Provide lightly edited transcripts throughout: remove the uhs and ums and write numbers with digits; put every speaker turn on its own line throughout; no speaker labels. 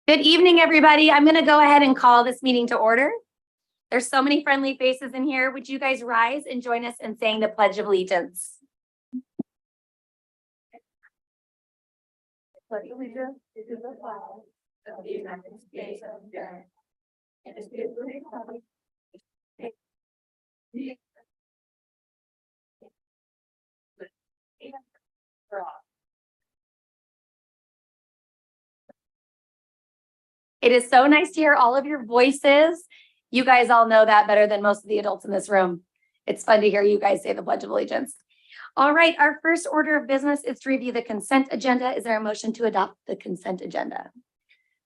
Good evening, everybody. I'm going to go ahead and call this meeting to order. There's so many friendly faces in here. Would you guys rise and join us in saying the Pledge of Allegiance? Pledge allegiance to the flag of the United States of America and to the republic. It is so nice to hear all of your voices. You guys all know that better than most of the adults in this room. It's fun to hear you guys say the Pledge of Allegiance. All right, our first order of business is to review the consent agenda. Is there a motion to adopt the consent agenda?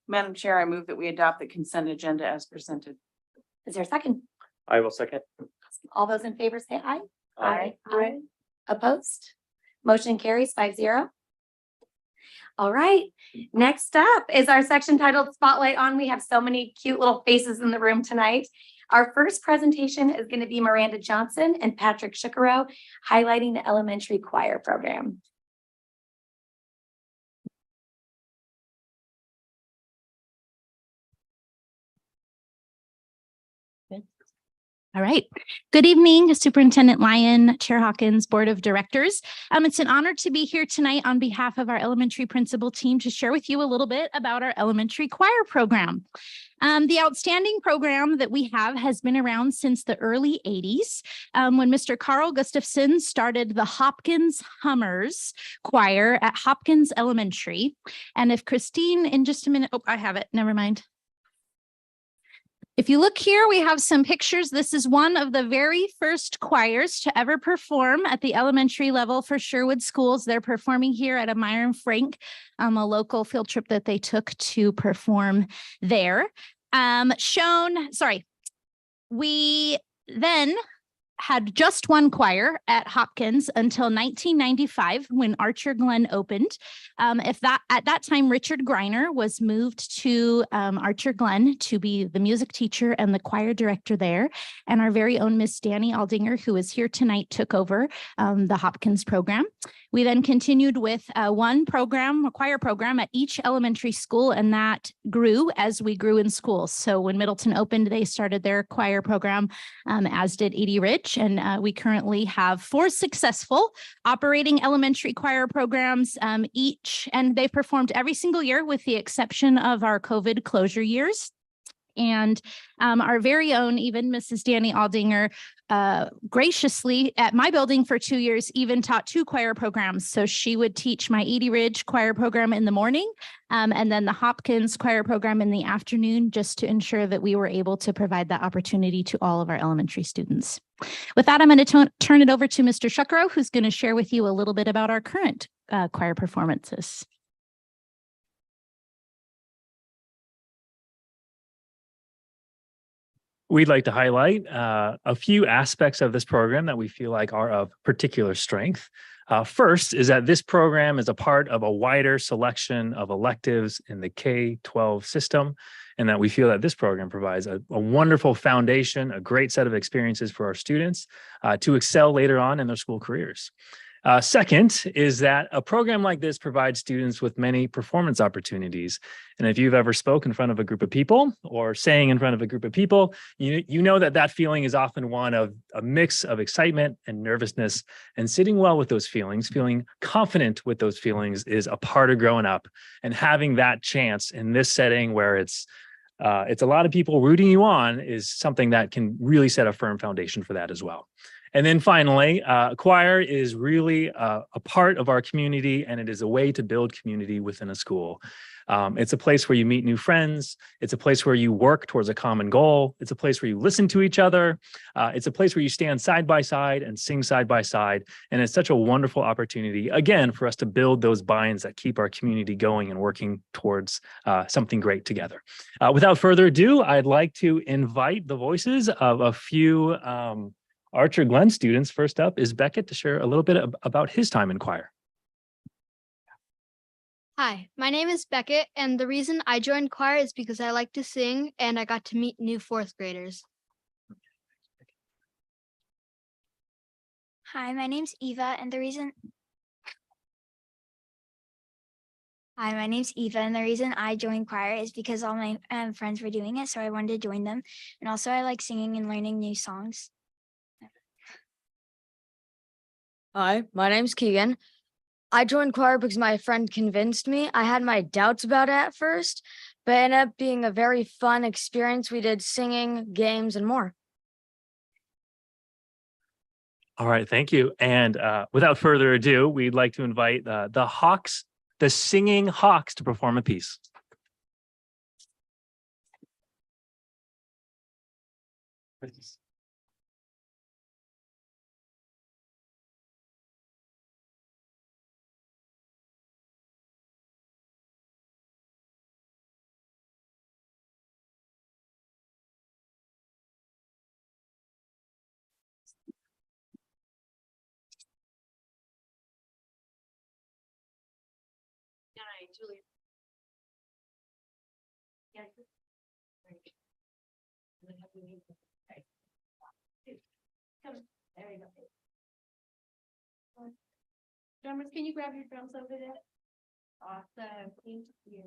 Madam Chair, I move that we adopt the consent agenda as presented.
Is there a second?
I will second.
All those in favor say aye.
Aye.
Aye. Opposed? Motion carries 5-0. All right, next up is our section titled Spotlight On. We have so many cute little faces in the room tonight. Our first presentation is going to be Miranda Johnson and Patrick Shukaro highlighting the elementary choir program.
All right. Good evening, Superintendent Lyon, Chair Hawkins, Board of Directors. It's an honor to be here tonight on behalf of our elementary principal team to share with you a little bit about our elementary choir program. The outstanding program that we have has been around since the early 80s when Mr. Carl Gustafson started the Hopkins Hummers Choir at Hopkins Elementary. And if Christine, in just a minute, oh, I have it, never mind. If you look here, we have some pictures. This is one of the very first choirs to ever perform at the elementary level for Sherwood Schools. They're performing here at a Myron Frank, a local field trip that they took to perform there. We then had just one choir at Hopkins until 1995 when Archer Glen opened. At that time, Richard Greiner was moved to Archer Glen to be the music teacher and the choir director there. And our very own Miss Danny Aldinger, who is here tonight, took over the Hopkins program. We then continued with one program, a choir program at each elementary school, and that grew as we grew in schools. So when Middleton opened, they started their choir program, as did Edie Ridge. And we currently have 4 successful operating elementary choir programs each, and they've performed every single year with the exception of our COVID closure years. And our very own, even Mrs. Danny Aldinger, graciously at my building for 2 years, even taught 2 choir programs. So she would teach my Edie Ridge choir program in the morning and then the Hopkins choir program in the afternoon, just to ensure that we were able to provide that opportunity to all of our elementary students. With that, I'm going to turn it over to Mr. Shukaro, who's going to share with you a little bit about our current choir performances.
We'd like to highlight a few aspects of this program that we feel like are of particular strength. First is that this program is a part of a wider selection of electives in the K-12 system, and that we feel that this program provides a wonderful foundation, a great set of experiences for our students to excel later on in their school careers. Second is that a program like this provides students with many performance opportunities. And if you've ever spoken in front of a group of people or sang in front of a group of people, you know that feeling is often one of a mix of excitement and nervousness, and sitting well with those feelings, feeling confident with those feelings is a part of growing up. And having that chance in this setting where it's a lot of people rooting you on is something that can really set a firm foundation for that as well. And then finally, choir is really a part of our community, and it is a way to build community within a school. It's a place where you meet new friends. It's a place where you work towards a common goal. It's a place where you listen to each other. It's a place where you stand side by side and sing side by side. And it's such a wonderful opportunity, again, for us to build those binds that keep our community going and working towards something great together. Without further ado, I'd like to invite the voices of a few Archer Glen students. First up is Beckett to share a little bit about his time in choir.
Hi, my name is Beckett, and the reason I joined choir is because I like to sing and I got to meet new 4th graders.
Hi, my name's Eva, and the reason Hi, my name's Eva, and the reason I joined choir is because all my friends were doing it, so I wanted to join them. And also, I like singing and learning new songs.
Hi, my name's Keegan. I joined choir because my friend convinced me. I had my doubts about it at first, but it ended up being a very fun experience. We did singing, games, and more.
All right, thank you. And without further ado, we'd like to invite the Hawks, the Singing Hawks, to perform a piece.
Drummers, can you grab your drums over there? Awesome, thank you.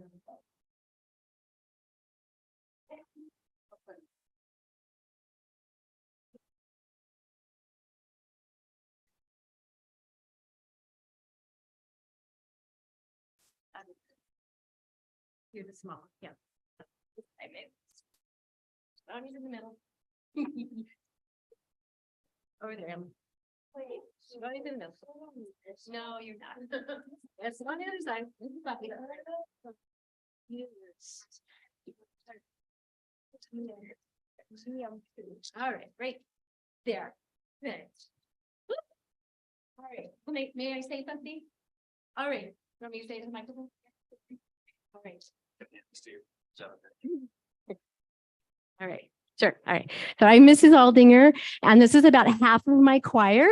You're the small, yeah. I made. Tommy's in the middle. Over there, Emma. Wait, Tommy's in the middle. No, you're not. That's on the other side. Yes. All right, great. There. Good. All right, may I say something? All right, want me to say to the microphone? All right.
All right, sure. All right. So I'm Mrs. Aldinger, and this is about half of my choir.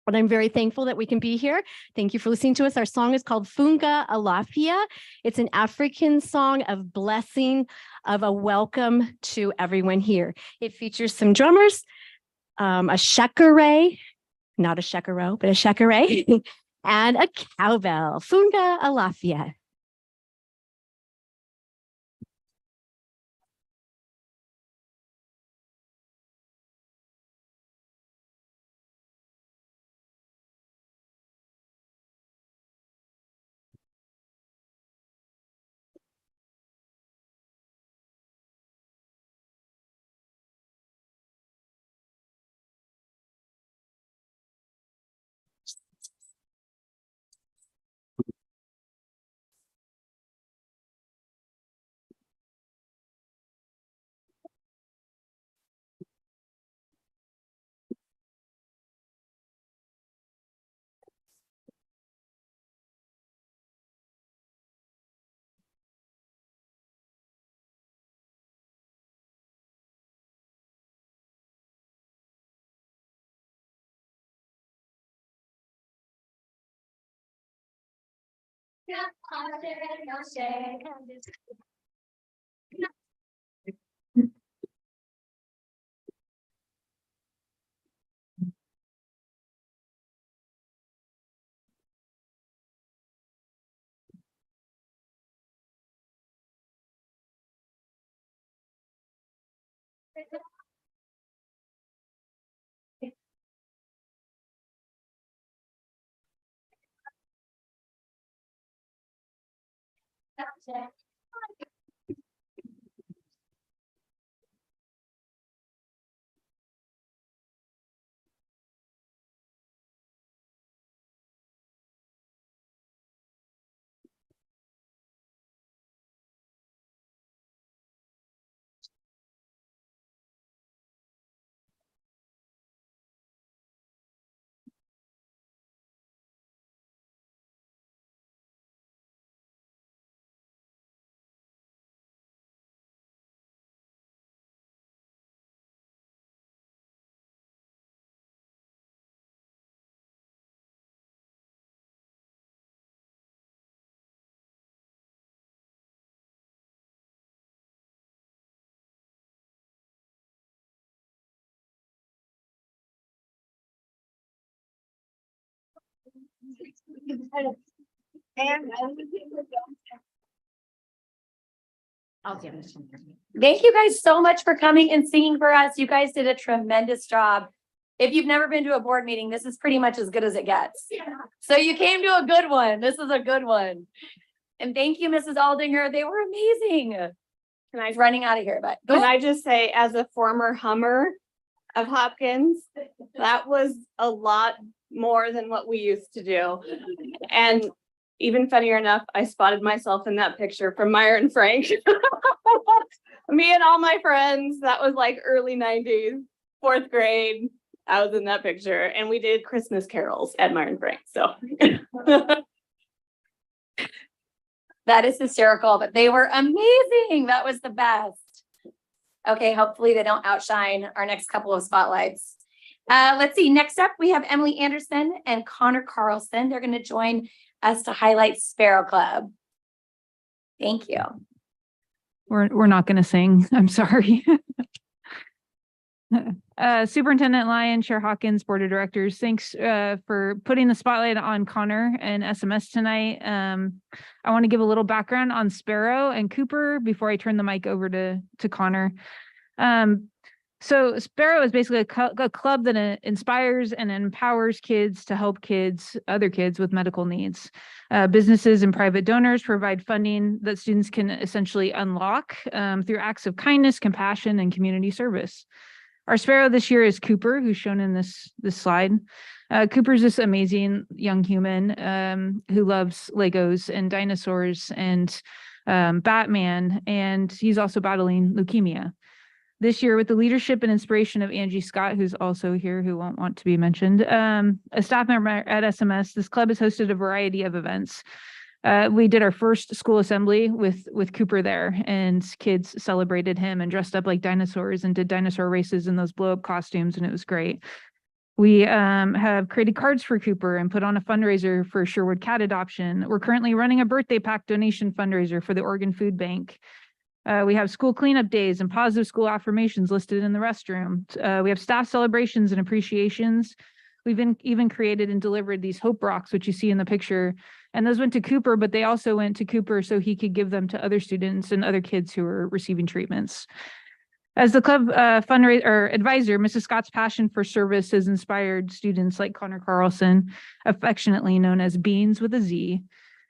But I'm very thankful that we can be here. Thank you for listening to us. Our song is called Funga Alafia. It's an African song of blessing, of a welcome to everyone here. It features some drummers, a shekere, not a shekero, but a shekere, and a cowbell. Funga Alafia.
Thank you guys so much for coming and singing for us. You guys did a tremendous job. If you've never been to a board meeting, this is pretty much as good as it gets. So you came to a good one. This is a good one. And thank you, Mrs. Aldinger. They were amazing. And I was running out of here, but
Can I just say, as a former Hummer of Hopkins, that was a lot more than what we used to do. And even funnier enough, I spotted myself in that picture from Meyer and Frank. Me and all my friends, that was like early 90s, 4th grade. I was in that picture and we did Christmas carols at Meyer and Frank. So
that is hysterical, but they were amazing. That was the best. Okay, hopefully they don't outshine our next couple of spotlights. Let's see. Next up, we have Emily Anderson and Connor Carlson. They're going to join us to highlight Sparrow Club. Thank you.
We're not going to sing. I'm sorry. Superintendent Lyon, Chair Hawkins, Board of Directors, thanks for putting the spotlight on Connor and SMS tonight. I want to give a little background on Sparrow and Cooper before I turn the mic over to Connor. So Sparrow is basically a club that inspires and empowers kids to help other kids with medical needs. Businesses and private donors provide funding that students can essentially unlock through acts of kindness, compassion, and community service. Our Sparrow this year is Cooper, who's shown in this slide. Cooper's this amazing young human who loves Legos and dinosaurs and Batman, and he's also battling leukemia. This year, with the leadership and inspiration of Angie Scott, who's also here, who won't want to be mentioned, a staff member at SMS, this club has hosted a variety of events. We did our first school assembly with Cooper there, and kids celebrated him and dressed up like dinosaurs and did dinosaur races in those blow-up costumes, and it was great. We have created cards for Cooper and put on a fundraiser for Sherwood cat adoption. We're currently running a birthday pack donation fundraiser for the Oregon Food Bank. We have school cleanup days and positive school affirmations listed in the restroom. We have staff celebrations and appreciations. We've even created and delivered these Hope Rocks, which you see in the picture. And those went to Cooper, but they also went to Cooper so he could give them to other students and other kids who are receiving treatments. As the club fundraiser advisor, Mrs. Scott's passion for service has inspired students like Connor Carlson, affectionately known as Beans with a Z,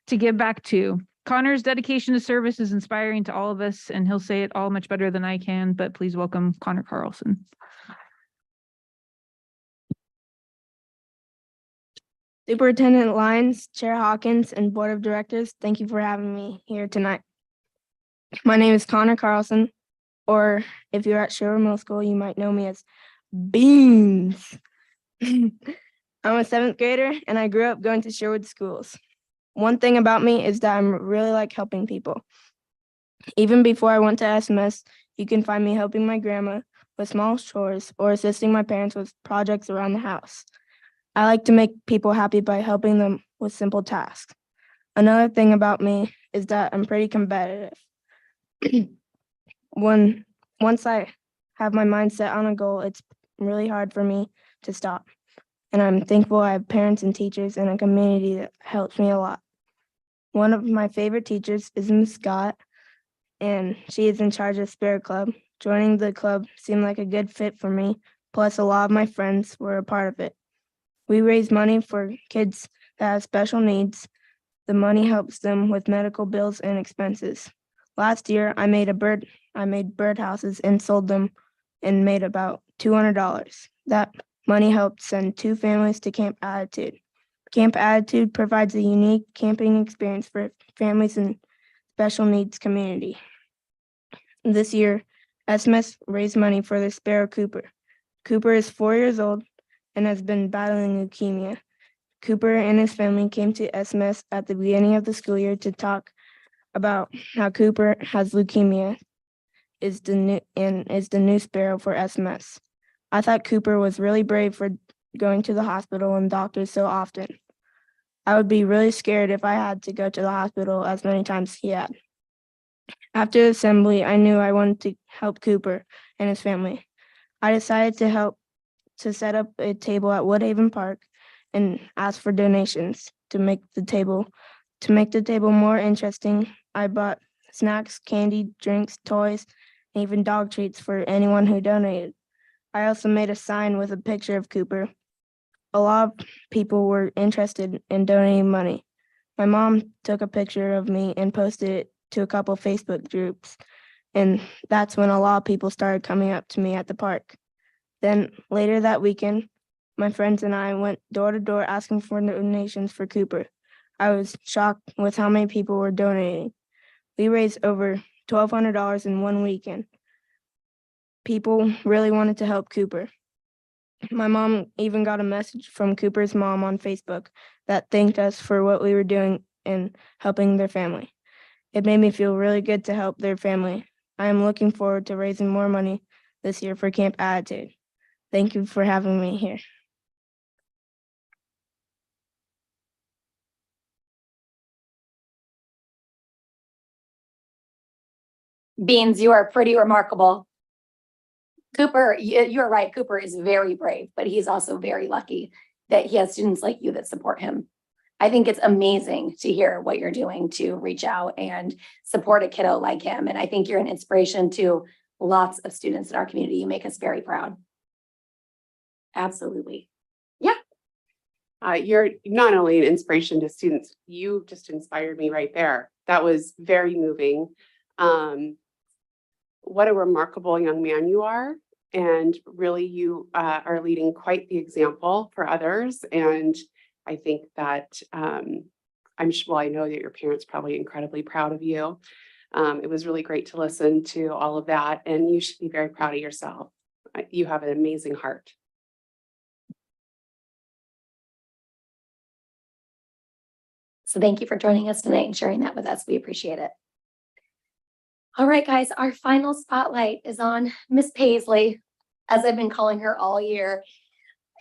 to give back too. Connor's dedication to service is inspiring to all of us, and he'll say it all much better than I can, but please welcome Connor Carlson.
Superintendent Lyons, Chair Hawkins, and Board of Directors, thank you for having me here tonight. My name is Connor Carlson, or if you're at Sherwood Middle School, you might know me as Beans. I'm a 7th grader, and I grew up going to Sherwood schools. One thing about me is that I'm really like helping people. Even before I went to SMS, you can find me helping my grandma with small chores or assisting my parents with projects around the house. I like to make people happy by helping them with simple tasks. Another thing about me is that I'm pretty competitive. Once I have my mind set on a goal, it's really hard for me to stop. And I'm thankful I have parents and teachers and a community that helps me a lot. One of my favorite teachers is Ms. Scott, and she is in charge of Sparrow Club. Joining the club seemed like a good fit for me, plus a lot of my friends were a part of it. We raise money for kids that have special needs. The money helps them with medical bills and expenses. Last year, I made birdhouses and sold them and made about $200. That money helped send 2 families to Camp Attitude. Camp Attitude provides a unique camping experience for families in special needs community. This year, SMS raised money for the Sparrow Cooper. Cooper is 4 years old and has been battling leukemia. Cooper and his family came to SMS at the beginning of the school year to talk about how Cooper has leukemia is the new Sparrow for SMS. I thought Cooper was really brave for going to the hospital and doctors so often. I would be really scared if I had to go to the hospital as many times he had. After the assembly, I knew I wanted to help Cooper and his family. I decided to set up a table at Woodhaven Park and ask for donations to make the table To make the table more interesting, I bought snacks, candy, drinks, toys, and even dog treats for anyone who donated. I also made a sign with a picture of Cooper. A lot of people were interested in donating money. My mom took a picture of me and posted it to a couple Facebook groups, and that's when a lot of people started coming up to me at the park. Then later that weekend, my friends and I went door to door asking for donations for Cooper. I was shocked with how many people were donating. We raised over $1,200 in one weekend. People really wanted to help Cooper. My mom even got a message from Cooper's mom on Facebook that thanked us for what we were doing and helping their family. It made me feel really good to help their family. I am looking forward to raising more money this year for Camp Attitude. Thank you for having me here.
Beans, you are pretty remarkable. Cooper, you're right. Cooper is very brave, but he's also very lucky that he has students like you that support him. I think it's amazing to hear what you're doing to reach out and support a kiddo like him. And I think you're an inspiration to lots of students in our community. You make us very proud. Absolutely.
You're not only an inspiration to students, you just inspired me right there. That was very moving. What a remarkable young man you are. And really, you are leading quite the example for others. And I think that I know that your parents are probably incredibly proud of you. It was really great to listen to all of that. And you should be very proud of yourself. You have an amazing heart.
So thank you for joining us tonight and sharing that with us. We appreciate it. All right, guys, our final spotlight is on Miss Paisley, as I've been calling her all year.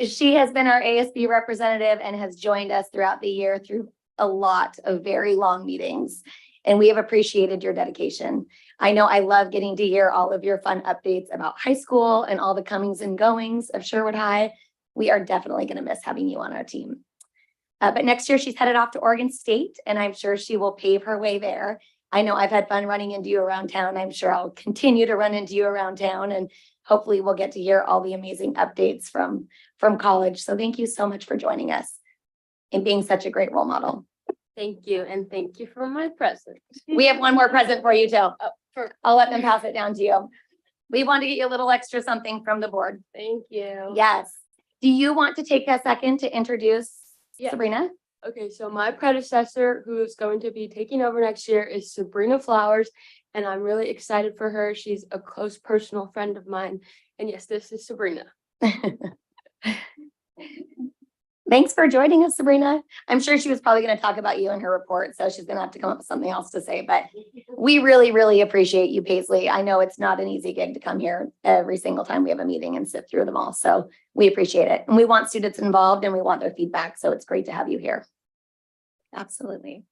She has been our ASB representative and has joined us throughout the year through a lot of very long meetings. And we have appreciated your dedication. I know I love getting to hear all of your fun updates about high school and all the comings and goings of Sherwood High. We are definitely going to miss having you on our team. But next year she's headed off to Oregon State, and I'm sure she will pave her way there. I know I've had fun running into you around town. I'm sure I'll continue to run into you around town, and hopefully we'll get to hear all the amazing updates from college. So thank you so much for joining us and being such a great role model.
Thank you, and thank you for my present.
We have one more present for you too. I'll let them pass it down to you. We want to get you a little extra something from the board.
Thank you.
Yes. Do you want to take a second to introduce
Yes.
Sabrina?
Okay, so my predecessor, who is going to be taking over next year, is Sabrina Flowers, and I'm really excited for her. She's a close personal friend of mine. And yes, this is Sabrina.
Thanks for joining us, Sabrina. I'm sure she was probably going to talk about you in her report, so she's going to have to come up with something else to say, but we really, really appreciate you, Paisley. I know it's not an easy gig to come here every single time we have a meeting and sit through them all, so we appreciate it. And we want students involved and we want their feedback, so it's great to have you here. Absolutely.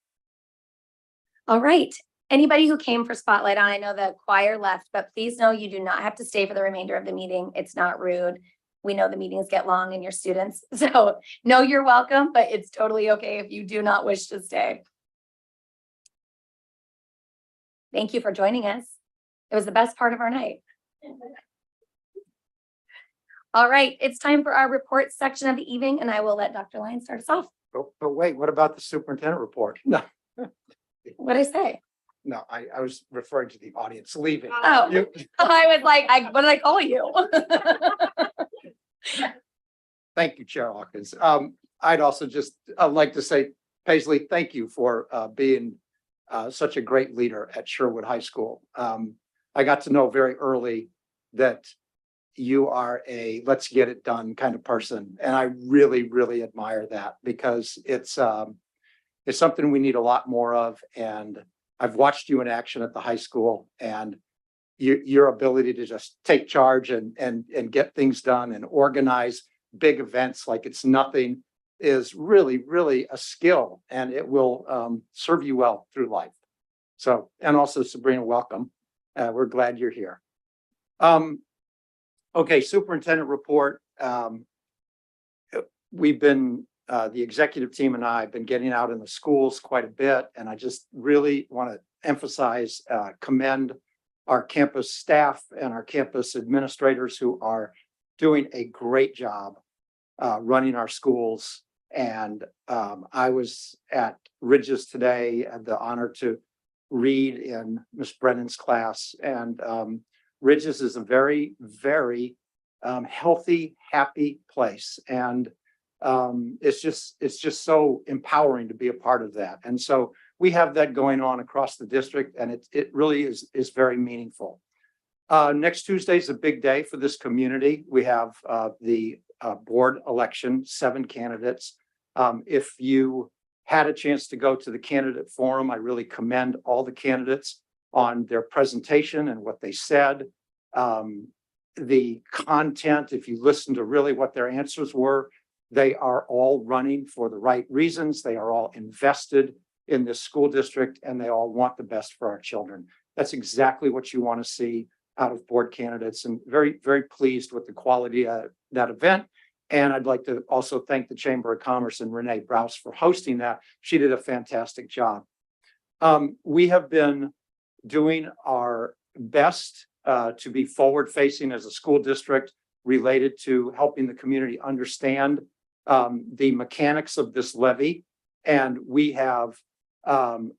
All right. Anybody who came for Spotlight on, I know the choir left, but please know you do not have to stay for the remainder of the meeting. It's not rude. We know the meetings get long and your students, so no, you're welcome, but it's totally okay if you do not wish to stay. Thank you for joining us. It was the best part of our night. All right, it's time for our report section of the evening, and I will let Dr. Lyons start us off.
But wait, what about the superintendent report? No,
What'd I say?
no, I was referring to the audience leaving.
Oh,
You-
I was like, what did I call you?
Thank you, Chair Hawkins. I'd also just like to say, Paisley, thank you for being such a great leader at Sherwood High School. I got to know very early that you are a let's get it done kind of person. And I really, really admire that because it's something we need a lot more of. And I've watched you in action at the high school, and your ability to just take charge and get things done and organize big events like it's nothing is really, really a skill, and it will serve you well through life. So, and also Sabrina, welcome. We're glad you're here. Okay, superintendent report. We've been the executive team and I have been getting out in the schools quite a bit, and I just really want to emphasize, commend our campus staff and our campus administrators who are doing a great job running our schools. And I was at Ridges today, had the honor to read in Miss Brennan's class, and Ridges is a very, very healthy, happy place. And it's just so empowering to be a part of that. And so we have that going on across the district, and it really is very meaningful. Next Tuesday is a big day for this community. We have the board election, 7 candidates. If you had a chance to go to the candidate forum, I really commend all the candidates on their presentation and what they said. The content, if you listen to really what their answers were, they are all running for the right reasons. They are all invested in this school district, and they all want the best for our children. That's exactly what you want to see out of board candidates, and very, very pleased with the quality of that event. And I'd like to also thank the Chamber of Commerce and Renee Browse for hosting that. She did a fantastic job. We have been doing our best to be forward facing as a school district related to helping the community understand the mechanics of this levy. And we have,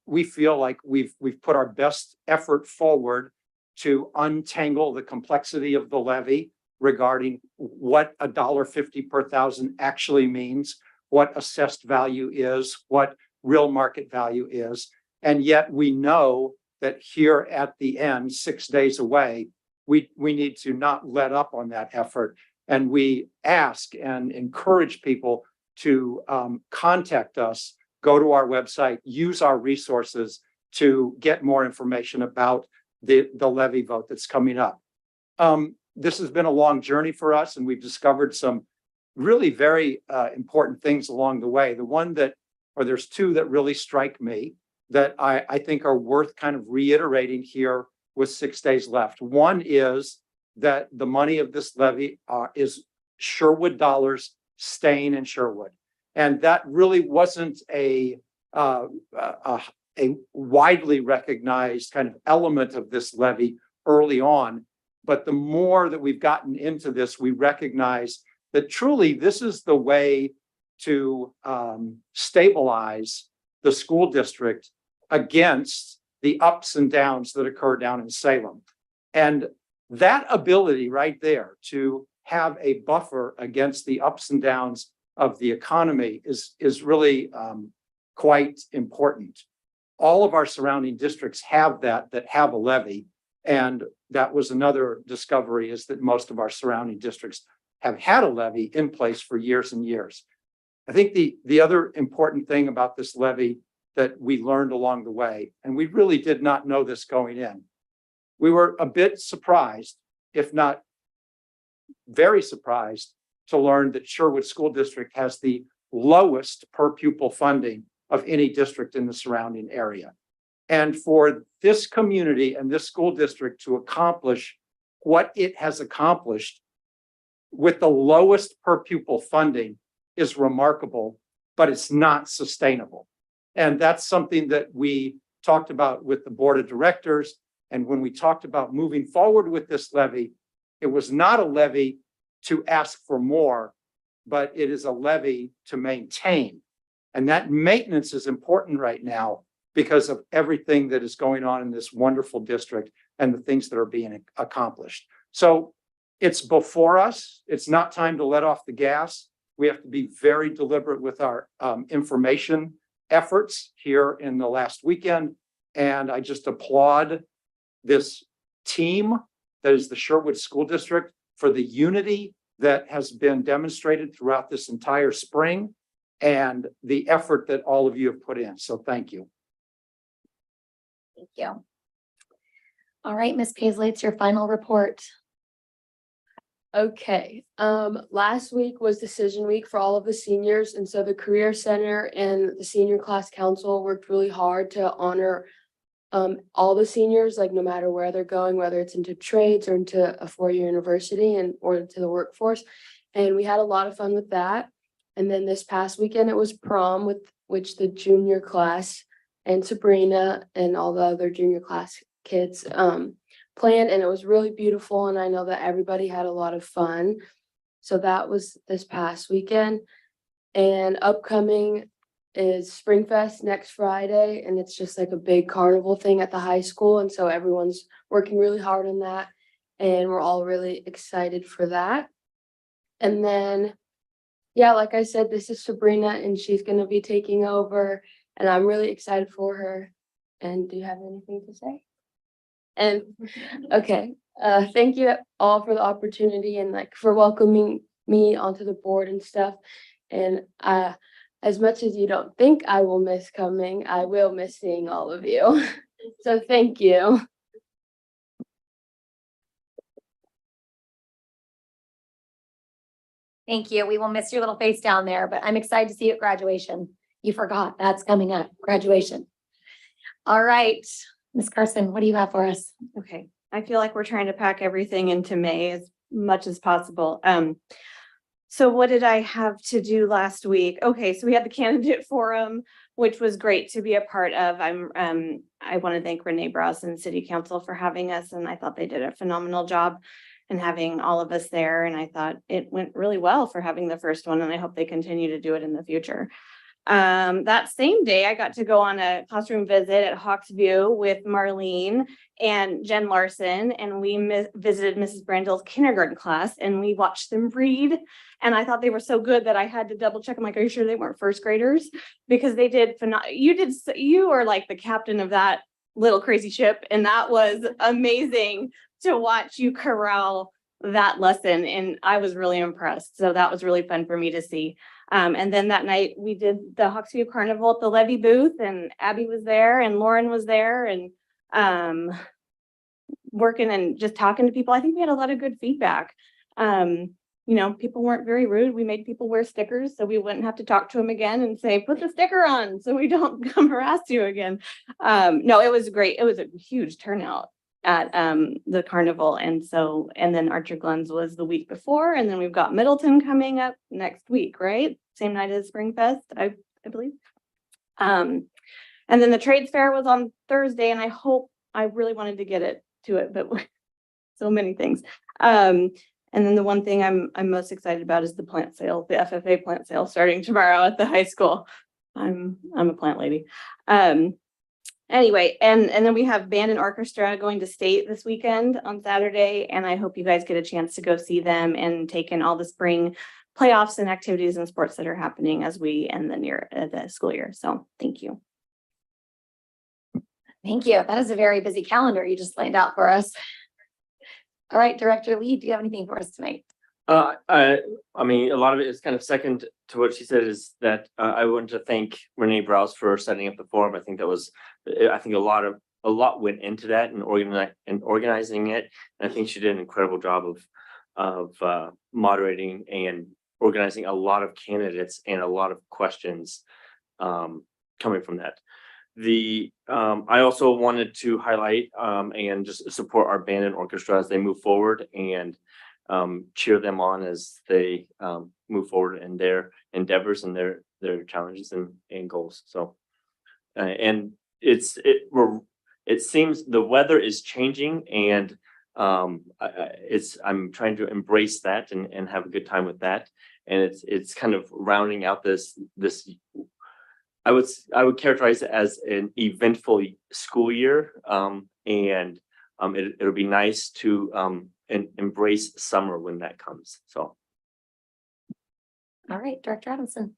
we feel like we've put our best effort forward to untangle the complexity of the levy regarding what $1.50 per thousand actually means, what assessed value is, what real market value is. And yet we know that here at the end, 6 days away, we need to not let up on that effort. And we ask and encourage people to contact us, go to our website, use our resources to get more information about the levy vote that's coming up. This has been a long journey for us, and we've discovered some really very important things along the way. The one that, or there's 2 that really strike me that I think are worth kind of reiterating here with 6 days left. One is that the money of this levy is Sherwood dollars staying in Sherwood. And that really wasn't a widely recognized kind of element of this levy early on. But the more that we've gotten into this, we recognize that truly this is the way to stabilize the school district against the ups and downs that occur down in Salem. And that ability right there to have a buffer against the ups and downs of the economy is really quite important. All of our surrounding districts have that have a levy. And that was another discovery, is that most of our surrounding districts have had a levy in place for years and years. I think the other important thing about this levy that we learned along the way, and we really did not know this going in, we were a bit surprised, if not very surprised, to learn that Sherwood School District has the lowest per pupil funding of any district in the surrounding area. And for this community and this school district to accomplish what it has accomplished with the lowest per pupil funding is remarkable, but it's not sustainable. And that's something that we talked about with the board of directors. And when we talked about moving forward with this levy, it was not a levy to ask for more, but it is a levy to maintain. And that maintenance is important right now because of everything that is going on in this wonderful district and the things that are being accomplished. So it's before us. It's not time to let off the gas. We have to be very deliberate with our information efforts here in the last weekend. And I just applaud this team that is the Sherwood School District for the unity that has been demonstrated throughout this entire spring and the effort that all of you have put in. So thank you.
Thank you. All right, Ms. Paisley, it's your final report.
Okay, last week was decision week for all of the seniors, and so the Career Center and the Senior Class Council worked really hard to honor all the seniors, like no matter where they're going, whether it's into trades or into a four-year university or into the workforce. And we had a lot of fun with that. And then this past weekend, it was prom with which the junior class and Sabrina and all the other junior class kids planned, and it was really beautiful. And I know that everybody had a lot of fun. So that was this past weekend. And upcoming is Springfest next Friday, and it's just like a big carnival thing at the high school. And so everyone's working really hard on that, and we're all really excited for that. And then, yeah, like I said, this is Sabrina, and she's going to be taking over, and I'm really excited for her. And do you have anything to say? And okay, thank you all for the opportunity and like for welcoming me onto the board and stuff. And as much as you don't think I will miss coming, I will miss seeing all of you. So thank you.
Thank you. We will miss your little face down there, but I'm excited to see you at graduation. You forgot, that's coming up, graduation. All right, Ms. Carson, what do you have for us?
Okay, I feel like we're trying to pack everything into May as much as possible. So what did I have to do last week? Okay, so we had the candidate forum, which was great to be a part of. I want to thank Renee Browson City Council for having us, and I thought they did a phenomenal job in having all of us there. And I thought it went really well for having the first one, and I hope they continue to do it in the future. That same day, I got to go on a classroom visit at Hawksview with Marlene and Jen Larson, and we visited Mrs. Brandill's kindergarten class, and we watched them read. And I thought they were so good that I had to double check. I'm like, are you sure they weren't first graders? Because they did you are like the captain of that little crazy ship, and that was amazing to watch you corral that lesson. And I was really impressed. So that was really fun for me to see. And then that night we did the Hawksview Carnival at the Levy booth, and Abby was there and Lauren was there, and working and just talking to people. I think we had a lot of good feedback. You know, people weren't very rude. We made people wear stickers so we wouldn't have to talk to them again and say, put the sticker on so we don't come harass you again. No, it was great. It was a huge turnout at the carnival. And then Archer Glens was the week before, and then we've got Middleton coming up next week, right? Same night as Springfest, I believe. And then the trades fair was on Thursday, and I really wanted to get to it, but so many things. And then the one thing I'm most excited about is the plant sale, the FFA plant sale starting tomorrow at the high school. I'm a plant lady. Anyway, and then we have band and orchestra going to state this weekend on Saturday, and I hope you guys get a chance to go see them and take in all the spring playoffs and activities and sports that are happening as we end the school year. So thank you.
Thank you. That is a very busy calendar you just laid out for us. All right, Director Lee, do you have anything for us tonight?
I mean, a lot of it is kind of second to what she said, is that I want to thank Renee Browse for setting up the forum. I think a lot went into that and organizing it. And I think she did an incredible job of moderating and organizing a lot of candidates and a lot of questions coming from that. I also wanted to highlight and just support our band and orchestra as they move forward, and cheer them on as they move forward in their endeavors and their challenges and goals. So, and it seems the weather is changing, and I'm trying to embrace that and have a good time with that. And it's kind of rounding out this. I would characterize it as an eventful school year, and it'll be nice to embrace summer when that comes. So,
all right, Director Adamson.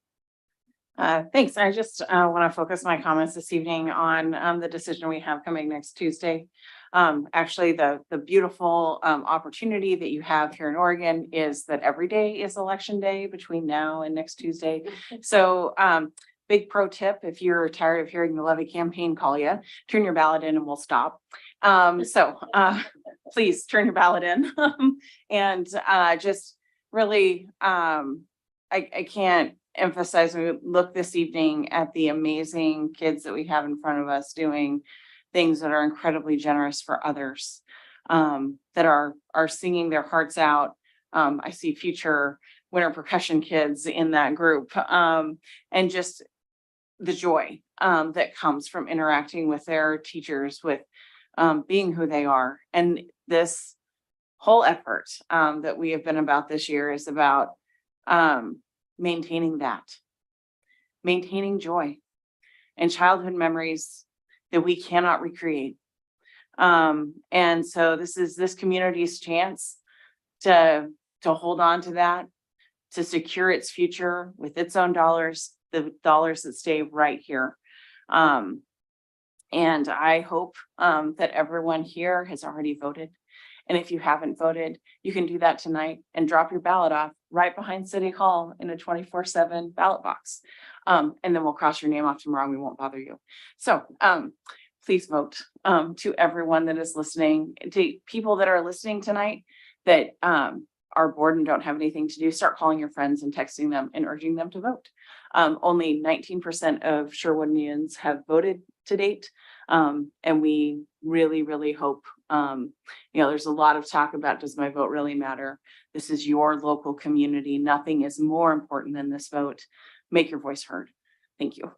Thanks. I just want to focus my comments this evening on the decision we have coming next Tuesday. Actually, the beautiful opportunity that you have here in Oregon is that every day is election day between now and next Tuesday. So big pro tip, if you're tired of hearing the Levy campaign call you, turn your ballot in and we'll stop. Please turn your ballot in. And just really, I can't emphasize, when we look this evening at the amazing kids that we have in front of us doing things that are incredibly generous for others, that are singing their hearts out. I see future winter percussion kids in that group. And just the joy that comes from interacting with their teachers, with being who they are. And this whole effort that we have been about this year is about maintaining joy and childhood memories that we cannot recreate. And so this is this community's chance to hold on to that, to secure its future with its own dollars, the dollars that stay right here. And I hope that everyone here has already voted. And if you haven't voted, you can do that tonight and drop your ballot off right behind City Hall in a 24/7 ballot box. And then we'll cross your name off tomorrow and we won't bother you. So please vote. To everyone that is listening, to people that are listening tonight that are bored and don't have anything to do, start calling your friends and texting them and urging them to vote. Only 19% of Sherwoodians have voted to date. And we really, really hope, there's a lot of talk about, does my vote really matter? This is your local community. Nothing is more important than this vote. Make your voice heard. Thank you.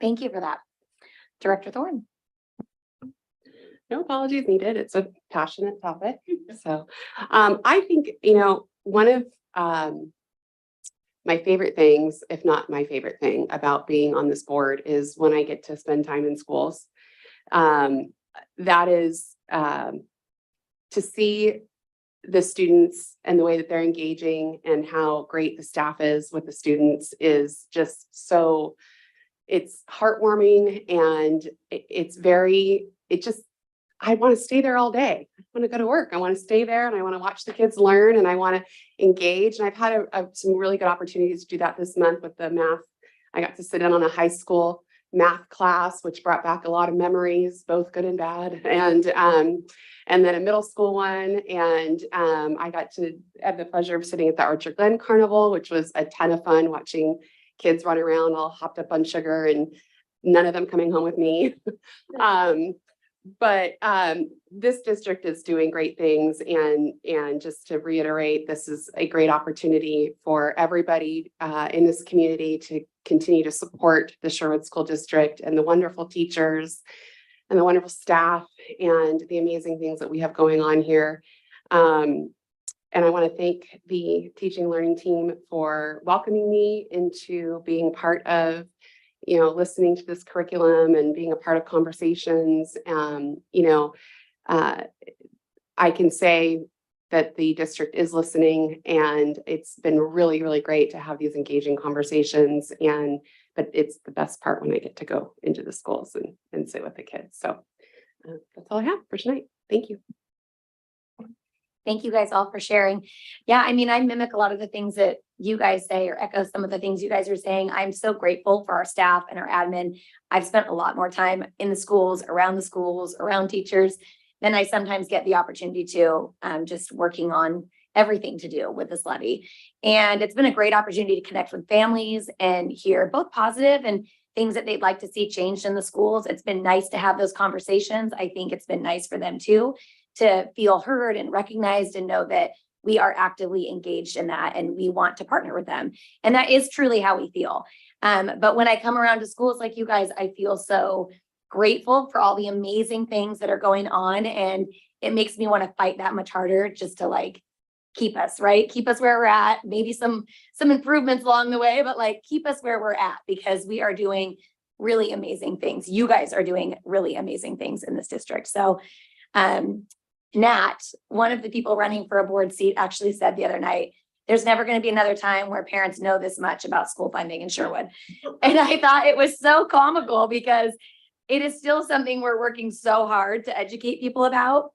Thank you for that. Director Thorne.
No apologies needed. It's a passionate topic. So I think, one of my favorite things, if not my favorite thing about being on this board, is when I get to spend time in schools. That is to see the students and the way that they're engaging and how great the staff is with the students is just so, it's heartwarming, and I want to stay there all day. I want to go to work. I want to stay there and I want to watch the kids learn and I want to engage. And I've had some really good opportunities to do that this month with the math. I got to sit in on a high school math class, which brought back a lot of memories, both good and bad. And then a middle school one. And I got to have the pleasure of sitting at the Archer Glen Carnival, which was a ton of fun, watching kids run around all hopped up on sugar and none of them coming home with me. But this district is doing great things, and just to reiterate, this is a great opportunity for everybody in this community to continue to support the Sherwood School District and the wonderful teachers and the wonderful staff and the amazing things that we have going on here. And I want to thank the teaching learning team for welcoming me into being part of listening to this curriculum and being a part of conversations. I can say that the district is listening, and it's been really, really great to have these engaging conversations. But it's the best part when I get to go into the schools and sit with the kids. So that's all I have for tonight. Thank you.
Thank you guys all for sharing. Yeah, I mimic a lot of the things that you guys say, or echo some of the things you guys are saying. I'm so grateful for our staff and our admin. I've spent a lot more time in the schools, around teachers than I sometimes get the opportunity to, just working on everything to do with this levy. And it's been a great opportunity to connect with families and hear both positive and things that they'd like to see changed in the schools. It's been nice to have those conversations. I think it's been nice for them too, to feel heard and recognized and know that we are actively engaged in that and we want to partner with them. And that is truly how we feel. But when I come around to schools like you guys, I feel so grateful for all the amazing things that are going on. And it makes me want to fight that much harder just to keep us, right? Keep us where we're at, maybe some improvements along the way, but keep us where we're at, because we are doing really amazing things. You guys are doing really amazing things in this district. So, Nat, one of the people running for a board seat, actually said the other night, there's never going to be another time where parents know this much about school funding in Sherwood. And I thought it was so comical, because it is still something we're working so hard to educate people about.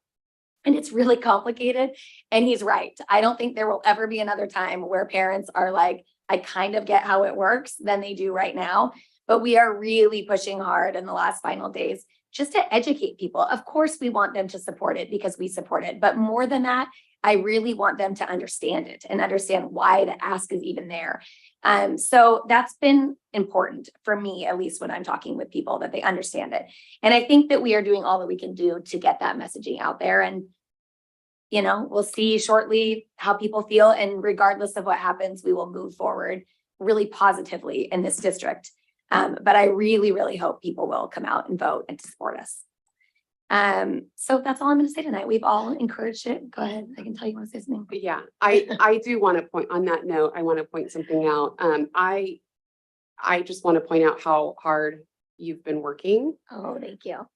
And it's really complicated. And he's right. I don't think there will ever be another time where parents are like, I kind of get how it works, than they do right now. But we are really pushing hard in the last final days just to educate people. Of course, we want them to support it because we support it. But more than that, I really want them to understand it and understand why the ask is even there. So that's been important for me, at least when I'm talking with people, that they understand it. And I think that we are doing all that we can do to get that messaging out there. And we'll see shortly how people feel, and regardless of what happens, we will move forward really positively in this district. But I really, really hope people will come out and vote and to support us. So that's all I'm going to say tonight. We've all encouraged it. Go ahead. I can tell you want to say something.
But yeah, I do want to point on that note. I want to point something out. I just want to point out how hard you've been working.
Oh, thank you.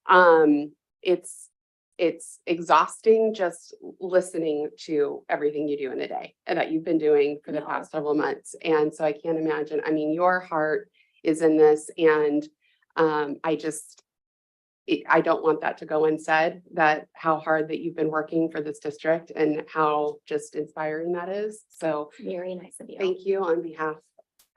It's exhausting just listening to everything you do in a day and that you've been doing for the past several months. And so I can't imagine, I mean, your heart is in this, and I don't want that to go unsaid, that how hard that you've been working for this district and how just inspiring that is. So
very nice of you.
Thank you on behalf,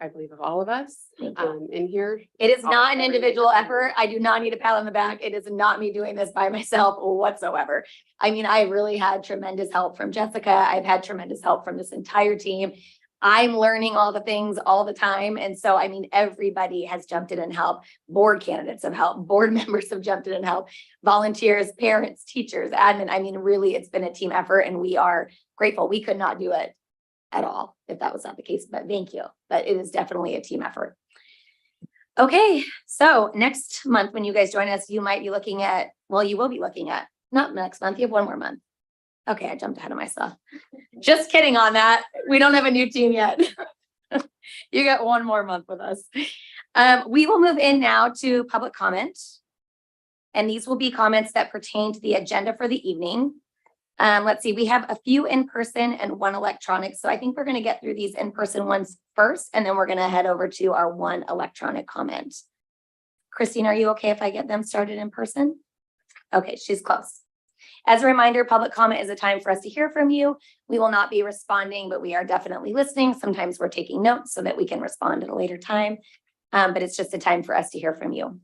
I believe, of all of us in here.
It is not an individual effort. I do not need a pat on the back. It is not me doing this by myself whatsoever. I mean, I really had tremendous help from Jessica. I've had tremendous help from this entire team. I'm learning all the things all the time. And so, I mean, everybody has jumped in and helped. Board candidates have helped. Board members have jumped in and helped. Volunteers, parents, teachers, admin. I mean, really, it's been a team effort, and we are grateful. We could not do it at all if that was not the case, but thank you. But it is definitely a team effort. Okay, so next month when you guys join us, you might be looking at, well, you will be looking at, not next month, you have one more month. Okay, I jumped ahead of myself. Just kidding on that. We don't have a new team yet. You got one more month with us. We will move in now to public comment. And these will be comments that pertain to the agenda for the evening. Let's see, we have a few in person and one electronic. So I think we're going to get through these in-person ones first, and then we're going to head over to our one electronic comment. Christine, are you okay if I get them started in person? Okay, she's close. As a reminder, public comment is a time for us to hear from you. We will not be responding, but we are definitely listening. Sometimes we're taking notes so that we can respond at a later time. But it's just a time for us to hear from you.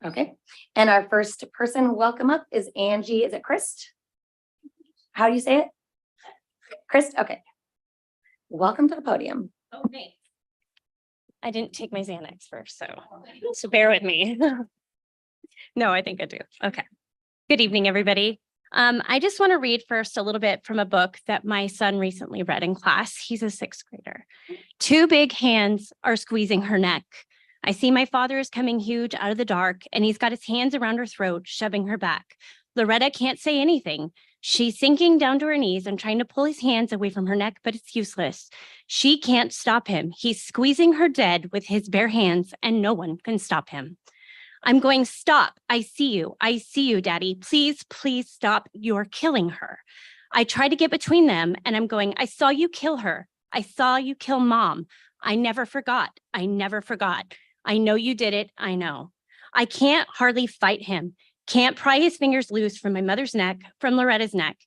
Okay, and our first person welcome up is Angie. Is it Christ? How do you say it? Christ? Okay. Welcome to the podium.
Okay. I didn't take my Xanax first, so bear with me. No, I think I do. Okay. Good evening, everybody. I just want to read first a little bit from a book that my son recently read in class. He's a 6th grader. 2 big hands are squeezing her neck. I see my father is coming huge out of the dark, and he's got his hands around her throat, shoving her back. Loretta can't say anything. She's sinking down to her knees and trying to pull his hands away from her neck, but it's useless. She can't stop him. He's squeezing her dead with his bare hands, and no one can stop him. I'm going, stop. I see you. I see you, Daddy. Please, please stop. You're killing her. I try to get between them, and I'm going, I saw you kill her. I saw you kill Mom. I never forgot. I never forgot. I know you did it. I know. I can't hardly fight him. Can't pry his fingers loose from my mother's neck, from Loretta's neck.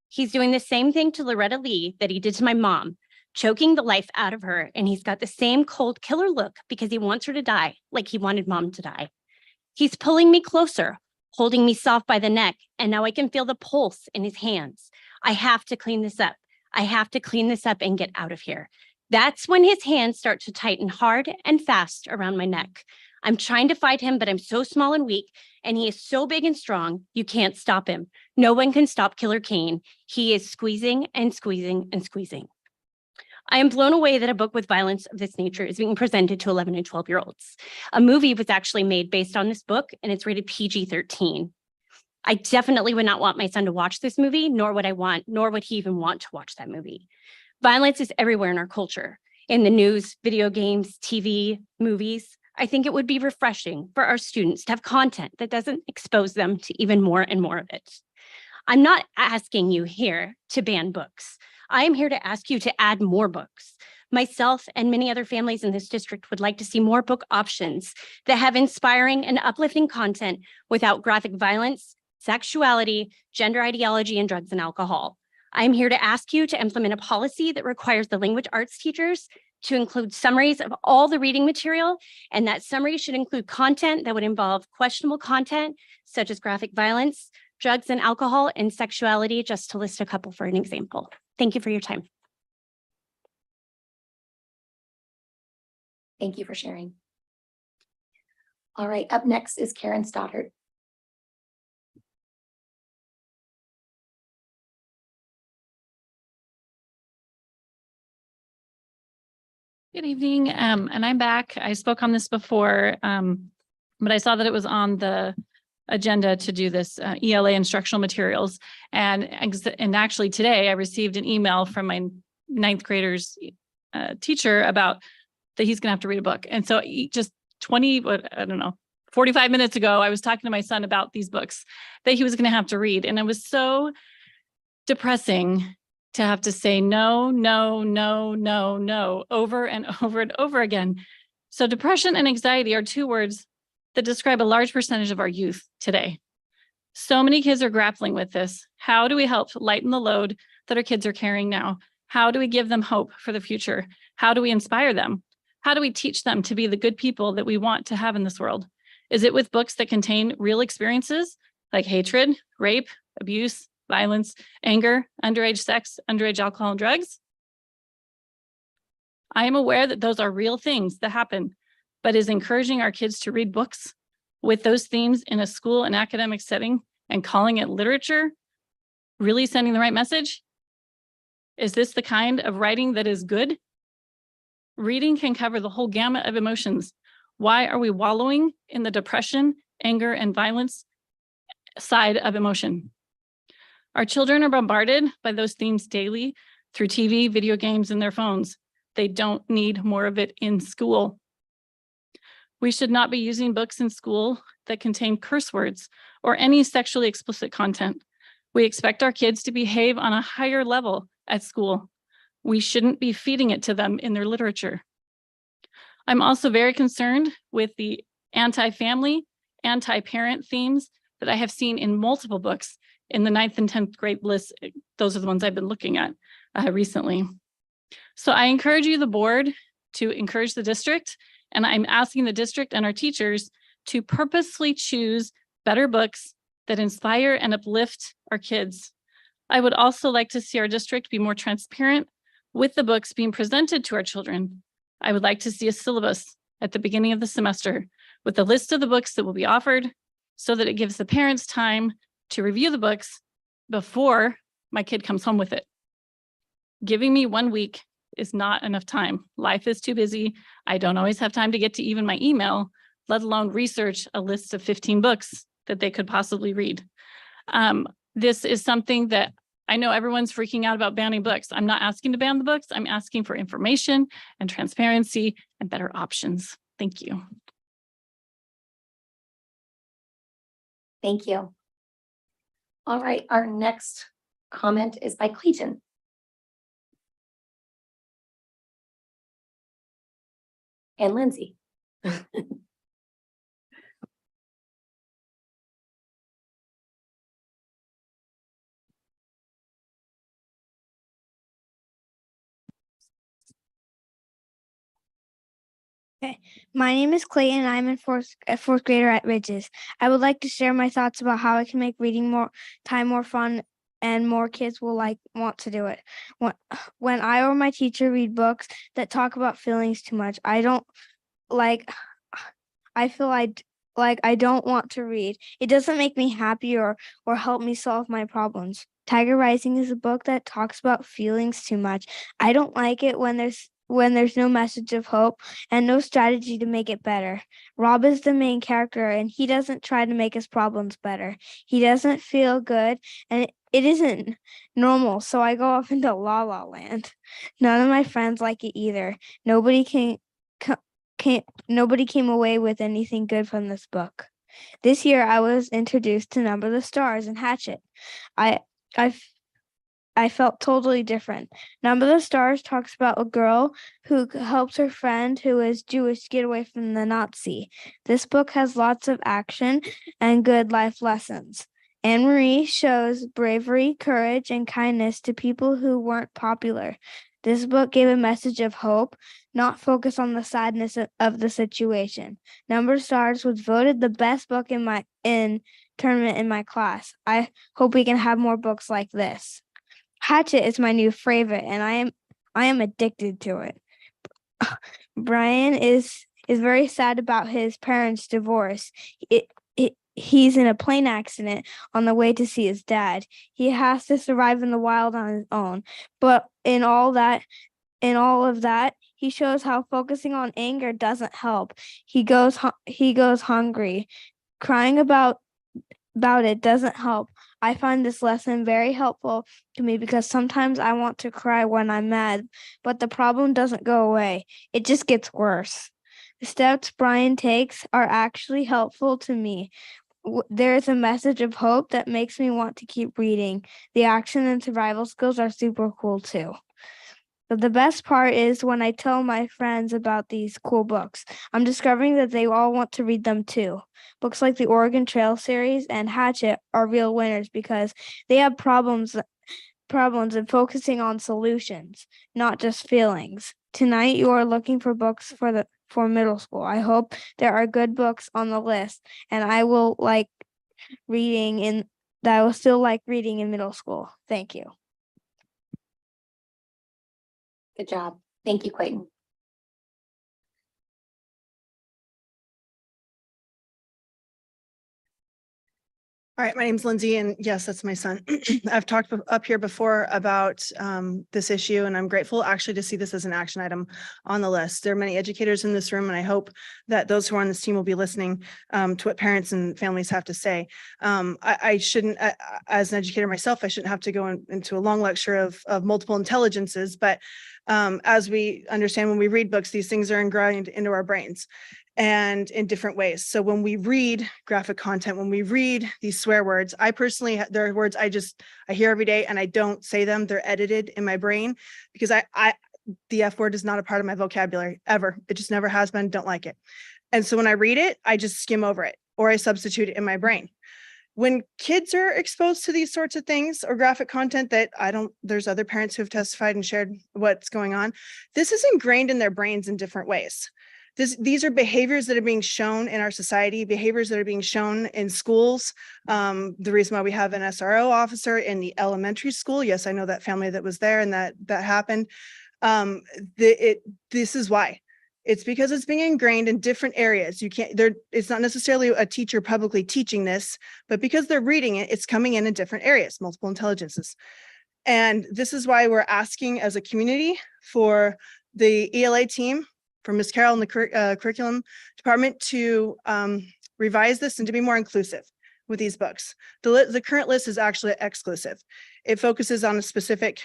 He's doing the same thing to Loretta Lee that he did to my mom, choking the life out of her. And he's got the same cold killer look because he wants her to die like he wanted Mom to die. He's pulling me closer, holding me soft by the neck. And now I can feel the pulse in his hands. I have to clean this up. I have to clean this up and get out of here. That's when his hands start to tighten hard and fast around my neck. I'm trying to fight him, but I'm so small and weak, and he is so big and strong, you can't stop him. No one can stop Killer Kane. He is squeezing and squeezing and squeezing. I am blown away that a book with violence of this nature is being presented to 11 and 12-year-olds. A movie was actually made based on this book, and it's rated PG-13. I definitely would not want my son to watch this movie, nor would he even want to watch that movie. Violence is everywhere in our culture, in the news, video games, TV, movies. I think it would be refreshing for our students to have content that doesn't expose them to even more and more of it. I'm not asking you here to ban books. I am here to ask you to add more books. Myself and many other families in this district would like to see more book options that have inspiring and uplifting content without graphic violence, sexuality, gender ideology, and drugs and alcohol. I'm here to ask you to implement a policy that requires the language arts teachers to include summaries of all the reading material, and that summary should include content that would involve questionable content, such as graphic violence, drugs and alcohol, and sexuality, just to list a couple for an example. Thank you for your time.
Thank you for sharing. All right, up next is Karen Stoddard.
Good evening, and I'm back. I spoke on this before, but I saw that it was on the agenda to do this ELA instructional materials. And actually today I received an email from my ninth grader's teacher about that he's gonna have to read a book. And so just 45 minutes ago, I was talking to my son about these books that he was gonna have to read. And it was so depressing to have to say no, no, no, no, no, over and over and over again. So depression and anxiety are two words that describe a large percentage of our youth today. So many kids are grappling with this. How do we help lighten the load that our kids are carrying now? How do we give them hope for the future? How do we inspire them? How do we teach them to be the good people that we want to have in this world? Is it with books that contain real experiences like hatred, rape, abuse, violence, anger, underage sex, underage alcohol and drugs? I am aware that those are real things that happen, but is encouraging our kids to read books with those themes in a school and academic setting and calling it literature really sending the right message? Is this the kind of writing that is good? Reading can cover the whole gamut of emotions. Why are we wallowing in the depression, anger, and violence side of emotion? Our children are bombarded by those themes daily through TV, video games, and their phones. They don't need more of it in school. We should not be using books in school that contain curse words or any sexually explicit content. We expect our kids to behave on a higher level at school. We shouldn't be feeding it to them in their literature. I'm also very concerned with the anti-family, anti-parent themes that I have seen in multiple books in the 9th and 10th grade list. Those are the ones I've been looking at recently. So I encourage you, the board, to encourage the district, and I'm asking the district and our teachers to purposely choose better books that inspire and uplift our kids. I would also like to see our district be more transparent with the books being presented to our children. I would like to see a syllabus at the beginning of the semester with a list of the books that will be offered so that it gives the parents time to review the books before my kid comes home with it. Giving me 1 week is not enough time. Life is too busy. I don't always have time to get to even my email, let alone research a list of 15 books that they could possibly read. This is something that I know everyone's freaking out about banning books. I'm not asking to ban the books. I'm asking for information and transparency and better options. Thank you.
Thank you. All right, our next comment is by Clayton. And Lindsay.
Okay, my name is Clayton and I'm in fourth grader at Ridges. I would like to share my thoughts about how I can make reading more fun and more kids will want to do it. When I or my teacher read books that talk about feelings too much, I feel like I don't want to read. It doesn't make me happy or help me solve my problems. Tiger Rising is a book that talks about feelings too much. I don't like it when there's no message of hope and no strategy to make it better. Rob is the main character and he doesn't try to make his problems better. He doesn't feel good and it isn't normal, so I go off into La La Land. None of my friends like it either. Nobody came away with anything good from this book. This year I was introduced to Number the Stars and Hatchet. I felt totally different. Number the Stars talks about a girl who helps her friend who is Jewish get away from the Nazi. This book has lots of action and good life lessons. Anne-Marie shows bravery, courage, and kindness to people who weren't popular. This book gave a message of hope, not focus on the sadness of the situation. Number of Stars was voted the best book in tournament in my class. I hope we can have more books like this. Hatchet is my new favorite, and I am addicted to it. Brian is very sad about his parents' divorce. He's in a plane accident on the way to see his dad. He has to survive in the wild on his own. But in all of that, He shows how focusing on anger doesn't help. He goes hungry. Crying about it doesn't help. I find this lesson very helpful to me because sometimes I want to cry when I'm mad, but the problem doesn't go away. It just gets worse. The steps Brian takes are actually helpful to me. There is a message of hope that makes me want to keep reading. The action and survival skills are super cool too. But the best part is when I tell my friends about these cool books, I'm discovering that they all want to read them too. Books like the Oregon Trail series and Hatchet are real winners because they have problems in focusing on solutions, not just feelings. Tonight you are looking for books for middle school. I hope there are good books on the list, and I will still like reading in middle school. Thank you.
Good job. Thank you, Clayton.
All right, my name's Lindsay, and yes, that's my son. I've talked up here before about this issue, and I'm grateful actually to see this as an action item on the list. There are many educators in this room, and I hope that those who are on this team will be listening to what parents and families have to say. I shouldn't, as an educator myself, I shouldn't have to go into a long lecture of multiple intelligences, but as we understand when we read books, these things are ingrained into our brains and in different ways. So when we read graphic content, when we read these swear words, I personally, there are words I hear every day and I don't say them. They're edited in my brain because the F word is not a part of my vocabulary ever. It just never has been, don't like it. And so when I read it, I just skim over it or I substitute it in my brain. When kids are exposed to these sorts of things or graphic content that there's other parents who have testified and shared what's going on, this is ingrained in their brains in different ways. These are behaviors that are being shown in our society, behaviors that are being shown in schools. The reason why we have an SRO officer in the elementary school. Yes, I know that family that was there and that happened. This is why. It's because it's being ingrained in different areas. It's not necessarily a teacher publicly teaching this, but because they're reading it, it's coming in different areas, multiple intelligences. And this is why we're asking as a community for the ELA team, for Ms. Carroll and the curriculum department to revise this and to be more inclusive with these books. The current list is actually exclusive. It focuses on a specific,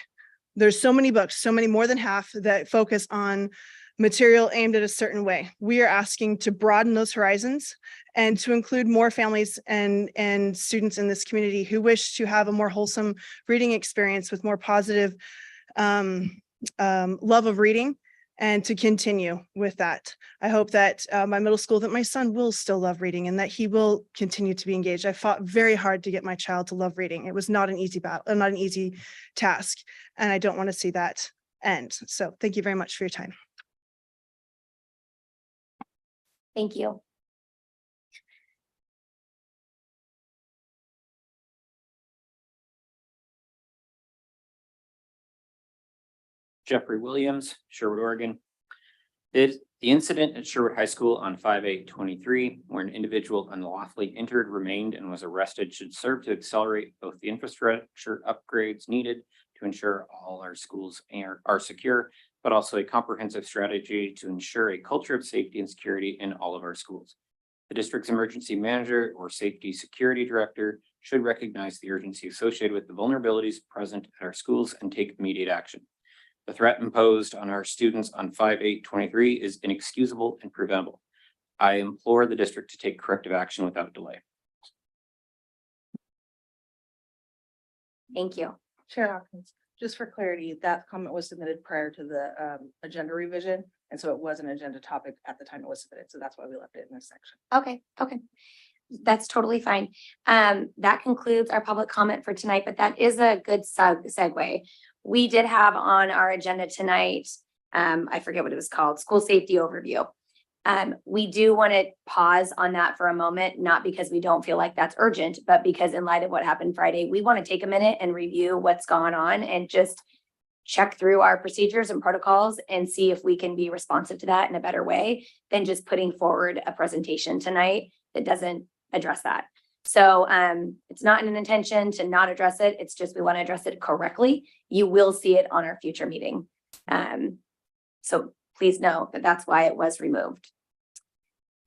there's so many books, so many more than half that focus on material aimed at a certain way. We are asking to broaden those horizons and to include more families and students in this community who wish to have a more wholesome reading experience with more positive love of reading, and to continue with that. I hope that my middle school, that my son will still love reading and that he will continue to be engaged. I fought very hard to get my child to love reading. It was not an easy battle, not an easy task, and I don't want to see that end. So thank you very much for your time.
Thank you.
Jeffrey Williams, Sherwood, Oregon. The incident at Sherwood High School on 5/8/23, where an individual unlawfully entered, remained, and was arrested, should serve to accelerate both the infrastructure upgrades needed to ensure all our schools are secure, but also a comprehensive strategy to ensure a culture of safety and security in all of our schools. The district's emergency manager or safety security director should recognize the urgency associated with the vulnerabilities present at our schools and take immediate action. The threat imposed on our students on 5/8/23 is inexcusable and preventable. I implore the district to take corrective action without delay.
Thank you.
Chair Hawkins, just for clarity, that comment was submitted prior to the agenda revision. And so it was an agenda topic at the time it was submitted. So that's why we left it in this section.
Okay. That's totally fine. That concludes our public comment for tonight, but that is a good segue. We did have on our agenda tonight, I forget what it was called, school safety overview. We do want to pause on that for a moment, not because we don't feel like that's urgent, but because in light of what happened Friday, we want to take a minute and review what's gone on and just check through our procedures and protocols and see if we can be responsive to that in a better way than just putting forward a presentation tonight that doesn't address that. So it's not an intention to not address it. It's just we want to address it correctly. You will see it on our future meeting. So please know that that's why it was removed.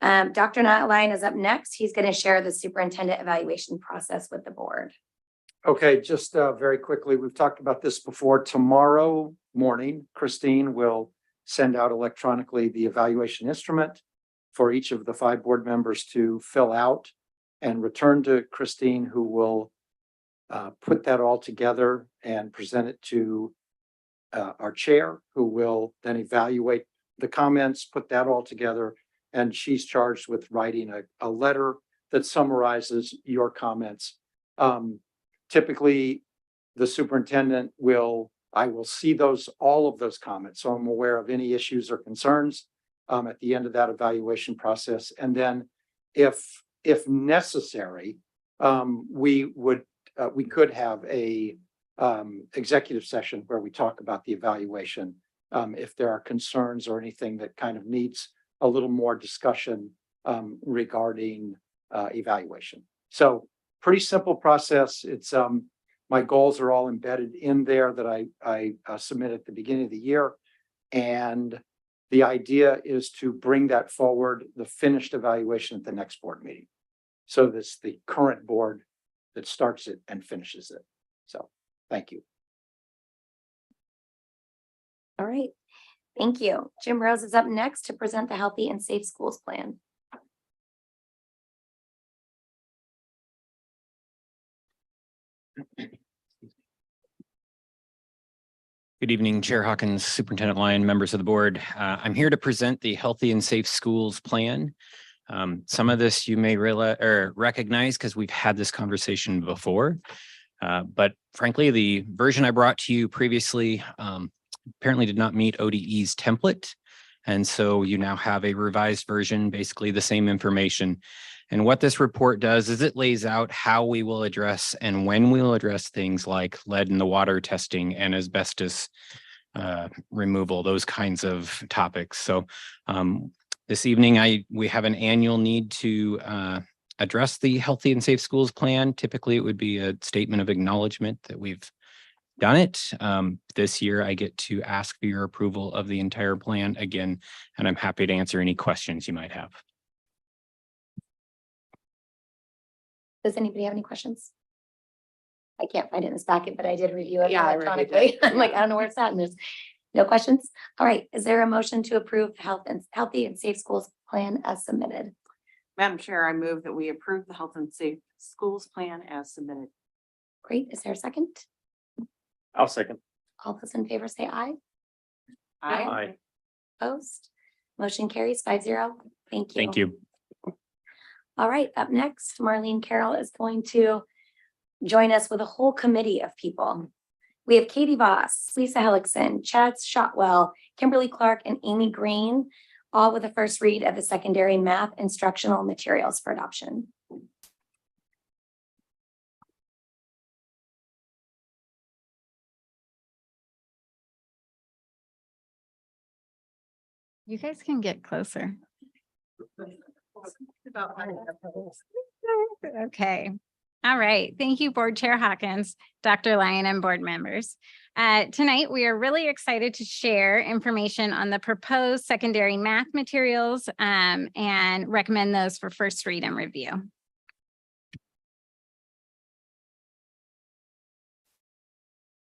Dr. Natalie is up next. He's going to share the superintendent evaluation process with the board.
Okay, just very quickly, we've talked about this before. Tomorrow morning, Christine will send out electronically the evaluation instrument for each of the 5 board members to fill out and return to Christine, who will put that all together and present it to our chair, who will then evaluate the comments, put that all together, and she's charged with writing a letter that summarizes your comments. Typically, the superintendent I will see all of those comments, so I'm aware of any issues or concerns at the end of that evaluation process. And then if necessary, we could have a executive session where we talk about the evaluation if there are concerns or anything that kind of needs a little more discussion regarding evaluation. So pretty simple process. It's my goals are all embedded in there that I submit at the beginning of the year. And the idea is to bring that forward, the finished evaluation at the next board meeting. So that's the current board that starts it and finishes it. So thank you.
All right. Thank you. Jim Rose is up next to present the Healthy and Safe Schools Plan.
Good evening, Chair Hawkins, Superintendent Lyon, members of the board. I'm here to present the Healthy and Safe Schools Plan. Some of this you may realize or recognize because we've had this conversation before. But frankly, the version I brought to you previously apparently did not meet ODE's template. And so you now have a revised version, basically the same information. And what this report does is it lays out how we will address and when we will address things like lead in the water testing and asbestos removal, those kinds of topics. So this evening, we have an annual need to address the Healthy and Safe Schools Plan. Typically, it would be a statement of acknowledgement that we've done it. This year, I get to ask for your approval of the entire plan again, and I'm happy to answer any questions you might have.
Does anybody have any questions? I can't find it in this packet, but I did review it
Yeah, I reviewed
electronically.
it.
I'm like, I don't know where it's at, and there's no questions. All right, is there a motion to approve the Healthy and Safe Schools Plan as submitted?
Madam Chair, I move that we approve the Health and Safe Schools Plan as submitted.
Great, is there a second?
I'll second.
All those in favor say aye.
Aye.
Opposed? Motion carries 5-0. Thank you.
Thank you.
All right, up next, Marlene Carroll is going to join us with a whole committee of people. We have Katie Voss, Lisa Hellickson, Chad Shotwell, Kimberly Clark, and Amy Green, all with a first read of the secondary math instructional materials for adoption.
You guys can get closer. Okay. All right. Thank you, Board Chair Hawkins, Dr. Lyon, and board members. Tonight, we are really excited to share information on the proposed secondary math materials and recommend those for first read and review.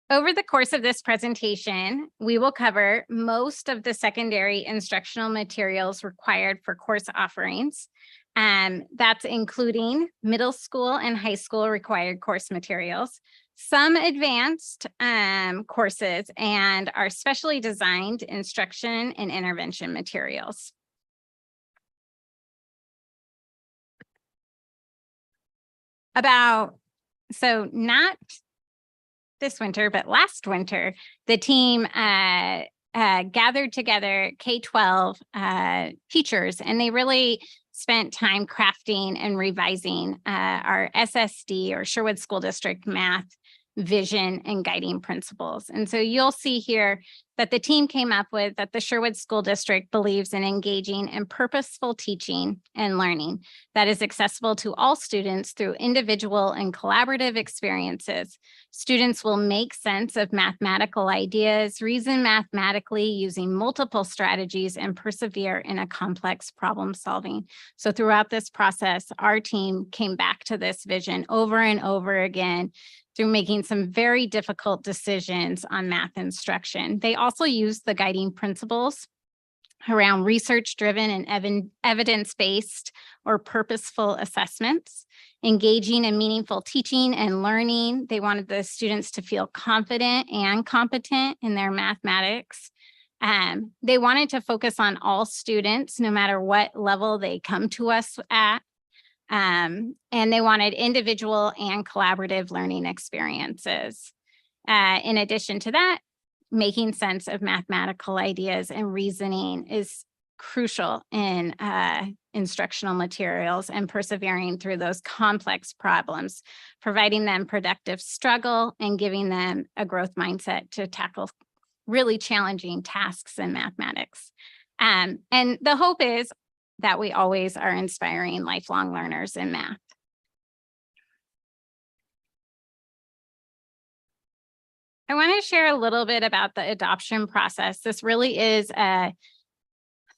Over the course of this presentation, we will cover most of the secondary instructional materials required for course offerings. That's including middle school and high school required course materials, some advanced courses, and our specially designed instruction and intervention materials. Not this winter, but last winter, the team gathered together K-12 teachers, and they really spent time crafting and revising our SSD or Sherwood School District math vision and guiding principles. And so you'll see here that the team came up with that the Sherwood School District believes in engaging in purposeful teaching and learning that is accessible to all students through individual and collaborative experiences. Students will make sense of mathematical ideas, reason mathematically using multiple strategies, and persevere in a complex problem solving. So throughout this process, our team came back to this vision over and over again through making some very difficult decisions on math instruction. They also used the guiding principles around research-driven and evidence-based or purposeful assessments, engaging in meaningful teaching and learning. They wanted the students to feel confident and competent in their mathematics. They wanted to focus on all students, no matter what level they come to us at. And they wanted individual and collaborative learning experiences. In addition to that, making sense of mathematical ideas and reasoning is crucial in instructional materials, and persevering through those complex problems, providing them productive struggle and giving them a growth mindset to tackle really challenging tasks in mathematics. And the hope is that we always are inspiring lifelong learners in math. I want to share a little bit about the adoption process. This really is a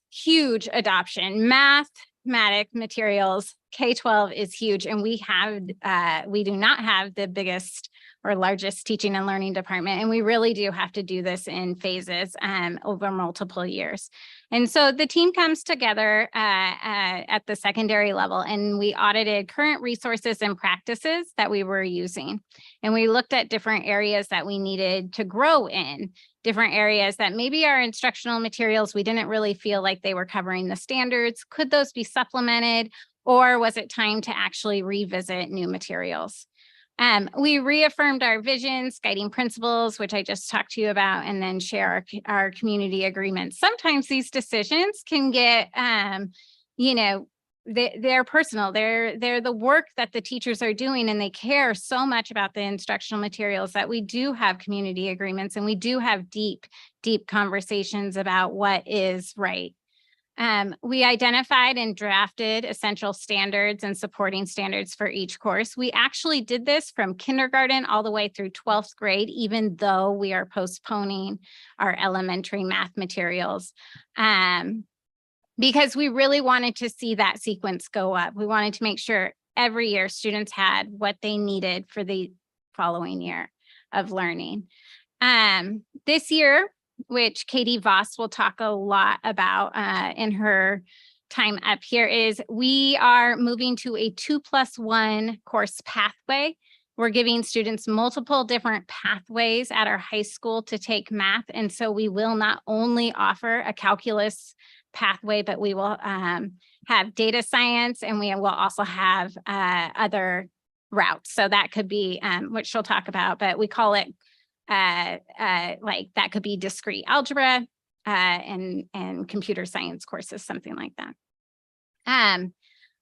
huge adoption. Mathematic materials, K-12 is huge, and we do not have the biggest or largest teaching and learning department, and we really do have to do this in phases over multiple years. And so the team comes together at the secondary level, and we audited current resources and practices that we were using. And we looked at different areas that we needed to grow in, different areas that maybe our instructional materials, we didn't really feel like they were covering the standards. Could those be supplemented, or was it time to actually revisit new materials? We reaffirmed our visions, guiding principles, which I just talked to you about, and then share our community agreements. Sometimes these decisions can get, they're personal. They're the work that the teachers are doing, and they care so much about the instructional materials that we do have community agreements, and we do have deep conversations about what is right. We identified and drafted essential standards and supporting standards for each course. We actually did this from kindergarten all the way through 12th grade, even though we are postponing our elementary math materials, because we really wanted to see that sequence go up. We wanted to make sure every year students had what they needed for the following year of learning. This year, which Katie Voss will talk a lot about in her time up here, is we are moving to a 2+1 course pathway. We're giving students multiple different pathways at our high school to take math. And so we will not only offer a calculus pathway, but we will have data science, and we will also have other routes. So that could be, which she'll talk about, but we call it like that could be discrete algebra and computer science courses, something like that.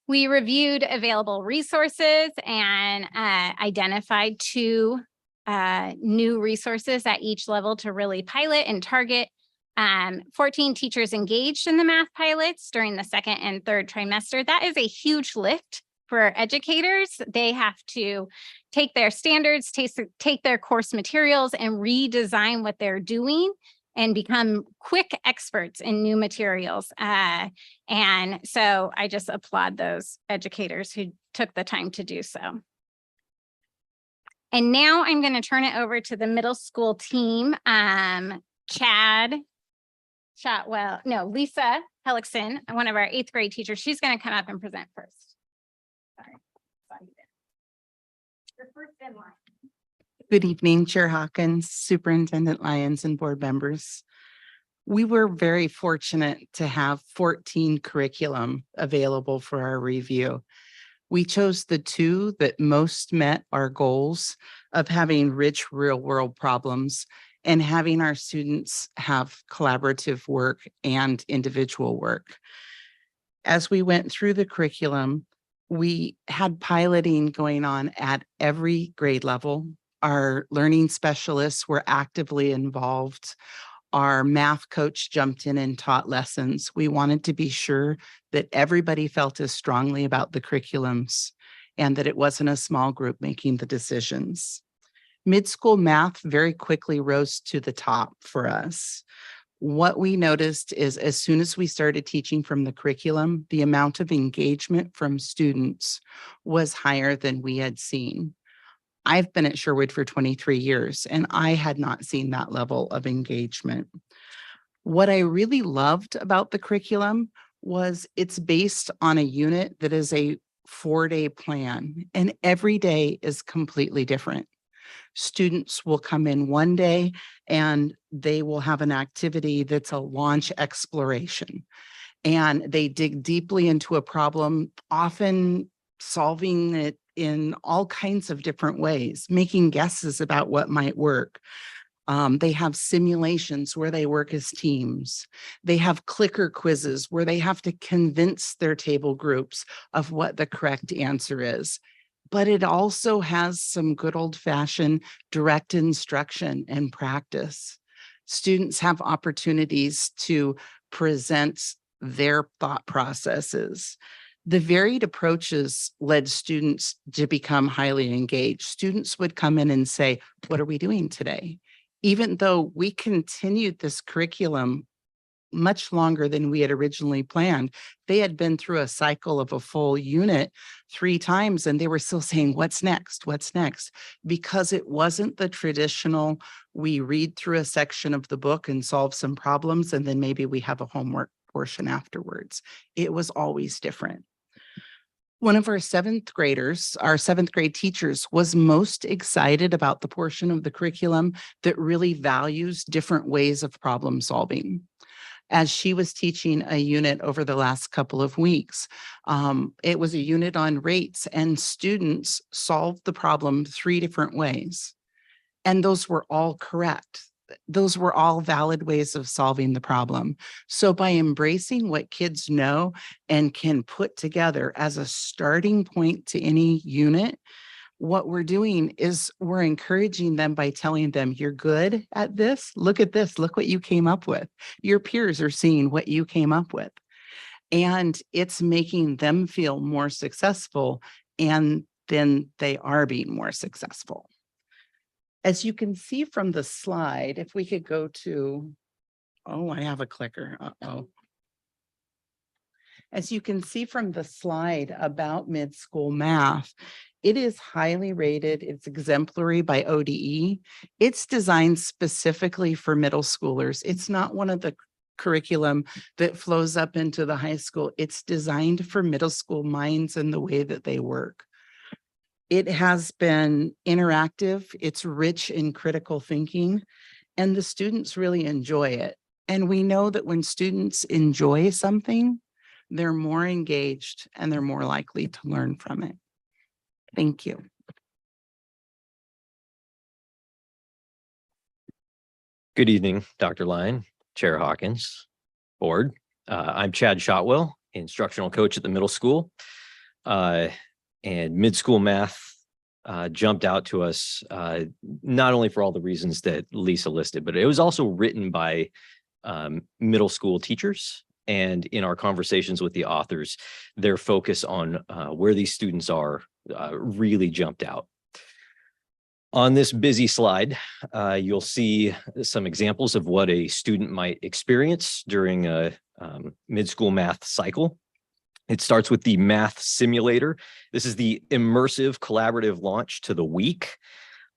We reviewed available resources and identified 2 new resources at each level to really pilot and target. 14 teachers engaged in the math pilots during the 2nd and 3rd trimester. That is a huge lift for educators. They have to take their standards, take their course materials, and redesign what they're doing and become quick experts in new materials. And so I just applaud those educators who took the time to do so. And now I'm going to turn it over to the middle school team. Lisa Hellickson, one of our 8th grade teachers, she's going to come up and present first. Sorry. You're first in line.
Good evening, Chair Hawkins, Superintendent Lyons, and board members. We were very fortunate to have 14 curriculum available for our review. We chose the 2 that most met our goals of having rich real-world problems and having our students have collaborative work and individual work. As we went through the curriculum, we had piloting going on at every grade level. Our learning specialists were actively involved. our math coach jumped in and taught lessons. We wanted to be sure that everybody felt as strongly about the curriculums and that it wasn't a small group making the decisions. Mid-school math very quickly rose to the top for us. What we noticed is as soon as we started teaching from the curriculum, the amount of engagement from students was higher than we had seen. I've been at Sherwood for 23 years and I had not seen that level of engagement. What I really loved about the curriculum was it's based on a unit that is a 4-day plan, and every day is completely different. Students will come in one day and they will have an activity that's a launch exploration. And they dig deeply into a problem, often solving it in all kinds of different ways, making guesses about what might work. They have simulations where they work as teams. They have clicker quizzes where they have to convince their table groups of what the correct answer is. But it also has some good old-fashioned direct instruction and practice. Students have opportunities to present their thought processes. The varied approaches led students to become highly engaged. Students would come in and say, "What are we doing today?" Even though we continued this curriculum much longer than we had originally planned. They had been through a cycle of a full unit 3 times and they were still saying, "What's next? What's next?" Because it wasn't the traditional, we read through a section of the book and solve some problems, and then maybe we have a homework portion afterwards. It was always different. One of our 7th graders, our 7th grade teachers, was most excited about the portion of the curriculum that really values different ways of problem solving. As she was teaching a unit over the last couple of weeks, it was a unit on rates, and students solved the problem 3 different ways. And those were all correct. Those were all valid ways of solving the problem. So by embracing what kids know and can put together as a starting point to any unit, what we're doing is we're encouraging them by telling them, "You're good at this. Look at this. Look what you came up with." Your peers are seeing what you came up with. And it's making them feel more successful, and then they are being more successful. As you can see from the slide, if we could go to, oh, I have a clicker. Uh-oh. As you can see from the slide about mid-school math, it is highly rated. It's exemplary by ODE. It's designed specifically for middle schoolers. It's not one of the curriculum that flows up into the high school. It's designed for middle school minds and the way that they work. It has been interactive. It's rich in critical thinking, and the students really enjoy it. And we know that when students enjoy something, they're more engaged and they're more likely to learn from it. Thank you.
Good evening, Dr. Lyon, Chair Hawkins, Board. I'm Chad Shotwell, instructional coach at the middle school. And mid-school math jumped out to us, not only for all the reasons that Lisa listed, but it was also written by middle school teachers. And in our conversations with the authors, their focus on where these students are really jumped out. On this busy slide, you'll see some examples of what a student might experience during a mid-school math cycle. It starts with the math simulator. This is the immersive collaborative launch to the week.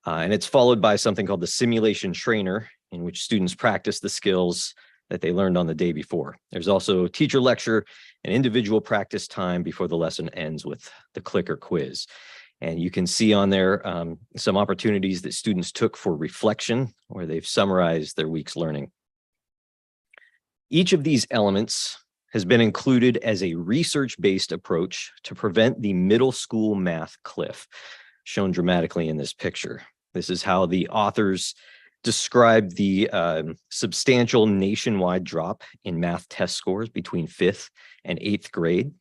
And it's followed by something called the simulation trainer, in which students practice the skills that they learned on the day before. There's also teacher lecture and individual practice time before the lesson ends with the clicker quiz. And you can see on there some opportunities that students took for reflection, where they've summarized their week's learning. Each of these elements has been included as a research-based approach to prevent the middle school math cliff, shown dramatically in this picture. This is how the authors describe the substantial nationwide drop in math test scores between 5th and 8th grade.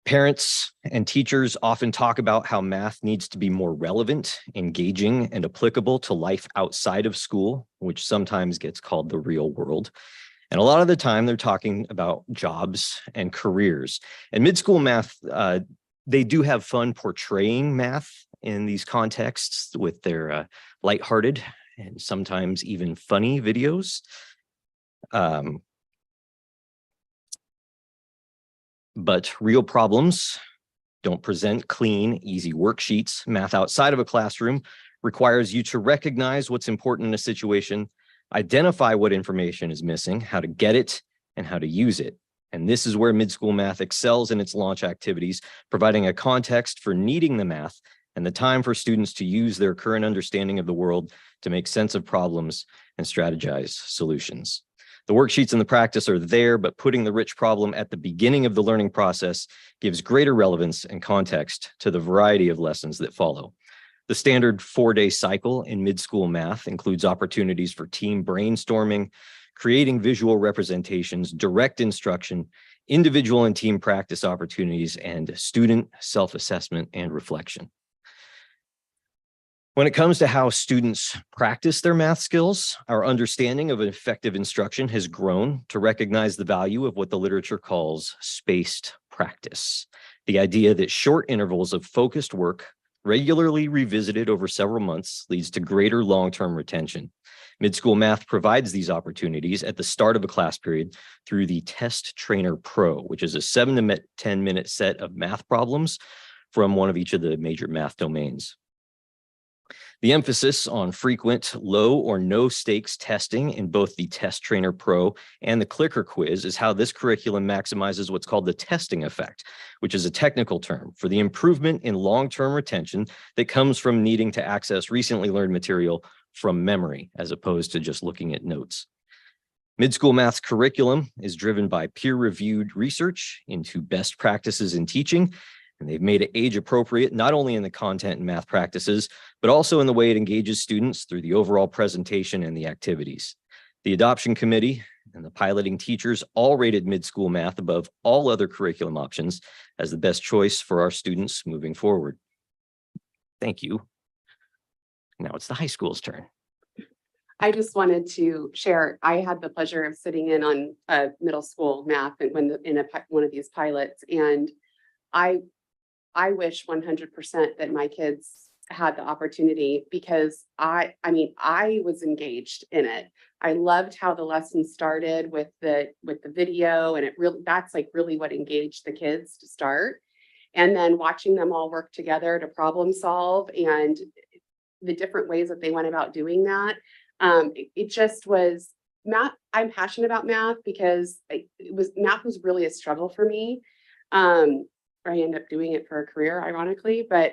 Parents and teachers often talk about how math needs to be more relevant, engaging, and applicable to life outside of school, which sometimes gets called the real world. And a lot of the time they're talking about jobs and careers. And mid-school math, they do have fun portraying math in these contexts with their lighthearted and sometimes even funny videos. But real problems don't present clean, easy worksheets. Math outside of a classroom requires you to recognize what's important in a situation, identify what information is missing, how to get it, and how to use it. And this is where mid-school math excels in its launch activities, providing a context for needing the math and the time for students to use their current understanding of the world to make sense of problems and strategize solutions. The worksheets and the practice are there, but putting the rich problem at the beginning of the learning process gives greater relevance and context to the variety of lessons that follow. The standard 4-day cycle in mid-school math includes opportunities for team brainstorming, creating visual representations, direct instruction, individual and team practice opportunities, and student self-assessment and reflection. When it comes to how students practice their math skills, our understanding of effective instruction has grown to recognize the value of what the literature calls spaced practice. The idea that short intervals of focused work, regularly revisited over several months, leads to greater long-term retention. Mid-school math provides these opportunities at the start of a class period through the Test Trainer Pro, which is a 7 to 10-minute set of math problems from one of each of the major math domains. The emphasis on frequent low or no stakes testing in both the Test Trainer Pro and the Clicker Quiz is how this curriculum maximizes what's called the testing effect, which is a technical term for the improvement in long-term retention that comes from needing to access recently learned material from memory, as opposed to just looking at notes. Mid-school math's curriculum is driven by peer-reviewed research into best practices in teaching, and they've made it age appropriate, not only in the content and math practices, but also in the way it engages students through the overall presentation and the activities. The adoption committee and the piloting teachers all rated mid-school math above all other curriculum options as the best choice for our students moving forward. Thank you. Now it's the high school's turn.
I just wanted to share, I had the pleasure of sitting in on middle school math and one of these pilots, and I wish 100% that my kids had the opportunity, because I was engaged in it. I loved how the lesson started with the video, and that's like really what engaged the kids to start. And then watching them all work together to problem solve and the different ways that they went about doing that. It just was math. I'm passionate about math because math was really a struggle for me. I ended up doing it for a career, ironically, but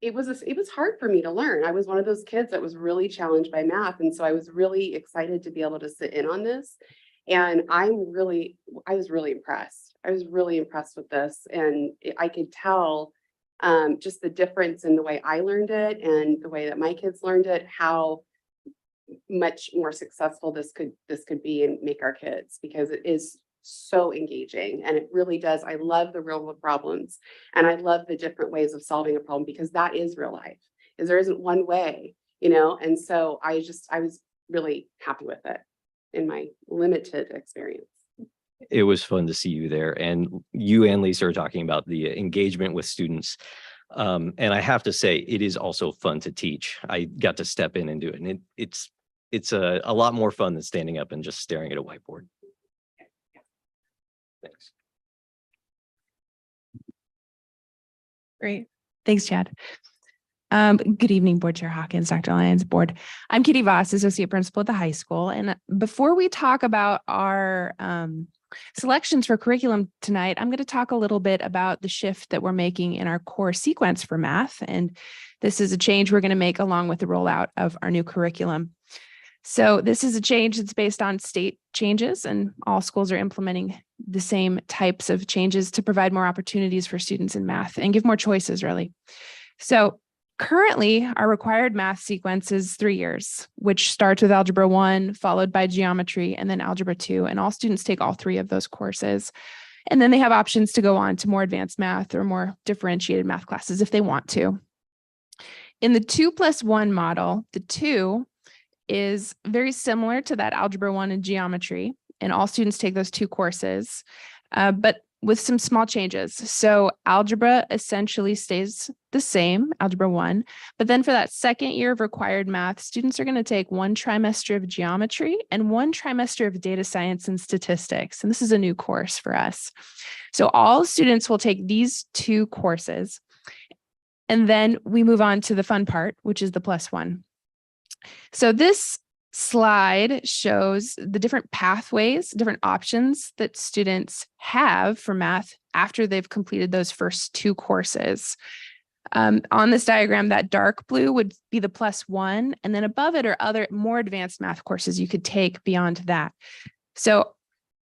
it was hard for me to learn. I was one of those kids that was really challenged by math, and so I was really excited to be able to sit in on this. And I was really impressed. I was really impressed with this, and I could tell just the difference in the way I learned it and the way that my kids learned it, how much more successful this could be and make our kids, because it is so engaging, and it really does. I love the real world problems, and I love the different ways of solving a problem, because that is real life. Is there isn't one way, and so I was really happy with it in my limited experience.
It was fun to see you there, and you and Lisa are talking about the engagement with students. And I have to say, it is also fun to teach. I got to step in and do it, and it's a lot more fun than standing up and just staring at a whiteboard. Thanks.
Great. Thanks, Chad. Good evening, Board Chair Hawkins, Dr. Lyons, Board. I'm Kitty Voss, Associate Principal at the high school. And before we talk about our selections for curriculum tonight, I'm going to talk a little bit about the shift that we're making in our core sequence for math. And this is a change we're going to make along with the rollout of our new curriculum. So this is a change that's based on state changes, and all schools are implementing the same types of changes to provide more opportunities for students in math and give more choices, really. So Currently, our required math sequence is 3 years, which starts with Algebra 1, followed by Geometry, and then Algebra 2. And all students take all 3 of those courses. And then they have options to go on to more advanced math or more differentiated math classes if they want to. In the 2+1 model, the 2 is very similar to that Algebra 1 and Geometry, and all students take those 2 courses, but with some small changes. So algebra essentially stays the same, Algebra 1, but then for that second year of required math, students are going to take 1 trimester of geometry and 1 trimester of data science and statistics. And this is a new course for us. So all students will take these 2 courses. And then we move on to the fun part, which is the +1. So this slide shows the different pathways, different options that students have for math after they've completed those first 2 courses. On this diagram, that dark blue would be the +1, and then above it are other more advanced math courses you could take beyond that. So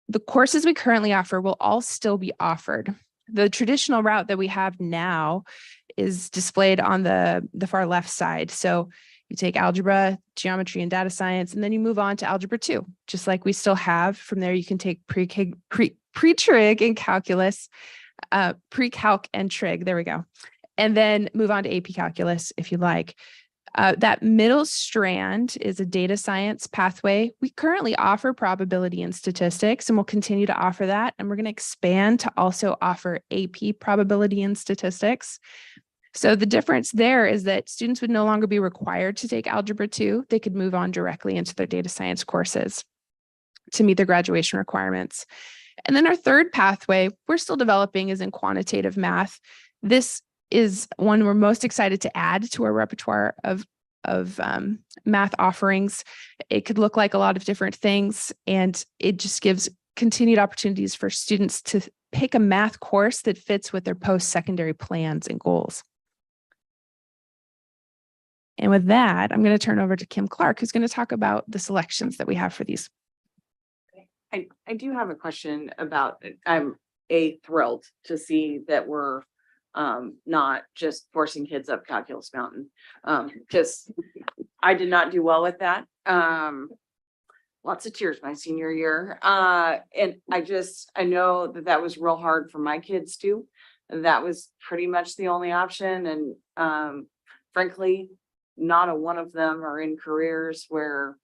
the courses we currently offer will all still be offered. The traditional route that we have now is displayed on the far left side. So you take algebra, geometry, and data science, and then you move on to Algebra 2, just like we still have. From there, you can take pre-trig and calculus, pre-calc and trig, there we go. And then move on to AP Calculus if you like. That middle strand is a data science pathway. We currently offer probability and statistics, and we'll continue to offer that. And we're going to expand to also offer AP probability and statistics. So the difference there is that students would no longer be required to take Algebra 2. They could move on directly into their data science courses to meet their graduation requirements. And then our third pathway we're still developing is in quantitative math. This is one we're most excited to add to our repertoire of math offerings. It could look like a lot of different things, and it just gives continued opportunities for students to pick a math course that fits with their post-secondary plans and goals. And with that, I'm going to turn over to Kim Clark, who's going to talk about the selections that we have for these.
I do have a question about, I'm thrilled to see that we're not just forcing kids up calculus mountain. Just, I did not do well with that. Lots of tears my senior year. And I know that was real hard for my kids too. That was pretty much the only option. And frankly, not a one of them are in careers where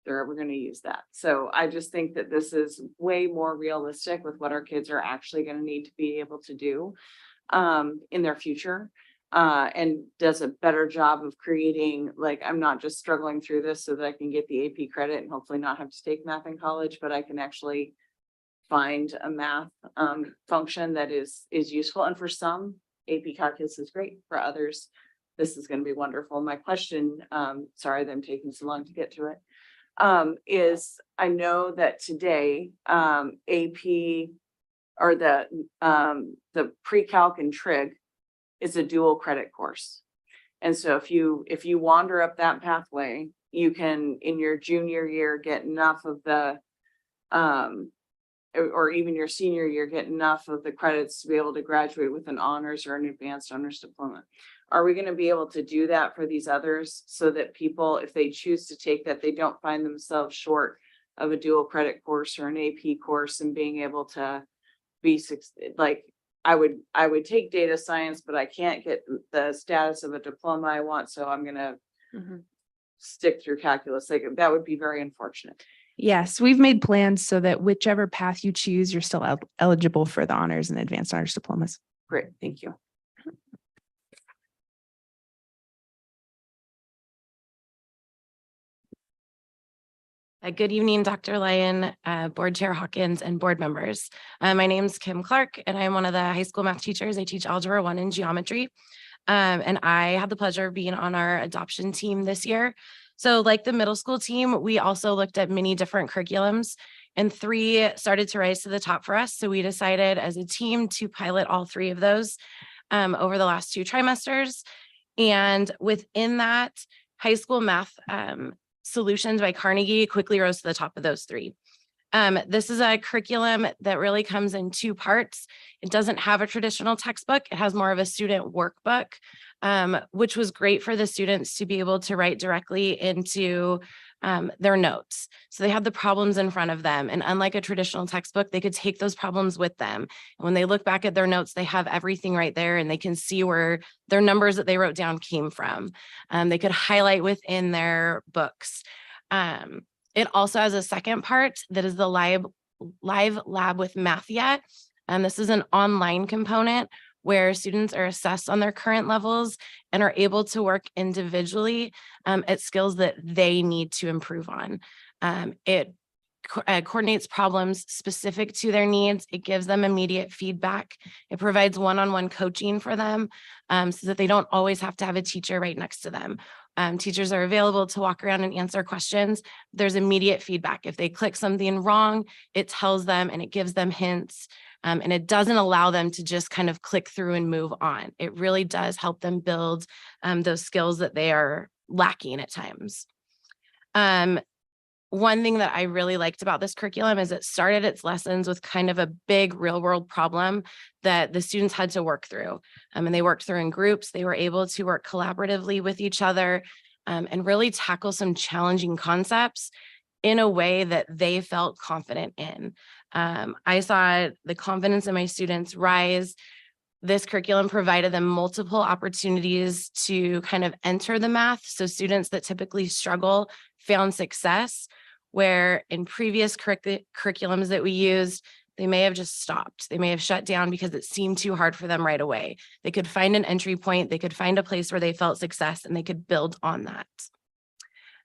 they're ever going to use that. So I just think that this is way more realistic with what our kids are actually going to need to be able to do in their future, and does a better job of creating, like, I'm not just struggling through this so that I can get the AP credit and hopefully not have to take math in college, but I can actually find a math function that is useful. And for some, AP calculus is great. For others, this is going to be wonderful. My question, sorry that I'm taking so long to get to it, is I know that today AP or the pre-calc and trig is a dual credit course. And so if you wander up that pathway, you can in your junior year get enough of the or even your senior year get enough of the credits to be able to graduate with an honors or an advanced honors diploma. Are we going to be able to do that for these others so that people, if they choose to take that, they don't find themselves short of a dual credit course or an AP course and being able to be like, I would take data science, but I can't get the status of a diploma I want, so I'm going to stick through calculus. Like, that would be very unfortunate.
Yes, we've made plans so that whichever path you choose, you're still eligible for the honors and advanced honors diplomas.
Great, thank you.
Good evening, Dr. Lyon, Board Chair Hawkins, and board members. My name is Kim Clark, and I'm one of the high school math teachers. I teach Algebra 1 and Geometry. And I had the pleasure of being on our adoption team this year. So like the middle school team, we also looked at many different curriculums, and 3 started to rise to the top for us. So we decided as a team to pilot all 3 of those over the last 2 trimesters. And within that, high school math Solutions by Carnegie quickly rose to the top of those 3. This is a curriculum that really comes in two parts. It doesn't have a traditional textbook. It has more of a student workbook, which was great for the students to be able to write directly into their notes. So they had the problems in front of them. And unlike a traditional textbook, they could take those problems with them. And when they look back at their notes, they have everything right there and they can see where their numbers that they wrote down came from. They could highlight within their books. It also has a second part that is the live lab with Mathia. This is an online component where students are assessed on their current levels and are able to work individually at skills that they need to improve on. It coordinates problems specific to their needs. It gives them immediate feedback. It provides one-on-one coaching for them so that they don't always have to have a teacher right next to them. Teachers are available to walk around and answer questions. There's immediate feedback. If they click something wrong, it tells them and it gives them hints. And it doesn't allow them to just kind of click through and move on. It really does help them build those skills that they are lacking at times. One thing that I really liked about this curriculum is it started its lessons with kind of a big real world problem that the students had to work through. And they worked through in groups. They were able to work collaboratively with each other and really tackle some challenging concepts in a way that they felt confident in. I saw the confidence in my students rise. This curriculum provided them multiple opportunities to kind of enter the math. So students that typically struggle found success, where in previous curriculums that we used, they may have just stopped. They may have shut down because it seemed too hard for them right away. They could find an entry point, they could find a place where they felt success and they could build on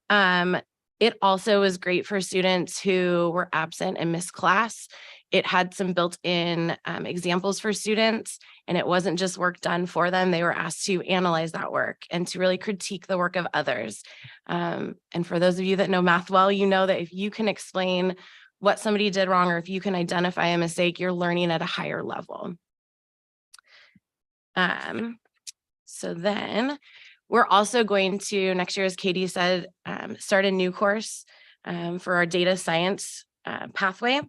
that. It also was great for students who were absent and missed class. It had some built-in examples for students, and it wasn't just work done for them. They were asked to analyze that work and to really critique the work of others. And for those of you that know math well, you know that if you can explain what somebody did wrong, or if you can identify a mistake, you're learning at a higher level. So then we're also going to, next year, as Katie said, start a new course for our data science pathway.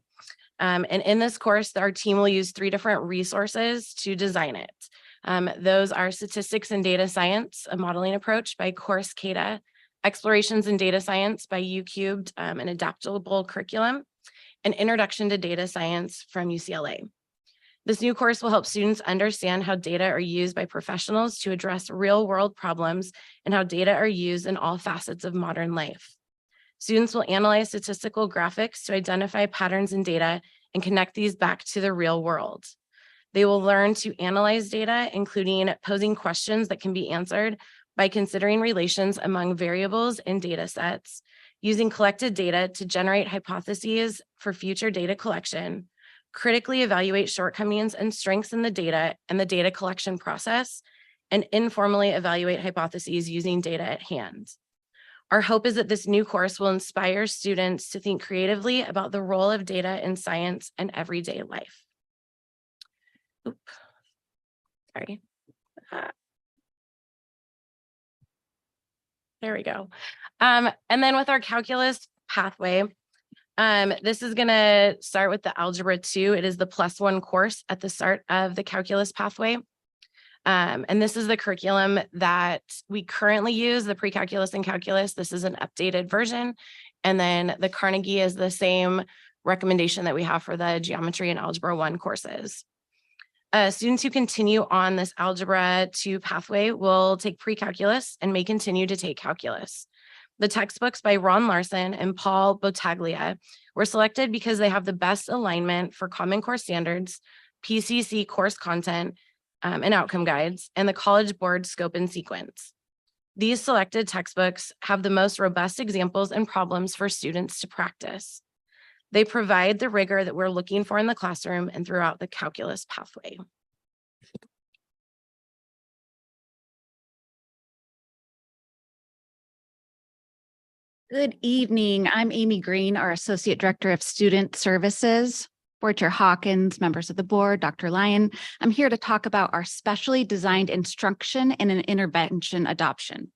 And in this course, our team will use 3 different resources to design it. Those are Statistics and Data Science, a modeling approach by Course CADA, Explorations in Data Science by UCubed, an adaptable curriculum, and Introduction to Data Science from UCLA. This new course will help students understand how data are used by professionals to address real-world problems and how data are used in all facets of modern life. Students will analyze statistical graphics to identify patterns in data and connect these back to the real world. They will learn to analyze data, including posing questions that can be answered by considering relations among variables in data sets, using collected data to generate hypotheses for future data collection, critically evaluate shortcomings and strengths in the data and the data collection process, and informally evaluate hypotheses using data at hand. Our hope is that this new course will inspire students to think creatively about the role of data in science and everyday life. Sorry. There we go. And then with our calculus pathway, this is going to start with the Algebra 2. It is the +1 course at the start of the calculus pathway. And this is the curriculum that we currently use, the pre-calculus and calculus. This is an updated version. And then the Carnegie is the same recommendation that we have for the Geometry and Algebra 1 courses. Students who continue on this Algebra 2 pathway will take pre-calculus and may continue to take calculus. The textbooks by Ron Larson and Paul Botaglia were selected because they have the best alignment for Common Core standards, PCC course content, and outcome guides, and the College Board scope and sequence. These selected textbooks have the most robust examples and problems for students to practice. They provide the rigor that we're looking for in the classroom and throughout the calculus pathway.
Good evening. I'm Amy Green, our Associate Director of Student Services. Board Chair Hawkins, members of the board, Dr. Lyon. I'm here to talk about our specially designed instruction and an intervention adoption.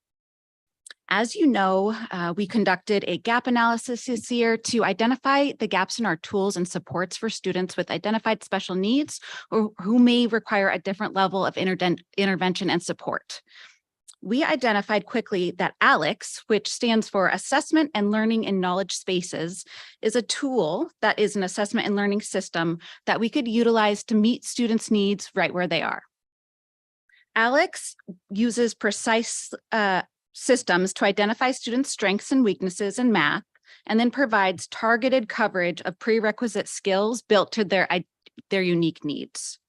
As you know, we conducted a gap analysis this year to identify the gaps in our tools and supports for students with identified special needs or who may require a different level of intervention and support. We identified quickly that ALEX, which stands for Assessment and Learning in Knowledge Spaces, is a tool that is an assessment and learning system that we could utilize to meet students' needs right where they are. ALEX uses precise systems to identify students' strengths and weaknesses in math, and then provides targeted coverage of prerequisite skills built to their unique needs.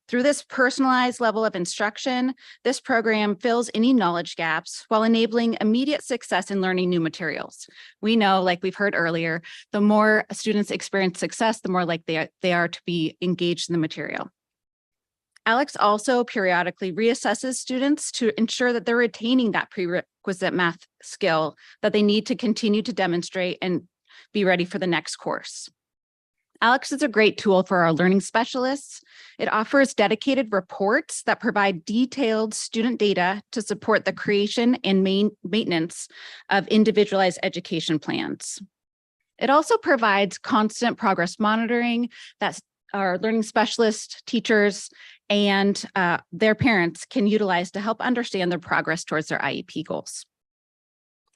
Through this personalized level of instruction, this program fills any knowledge gaps while enabling immediate success in learning new materials. We know, like we've heard earlier, the more students experience success, the more likely they are to be engaged in the material. ALEX also periodically reassesses students to ensure that they're retaining that prerequisite math skill that they need to continue to demonstrate and be ready for the next course. ALEX is a great tool for our learning specialists. It offers dedicated reports that provide detailed student data to support the creation and maintenance of individualized education plans. It also provides constant progress monitoring that our learning specialists, teachers, and their parents can utilize to help understand their progress towards their IEP goals.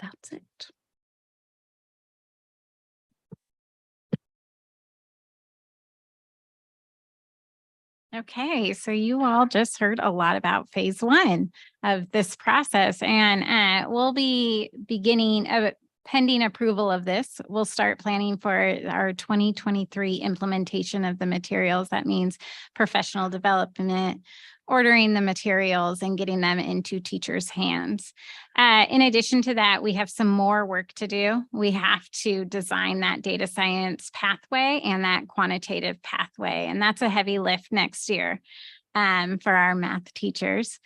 That's it.
Okay, so you all just heard a lot about phase one of this process, and we'll be beginning pending approval of this. We'll start planning for our 2023 implementation of the materials. That means professional development, ordering the materials, and getting them into teachers' hands. In addition to that, we have some more work to do. We have to design that data science pathway and that quantitative pathway, and that's a heavy lift next year for our math teachers.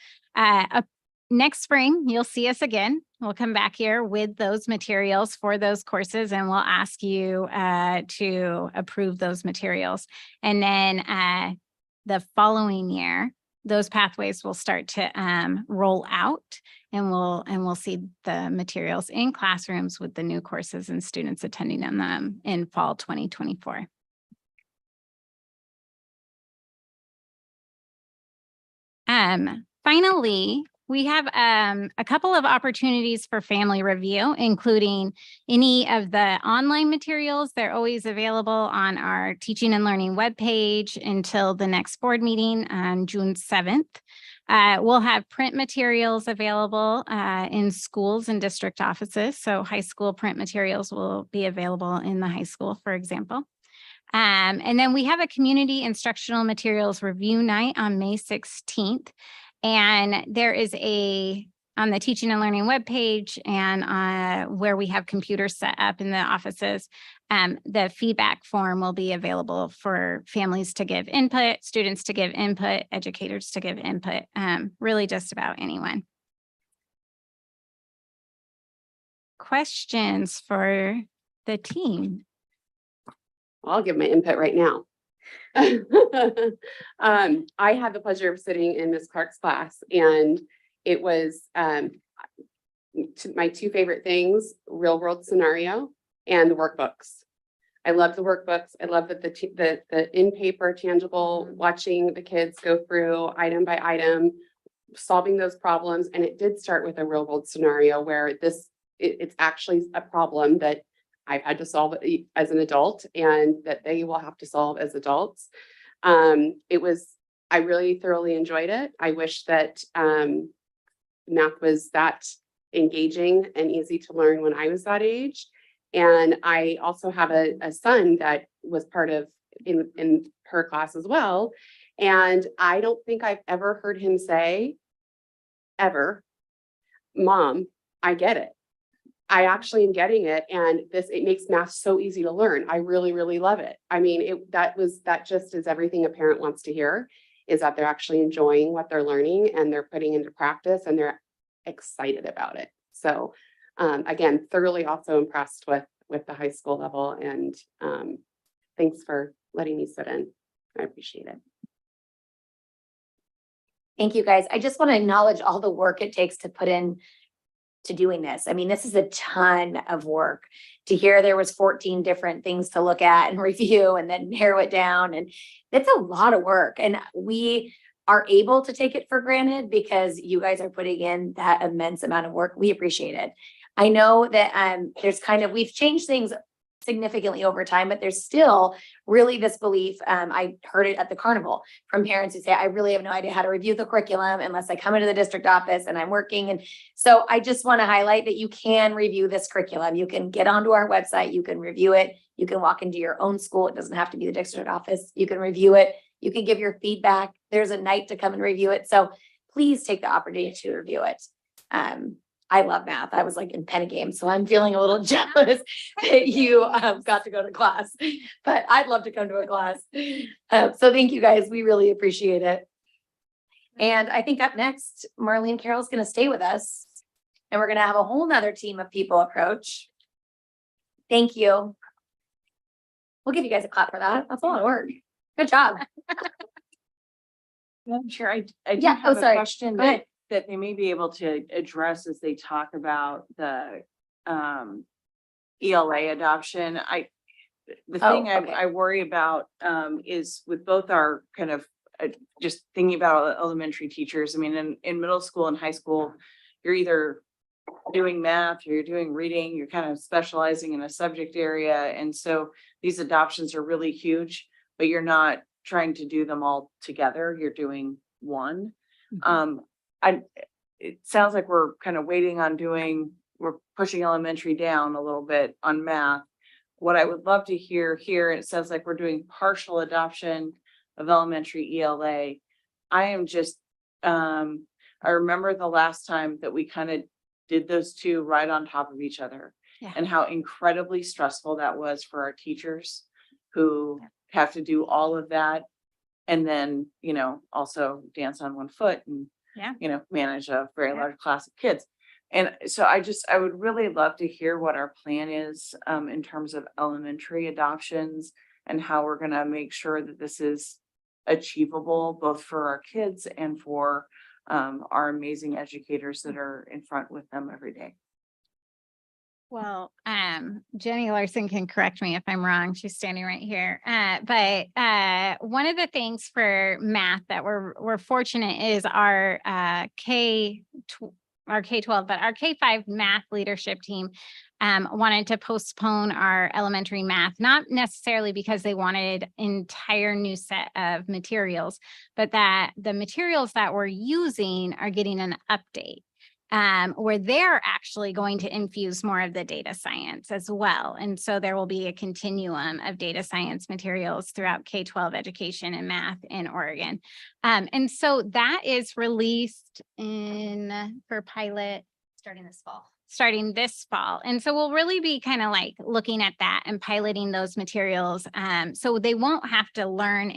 Next spring, you'll see us again. We'll come back here with those materials for those courses, and we'll ask you to approve those materials. And then the following year, those pathways will start to roll out, and we'll see the materials in classrooms with the new courses and students attending them in fall 2024. Finally, we have a couple of opportunities for family review, including any of the online materials. They're always available on our teaching and learning webpage until the next board meeting on June 7th. We'll have print materials available in schools and district offices. So high school print materials will be available in the high school, for example. And then we have a community instructional materials review night on May 16th. And there is on the teaching and learning webpage and where we have computers set up in the offices, the feedback form will be available for families to give input, students to give input, educators to give input, really just about anyone. Questions for the team?
I'll give my input right now. I had the pleasure of sitting in Ms. Clark's class, and it was my two favorite things: real world scenario and the workbooks. I love the workbooks. I love that the in paper tangible, watching the kids go through item by item, solving those problems. And it did start with a real world scenario where it's actually a problem that I've had to solve as an adult and that they will have to solve as adults. I really thoroughly enjoyed it. I wish that math was that engaging and easy to learn when I was that age. And I also have a son that was part of in her class as well. And I don't think I've ever heard him say, ever, "Mom, I get it. I actually am getting it, and it makes math so easy to learn. I really, really love it." I mean, that just is everything a parent wants to hear, is that they're actually enjoying what they're learning and they're putting into practice and they're excited about it. So again, thoroughly also impressed with the high school level, and thanks for letting me sit in. I appreciate it.
Thank you, guys. I just want to acknowledge all the work it takes to put in to doing this. I mean, this is a ton of work. To hear there was 14 different things to look at and review and then narrow it down. And it's a lot of work. And we are able to take it for granted because you guys are putting in that immense amount of work. We appreciate it. I know that there's we've changed things significantly over time, but there's still really this belief. I heard it at the carnival from parents who say, I really have no idea how to review the curriculum unless I come into the district office and I'm working. And so I just want to highlight that you can review this curriculum. You can get onto our website, you can review it. You can walk into your own school. It doesn't have to be the district office. You can review it. You can give your feedback. There's a night to come and review it. So please take the opportunity to review it. I love math. I was like in Penny Game, so I'm feeling a little jealous that you got to go to class, but I'd love to come to a class. So thank you guys. We really appreciate it. And I think up next, Marlene Carroll's going to stay with us and we're going to have a whole nother team of people approach. Thank you. We'll give you guys a clap for that. That's a lot of work. Good job.
Madam Chair, I do
Yeah,
have a
sorry.
question
Go ahead.
that they may be able to address as they talk about the ELA adoption. The thing
okay.
I worry about is with both our kind of just thinking about elementary teachers. I mean, in middle school and high school, you're either doing math, or you're doing reading, you're kind of specializing in a subject area. And so these adoptions are really huge, but you're not trying to do them all together. You're doing one. It sounds like we're kind of waiting on we're pushing elementary down a little bit on math. What I would love to hear here, it sounds like we're doing partial adoption of elementary ELA. I am just, I remember the last time that we kind of did those two right on top of each other.
Yeah.
And how incredibly stressful that was for our teachers who have to do all of that. And then, also dance on one foot and, manage a very large class of kids. And so I would really love to hear what our plan is in terms of elementary adoptions and how we're going to make sure that this is achievable both for our kids and for our amazing educators that are in front with them every day.
Well, Jenny Larson can correct me if I'm wrong. She's standing right here. But one of the things for math that we're fortunate is our K-12, but our K-5 math leadership team wanted to postpone our elementary math, not necessarily because they wanted entire new set of materials, but that the materials that we're using are getting an update. Where they're actually going to infuse more of the data science as well. And so there will be a continuum of data science materials throughout K-12 education and math in Oregon. And so that is released for pilot starting this fall. And so we'll really be kind of like looking at that and piloting those materials. So they won't have to learn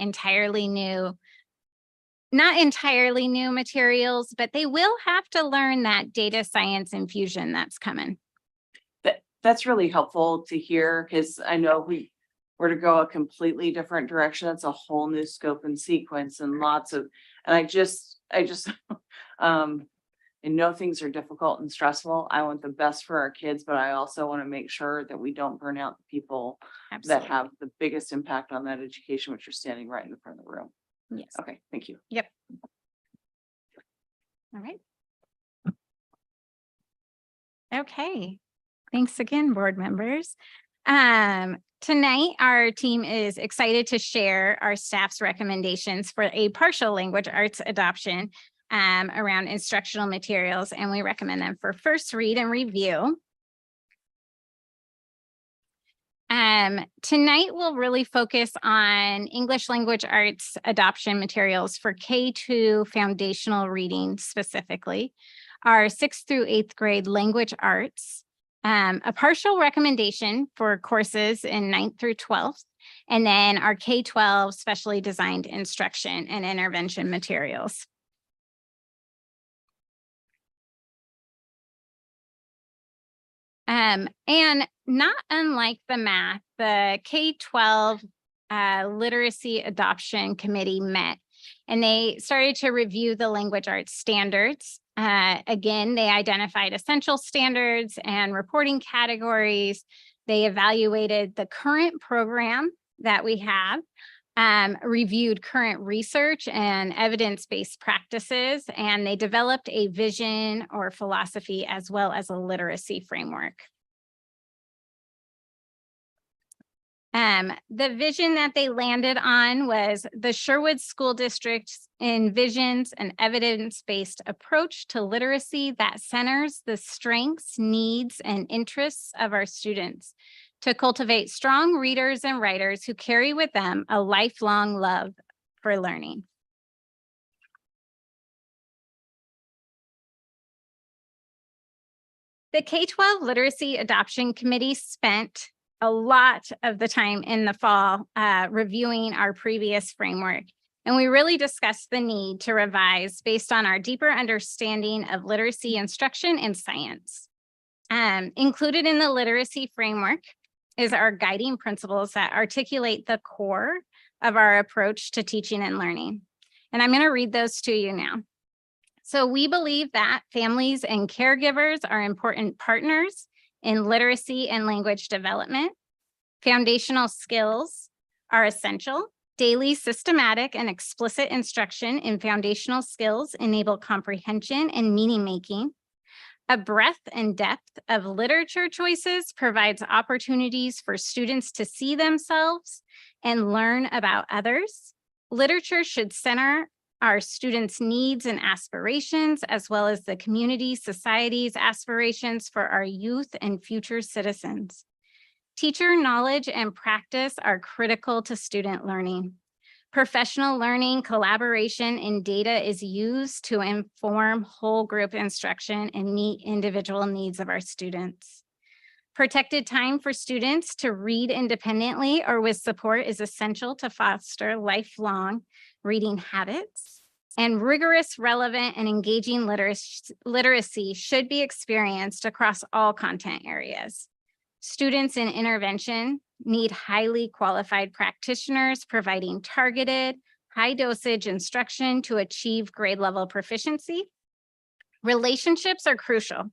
not entirely new materials, but they will have to learn that data science infusion that's coming.
That's really helpful to hear because I know we were to go a completely different direction. That's a whole new scope and sequence and I just, I know things are difficult and stressful. I want the best for our kids, but I also want to make sure that we don't burn out the people that have the biggest impact on that education, which are standing right in the front of the room.
Yes.
Okay, thank you.
Yep. All right. Okay. Thanks again, board members. Tonight, our team is excited to share our staff's recommendations for a partial language arts adoption around instructional materials, and we recommend them for first read and review. Tonight, we'll really focus on English language arts adoption materials for K-2 foundational reading specifically, our 6th through 8th grade language arts, a partial recommendation for courses in 9th through 12th, and then our K-12 specially designed instruction and intervention materials. And not unlike the math, the K-12 Literacy Adoption Committee met and they started to review the language arts standards Again, they identified essential standards and reporting categories. They evaluated the current program that we have, reviewed current research and evidence-based practices, and they developed a vision or philosophy as well as a literacy framework. The vision that they landed on was the Sherwood School District envisions an evidence-based approach to literacy that centers the strengths, needs, and interests of our students to cultivate strong readers and writers who carry with them a lifelong love for learning. The K-12 Literacy Adoption Committee spent a lot of the time in the fall reviewing our previous framework. And we really discussed the need to revise based on our deeper understanding of literacy instruction and science. Included in the literacy framework is our guiding principles that articulate the core of our approach to teaching and learning. And I'm going to read those to you now. So we believe that families and caregivers are important partners in literacy and language development. Foundational skills are essential. Daily systematic and explicit instruction in foundational skills enable comprehension and meaning making. A breadth and depth of literature choices provides opportunities for students to see themselves and learn about others. Literature should center our students' needs and aspirations, as well as the community, society's aspirations for our youth and future citizens. Teacher knowledge and practice are critical to student learning. Professional learning, collaboration, and data is used to inform whole group instruction and meet individual needs of our students. Protected time for students to read independently or with support is essential to foster lifelong reading habits. And rigorous, relevant, and engaging literacy should be experienced across all content areas. Students in intervention need highly qualified practitioners providing targeted, high-dosage instruction to achieve grade level proficiency. Relationships are crucial.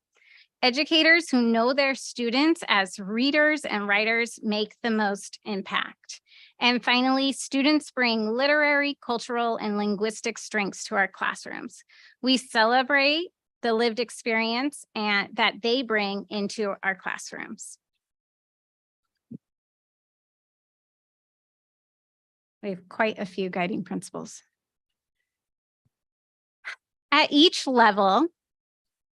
Educators who know their students as readers and writers make the most impact. And finally, students bring literary, cultural, and linguistic strengths to our classrooms. We celebrate the lived experience and that they bring into our classrooms. We have quite a few guiding principles. At each level,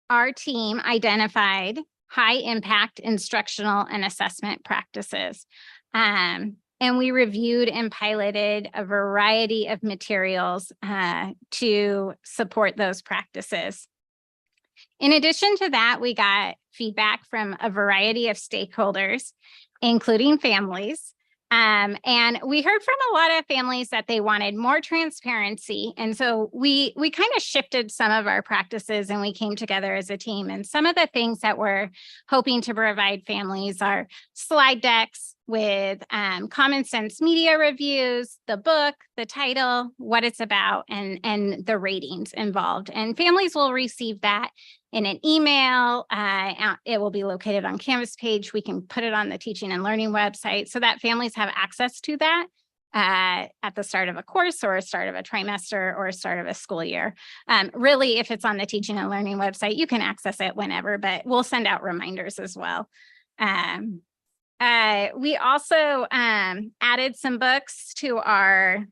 our team identified high impact instructional and assessment practices. And we reviewed and piloted a variety of materials to support those practices. In addition to that, we got feedback from a variety of stakeholders, including families. And we heard from a lot of families that they wanted more transparency. And so we kind of shifted some of our practices and we came together as a team. And some of the things that we're hoping to provide families are slide decks with common sense media reviews, the book, the title, what it's about, and the ratings involved. And families will receive that in an email. It will be located on Canvas page. We can put it on the teaching and learning website so that families have access to that at the start of a course or a start of a trimester or a start of a school year. Really, if it's on the teaching and learning website, you can access it whenever, but we'll send out reminders as well. We also added some books to our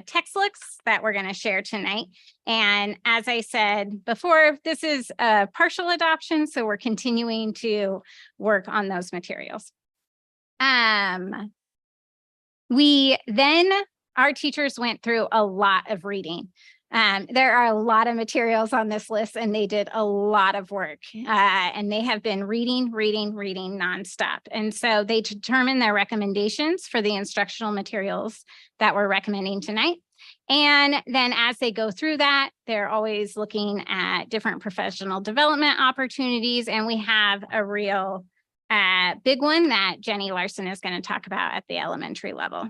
text looks that we're going to share tonight. And as I said before, this is a partial adoption, so we're continuing to work on those materials. Our teachers went through a lot of reading. There are a lot of materials on this list and they did a lot of work and they have been reading nonstop. And so they determined their recommendations for the instructional materials that we're recommending tonight. And then as they go through that, they're always looking at different professional development opportunities. And we have a real big one that Jenny Larson is going to talk about at the elementary level.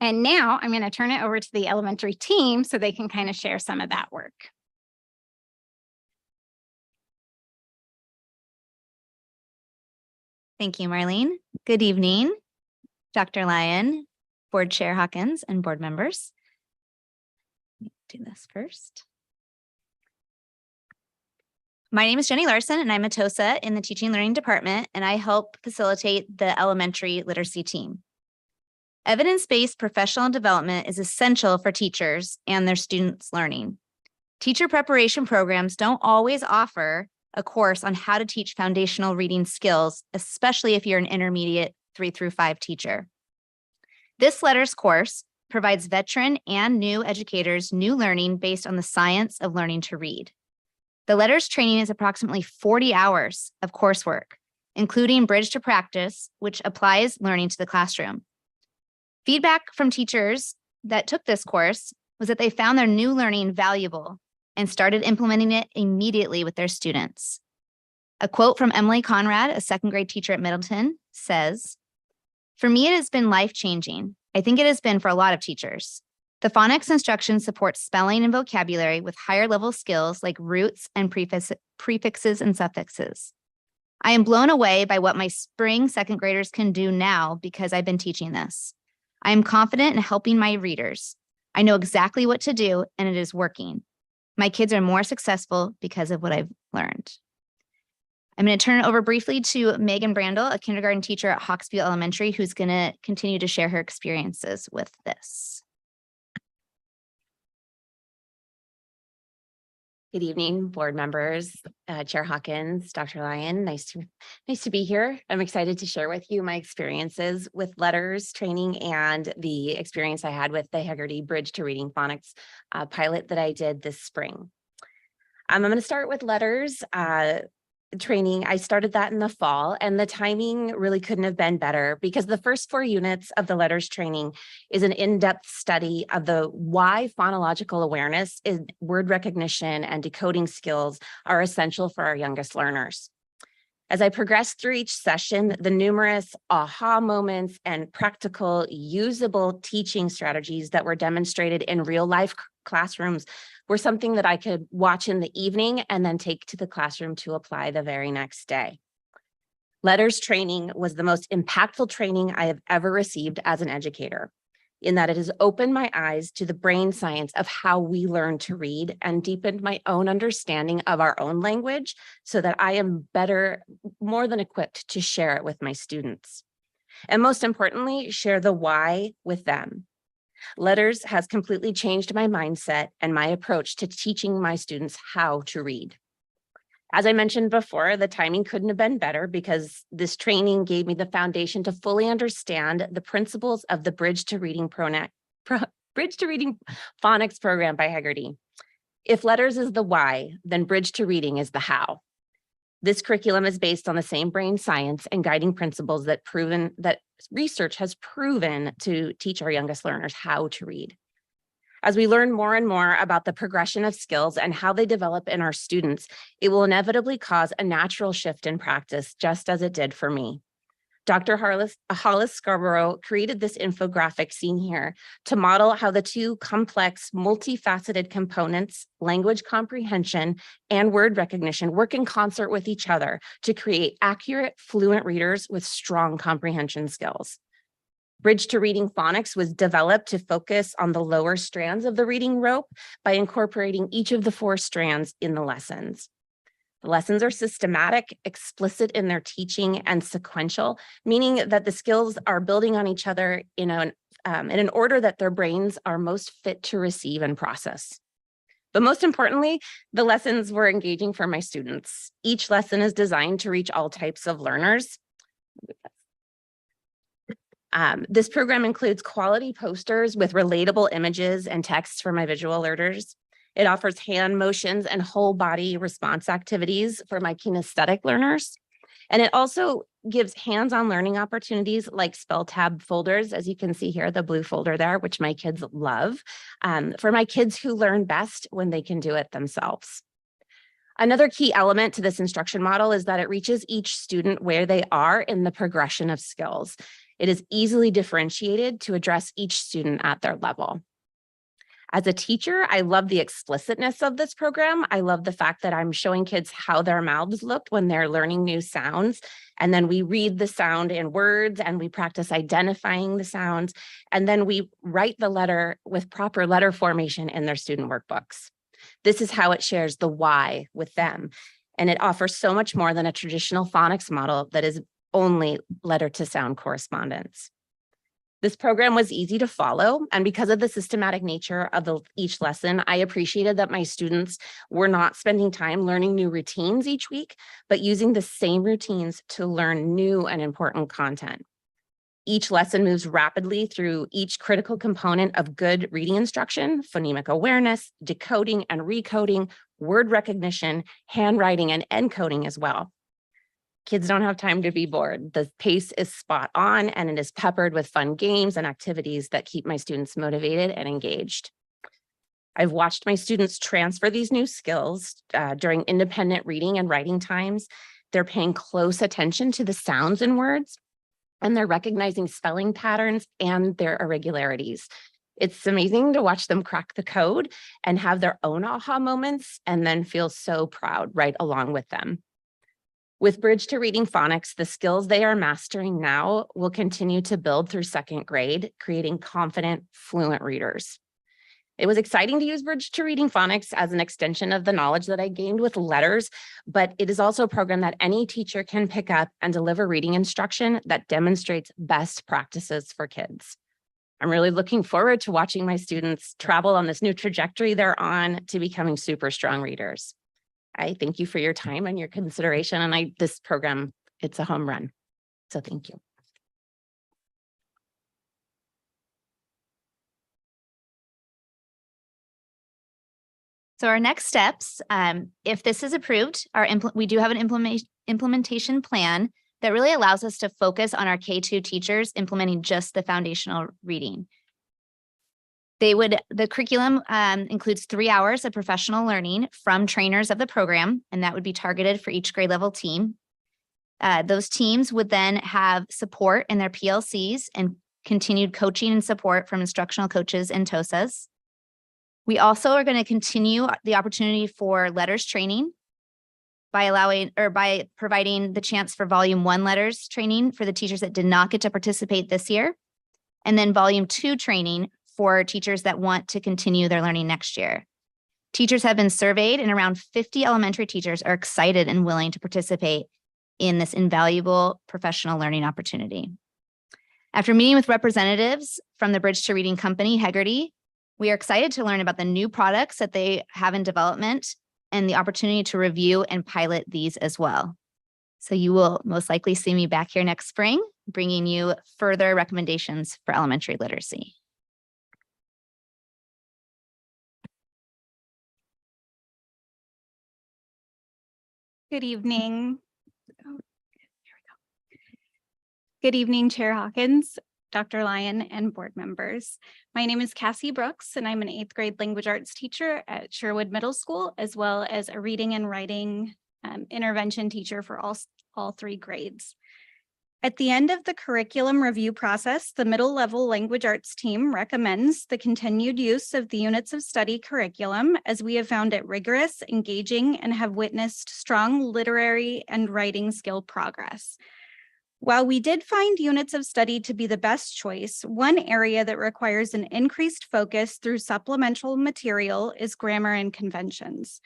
And now I'm going to turn it over to the elementary team so they can kind of share some of that work.
Thank you, Marlene. Good evening, Dr. Lyon, Board Chair Hawkins, and board members. Let me do this first. My name is Jenny Larson, and I'm a TOSA in the Teaching and Learning Department, and I help facilitate the elementary literacy team. Evidence-based professional development is essential for teachers and their students' learning. Teacher preparation programs don't always offer a course on how to teach foundational reading skills, especially if you're an intermediate 3 through 5 teacher. This LETRS course provides veteran and new educators new learning based on the science of learning to read. The LETRS training is approximately 40 hours of coursework, including Bridge to Practice, which applies learning to the classroom. Feedback from teachers that took this course was that they found their new learning valuable and started implementing it immediately with their students. A quote from Emily Conrad, a second grade teacher at Middleton, says, "For me, it has been life-changing. I think it has been for a lot of teachers. The phonics instruction supports spelling and vocabulary with higher level skills like roots and prefixes and suffixes. I am blown away by what my spring second graders can do now because I've been teaching this. I am confident in helping my readers. I know exactly what to do and it is working. My kids are more successful because of what I've learned." I'm going to turn it over briefly to Megan Brandel, a kindergarten teacher at Hawksview Elementary, who's going to continue to share her experiences with this.
Good evening, board members, Chair Hawkins, Dr. Lyon. Nice to be here. I'm excited to share with you my experiences with LETRS training and the experience I had with the Heggerty Bridge to Reading Phonics pilot that I did this spring. I'm going to start with LETRS training. I started that in the fall, and the timing really couldn't have been better because the first 4 units of the LETRS training is an in-depth study of the why phonological awareness, word recognition, and decoding skills are essential for our youngest learners. As I progressed through each session, the numerous aha moments and practical, usable teaching strategies that were demonstrated in real life classrooms were something that I could watch in the evening and then take to the classroom to apply the very next day. LETRS training was the most impactful training I have ever received as an educator, in that it has opened my eyes to the brain science of how we learn to read and deepened my own understanding of our own language so that I am more than equipped to share it with my students. And most importantly, share the why with them. LETRS has completely changed my mindset and my approach to teaching my students how to read. As I mentioned before, the timing couldn't have been better because this training gave me the foundation to fully understand the principles of the Bridge to Reading Phonics program by Heggerty. If LETRS is the why, then Bridge to Reading is the how. This curriculum is based on the same brain science and guiding principles that research has proven to teach our youngest learners how to read. As we learn more and more about the progression of skills and how they develop in our students, it will inevitably cause a natural shift in practice, just as it did for me. Dr. Hollis Scarborough created this infographic seen here to model how the two complex, multifaceted components, language comprehension and word recognition, work in concert with each other to create accurate, fluent readers with strong comprehension skills. Bridge to Reading Phonics was developed to focus on the lower strands of the reading rope by incorporating each of the 4 strands in the lessons. The lessons are systematic, explicit in their teaching, and sequential, meaning that the skills are building on each other in an order that their brains are most fit to receive and process. But most importantly, the lessons were engaging for my students. Each lesson is designed to reach all types of learners. This program includes quality posters with relatable images and text for my visual learners. It offers hand motions and whole body response activities for my kinesthetic learners. And it also gives hands-on learning opportunities like spell tab folders, as you can see here, the blue folder there, which my kids love, for my kids who learn best when they can do it themselves. Another key element to this instruction model is that it reaches each student where they are in the progression of skills. It is easily differentiated to address each student at their level. As a teacher, I love the explicitness of this program. I love the fact that I'm showing kids how their mouths looked when they're learning new sounds. And then we read the sound in words and we practice identifying the sounds. And then we write the letter with proper letter formation in their student workbooks. This is how it shares the why with them. And it offers so much more than a traditional phonics model that is only letter to sound correspondence. This program was easy to follow, and because of the systematic nature of each lesson, I appreciated that my students were not spending time learning new routines each week, but using the same routines to learn new and important content. Each lesson moves rapidly through each critical component of good reading instruction: phonemic awareness, decoding and recoding, word recognition, handwriting, and encoding as well. Kids don't have time to be bored. The pace is spot on, and it is peppered with fun games and activities that keep my students motivated and engaged. I've watched my students transfer these new skills during independent reading and writing times. They're paying close attention to the sounds in words, and they're recognizing spelling patterns and their irregularities. It's amazing to watch them crack the code and have their own aha moments and then feel so proud right along with them. With Bridge to Reading Phonics, the skills they are mastering now will continue to build through second grade, creating confident, fluent readers. It was exciting to use Bridge to Reading Phonics as an extension of the knowledge that I gained with letters, but it is also a program that any teacher can pick up and deliver reading instruction that demonstrates best practices for kids. I'm really looking forward to watching my students travel on this new trajectory they're on to becoming super strong readers. I thank you for your time and your consideration. And this program, it's a home run. So thank you.
So our next steps, if this is approved, we do have an implementation plan that really allows us to focus on our K-2 teachers implementing just the foundational reading. The curriculum includes 3 hours of professional learning from trainers of the program, and that would be targeted for each grade level team. Those teams would then have support in their PLCs and continued coaching and support from instructional coaches and TOSAs. We also are going to continue the opportunity for letters training by providing the chance for volume 1 letters training for the teachers that did not get to participate this year, and then volume 2 training for teachers that want to continue their learning next year. Teachers have been surveyed, and around 50 elementary teachers are excited and willing to participate in this invaluable professional learning opportunity. After meeting with representatives from the Bridge to Reading company, Hegarty, we are excited to learn about the new products that they have in development and the opportunity to review and pilot these as well. So you will most likely see me back here next spring, bringing you further recommendations for elementary literacy.
Good evening. Good evening, Chair Hawkins, Dr. Lyon, and board members. My name is Cassie Brooks, and I'm an 8th grade language arts teacher at Sherwood Middle School, as well as a reading and writing intervention teacher for all 3 grades. At the end of the curriculum review process, the middle level language arts team recommends the continued use of the units of study curriculum, as we have found it rigorous, engaging, and have witnessed strong literary and writing skill progress. While we did find units of study to be the best choice, one area that requires an increased focus through supplemental material is grammar and conventions,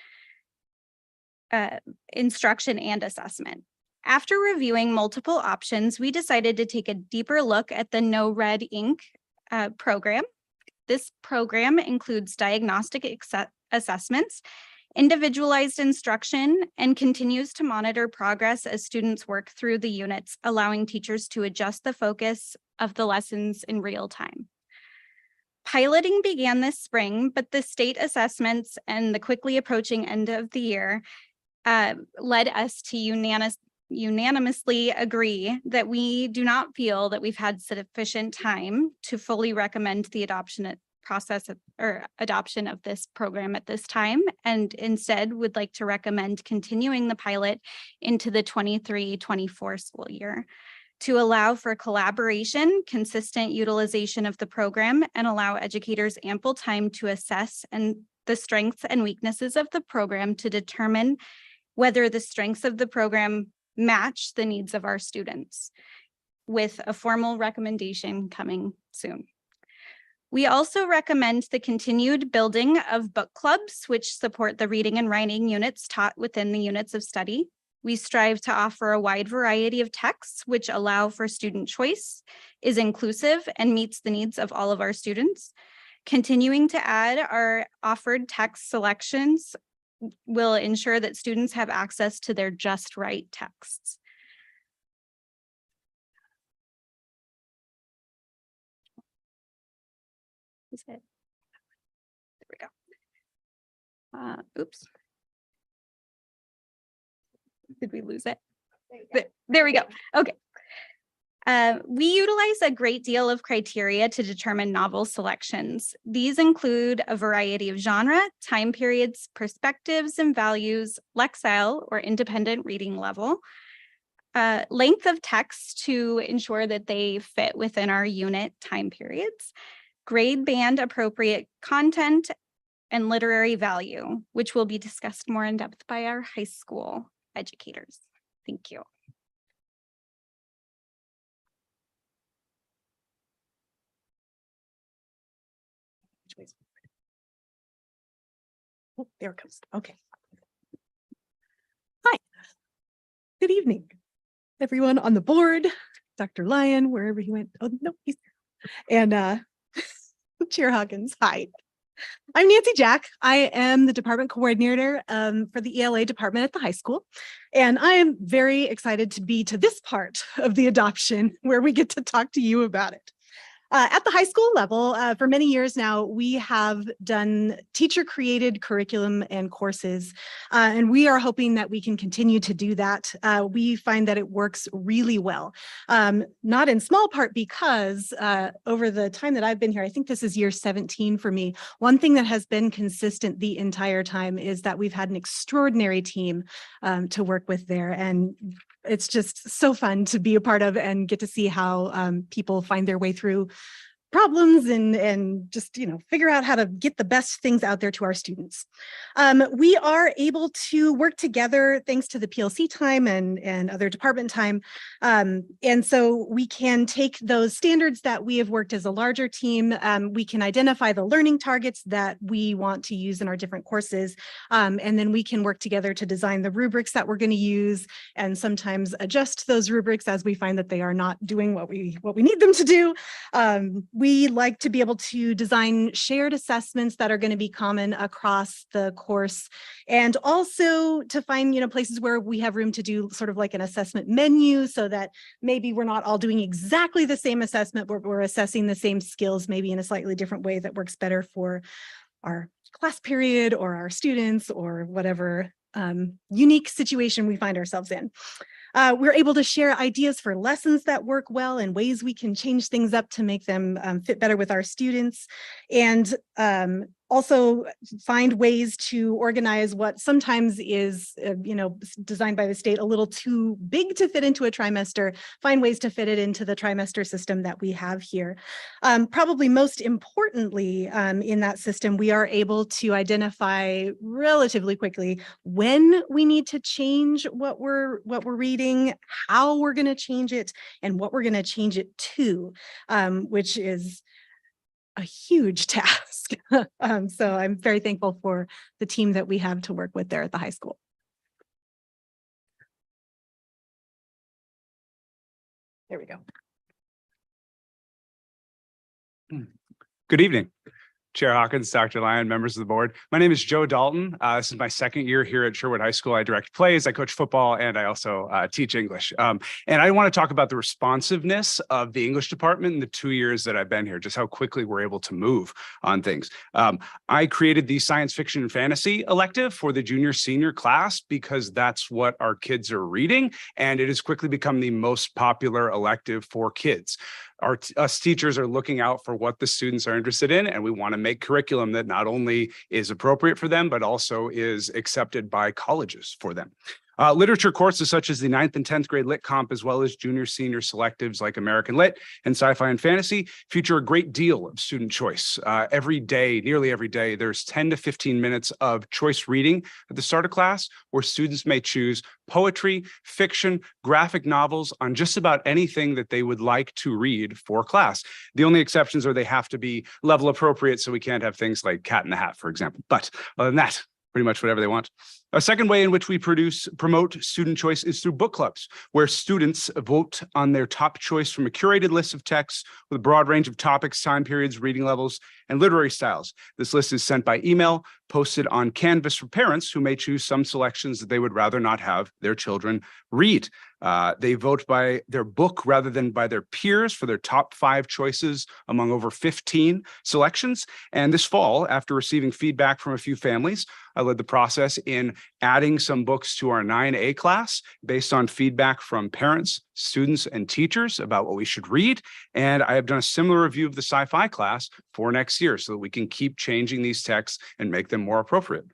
instruction and assessment. After reviewing multiple options, we decided to take a deeper look at the No Red Ink program. This program includes diagnostic assessments, individualized instruction, and continues to monitor progress as students work through the units, allowing teachers to adjust the focus of the lessons in real time. Piloting began this spring, but the state assessments and the quickly approaching end of the year led us to unanimously agree that we do not feel that we've had sufficient time to fully recommend the adoption of this program at this time, and instead would like to recommend continuing the pilot into the 23-24 school year. to allow for collaboration, consistent utilization of the program, and allow educators ample time to assess the strengths and weaknesses of the program to determine whether the strengths of the program match the needs of our students, with a formal recommendation coming soon. We also recommend the continued building of book clubs, which support the reading and writing units taught within the units of study. We strive to offer a wide variety of texts, which allow for student choice, is inclusive, and meets the needs of all of our students. Continuing to add our offered text selections will ensure that students have access to their just right texts. Is it? There we go. Oops. Did we lose it? There we go. Okay. We utilize a great deal of criteria to determine novel selections. These include a variety of genre, time periods, perspectives and values, Lexile or independent reading level, length of text to ensure that they fit within our unit time periods, grade band appropriate content, and literary value, which will be discussed more in depth by our high school educators. Thank you.
Oh, there it comes. Okay. Hi. Good evening, everyone on the board, Dr. Lyon, wherever he went. Oh, no, he's there. And Chair Hawkins. Hi. I'm Nancy Jack. I am the department coordinator for the ELA department at the high school. And I am very excited to be to this part of the adoption where we get to talk to you about it. At the high school level, for many years now, we have done teacher-created curriculum and courses, and we are hoping that we can continue to do that. We find that it works really well, not in small part because over the time that I've been here, I think this is year 17 for me, one thing that has been consistent the entire time is that we've had an extraordinary team to work with there, and it's just so fun to be a part of and get to see how people find their way through problems and just, figure out how to get the best things out there to our students. We are able to work together thanks to the PLC time and other department time. And so we can take those standards that we have worked as a larger team. We can identify the learning targets that we want to use in our different courses. And then we can work together to design the rubrics that we're going to use and sometimes adjust those rubrics as we find that they are not doing what we need them to do. We like to be able to design shared assessments that are going to be common across the course, and also to find, places where we have room to do sort of like an assessment menu so that maybe we're not all doing exactly the same assessment, but we're assessing the same skills, maybe in a slightly different way that works better for our class period or our students or whatever unique situation we find ourselves in. We're able to share ideas for lessons that work well and ways we can change things up to make them fit better with our students, and also find ways to organize what sometimes is, designed by the state a little too big to fit into a trimester, find ways to fit it into the trimester system that we have here. Probably most importantly, in that system, we are able to identify relatively quickly when we need to change what we're reading, how we're going to change it, and what we're going to change it to, which is a huge task. So I'm very thankful for the team that we have to work with there at the high school. There we go.
Good evening, Chair Hawkins, Dr. Lyon, members of the board. My name is Joe Dalton. This is my second year here at Sherwood High School. I direct plays, I coach football, and I also teach English. And I want to talk about the responsiveness of the English department in the 2 years that I've been here, just how quickly we're able to move on things. I created the science fiction and fantasy elective for the junior senior class because that's what our kids are reading, and it has quickly become the most popular elective for kids. Us teachers are looking out for what the students are interested in, and we want to make curriculum that not only is appropriate for them, but also is accepted by colleges for them. Literature courses such as the 9th and 10th grade Lit Comp, as well as junior, senior selectives like American Lit and Sci-Fi and Fantasy, feature a great deal of student choice. Every day, nearly every day, there's 10 to 15 minutes of choice reading at the start of class, where students may choose poetry, fiction, graphic novels on just about anything that they would like to read for class. The only exceptions are they have to be level appropriate, so we can't have things like Cat in the Hat, for example. But other than that, pretty much whatever they want. A second way in which we promote student choice is through book clubs, where students vote on their top choice from a curated list of texts with a broad range of topics, time periods, reading levels, and literary styles. This list is sent by email, posted on Canvas for parents who may choose some selections that they would rather not have their children read. They vote by their book rather than by their peers for their top 5 choices among over 15 selections. And this fall, after receiving feedback from a few families, I led the process in adding some books to our 9A class based on feedback from parents, students, and teachers about what we should read. And I have done a similar review of the sci-fi class for next year so that we can keep changing these texts and make them more appropriate.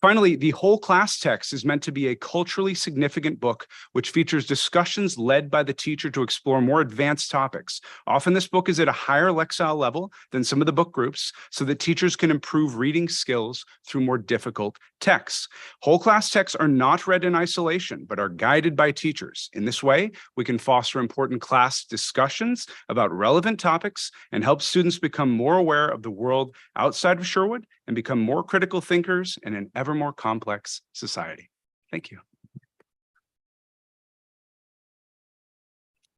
Finally, the whole class text is meant to be a culturally significant book, which features discussions led by the teacher to explore more advanced topics. Often this book is at a higher Lexile level than some of the book groups, so that teachers can improve reading skills through more difficult texts. Whole class texts are not read in isolation, but are guided by teachers. In this way, we can foster important class discussions about relevant topics and help students become more aware of the world outside of Sherwood and become more critical thinkers in an ever more complex society. Thank you.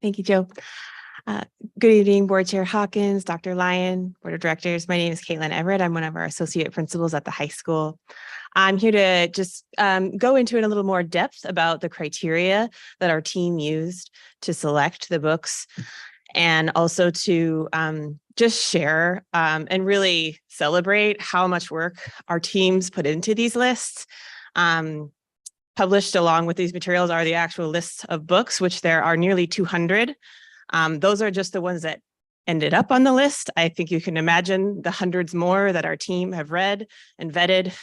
Thank you, Joe. Good evening, Board Chair Hawkins, Dr. Lyon, Board of Directors. My name is Caitlin Everett. I'm one of our associate principals at the high school. I'm here to just go into in a little more depth about the criteria that our team used to select the books, and also to just share and really celebrate how much work our teams put into these lists. Published along with these materials are the actual lists of books, which there are nearly 200. Those are just the ones that ended up on the list. I think you can imagine the hundreds more that our team have read and vetted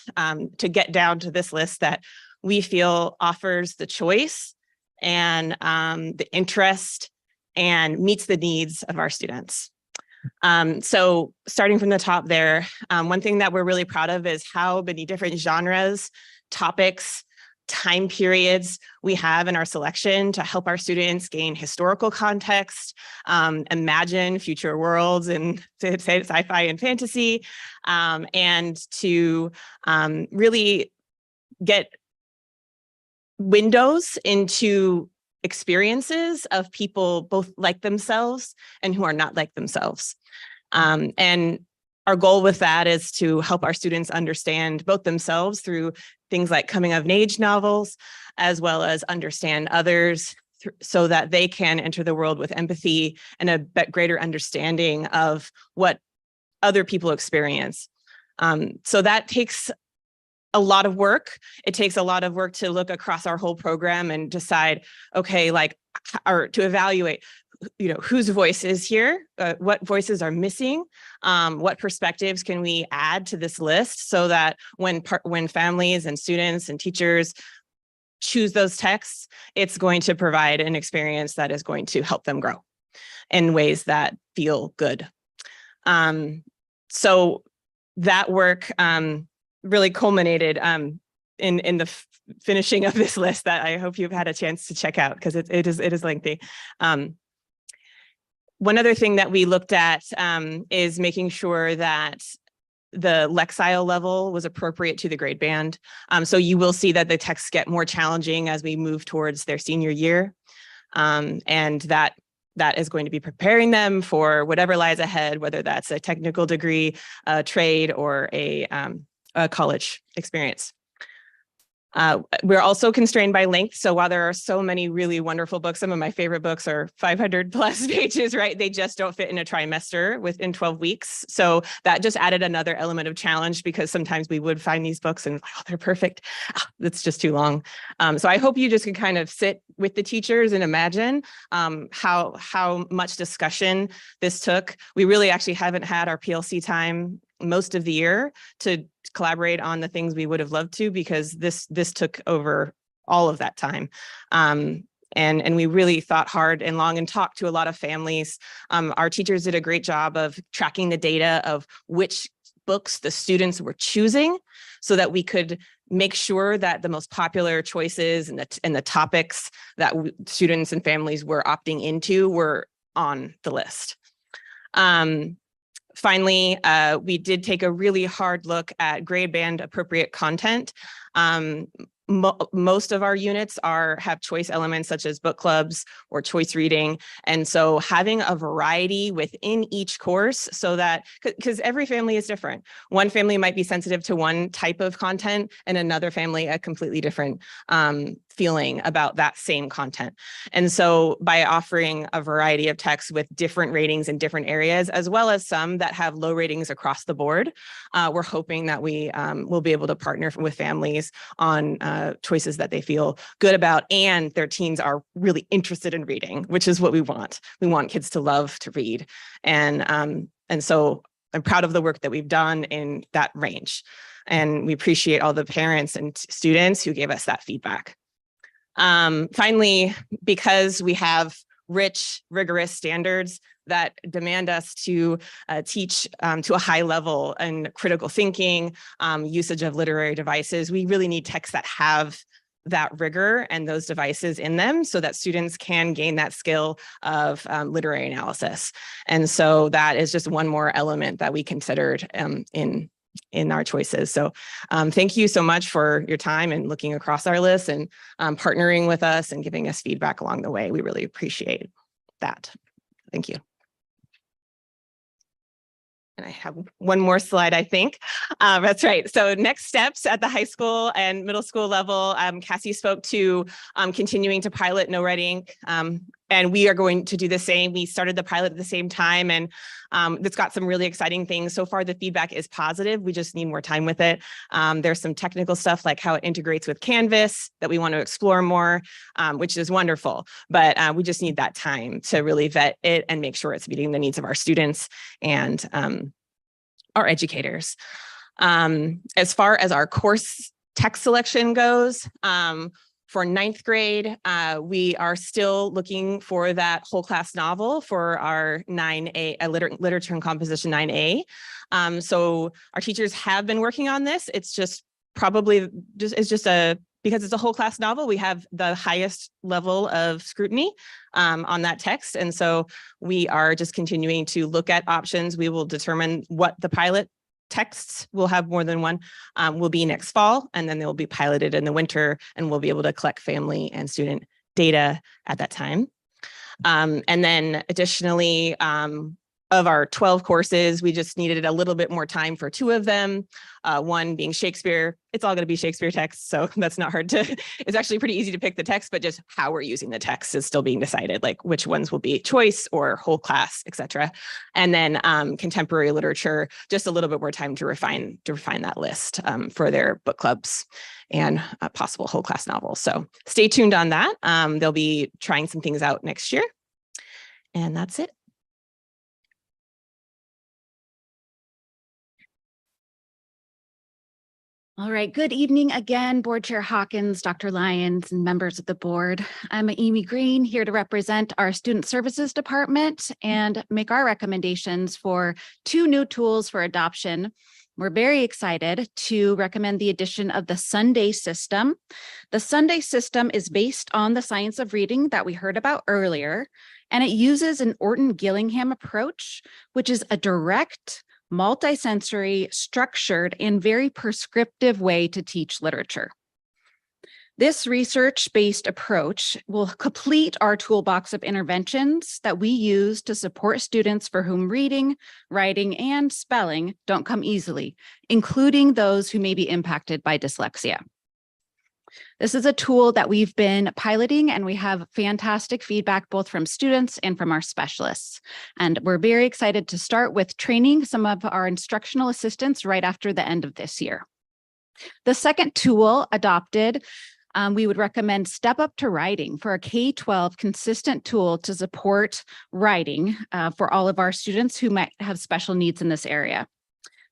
to get down to this list that we feel offers the choice and the interest and meets the needs of our students. So starting from the top there, one thing that we're really proud of is how many different genres, topics, time periods we have in our selection to help our students gain historical context, imagine future worlds and to say sci-fi and fantasy, and to really get windows into experiences of people both like themselves and who are not like themselves. And our goal with that is to help our students understand both themselves through things like coming of age novels, as well as understand others so that they can enter the world with empathy and a greater understanding of what other people experience. So that takes a lot of work. It takes a lot of work to look across our whole program and decide, okay, or to evaluate, whose voice is here, what voices are missing, what perspectives can we add to this list so that when families and students and teachers choose those texts, it's going to provide an experience that is going to help them grow in ways that feel good. So that work really culminated in the finishing of this list that I hope you've had a chance to check out because it is lengthy. One other thing that we looked at is making sure that the Lexile level was appropriate to the grade band. So you will see that the texts get more challenging as we move towards their senior year. And that is going to be preparing them for whatever lies ahead, whether that's a technical degree, a trade, or a college experience. We're also constrained by length. So while there are so many really wonderful books, some of my favorite books are 500 plus pages, right? They just don't fit in a trimester within 12 weeks. So that just added another element of challenge because sometimes we would find these books and they're perfect. That's just too long. So I hope you just can kind of sit with the teachers and imagine how much discussion this took. We really actually haven't had our PLC time most of the year to collaborate on the things we would have loved to, because this took over
all of that time. And we really thought hard and long and talked to a lot of families. Our teachers did a great job of tracking the data of which books the students were choosing so that we could make sure that the most popular choices and the topics that students and families were opting into were on the list. Finally, we did take a really hard look at grade band appropriate content. Most of our units have choice elements such as book clubs or choice reading. And so having a variety within each course so that, because every family is different. One family might be sensitive to one type of content and another family a completely different feeling about that same content. And so by offering a variety of texts with different ratings in different areas, as well as some that have low ratings across the board, we're hoping that we will be able to partner with families on choices that they feel good about and their teens are really interested in reading, which is what we want. We want kids to love to read. And so I'm proud of the work that we've done in that range. And we appreciate all the parents and students who gave us that feedback. Finally, because we have rich, rigorous standards that demand us to teach to a high level and critical thinking, usage of literary devices, we really need texts that have that rigor and those devices in them so that students can gain that skill of literary analysis. And so that is just one more element that we considered in our choices. So thank you so much for your time and looking across our list and partnering with us and giving us feedback along the way. We really appreciate that. Thank you. And I have one more slide, I think. That's right. So next steps at the high school and middle school level, Cassie spoke to continuing to pilot No Red Ink. And we are going to do the same. We started the pilot at the same time and it's got some really exciting things. So far, the feedback is positive. We just need more time with it. There's some technical stuff like how it integrates with Canvas that we want to explore more, which is wonderful. But we just need that time to really vet it and make sure it's meeting the needs of our students and our educators. As far as our course text selection goes, for 9th grade, we are still looking for that whole class novel for our 9A, literature and composition 9A. So our teachers have been working on this. It's just probably because it's a whole class novel, we have the highest level of scrutiny on that text. And so we are just continuing to look at options. We will determine what the pilot texts, will have more than one, will be next fall, and then they'll be piloted in the winter, and we'll be able to collect family and student data at that time. And then additionally, of our 12 courses, we just needed a little bit more time for 2 of them. One being Shakespeare. It's all going to be Shakespeare text, so that's not hard to, it's actually pretty easy to pick the text, but just how we're using the text is still being decided, like which ones will be choice or whole class, etc. And then contemporary literature, just a little bit more time to refine that list for their book clubs and possible whole class novels. So stay tuned on that. They'll be trying some things out next year. And that's it.
All right, good evening again, Board Chair Hawkins, Dr. Lyons, and members of the board. I'm Amy Green, here to represent our Student Services Department and make our recommendations for 2 new tools for adoption. We're very excited to recommend the addition of the Sunday system. The Sunday system is based on the science of reading that we heard about earlier, and it uses an Orton-Gillingham approach, which is a direct, multisensory, structured, and very prescriptive way to teach literature. This research-based approach will complete our toolbox of interventions that we use to support students for whom reading, writing, and spelling don't come easily, including those who may be impacted by dyslexia. This is a tool that we've been piloting, and we have fantastic feedback both from students and from our specialists. And we're very excited to start with training some of our instructional assistants right after the end of this year. The second tool adopted, we would recommend Step Up to Writing for a K-12 consistent tool to support writing for all of our students who might have special needs in this area.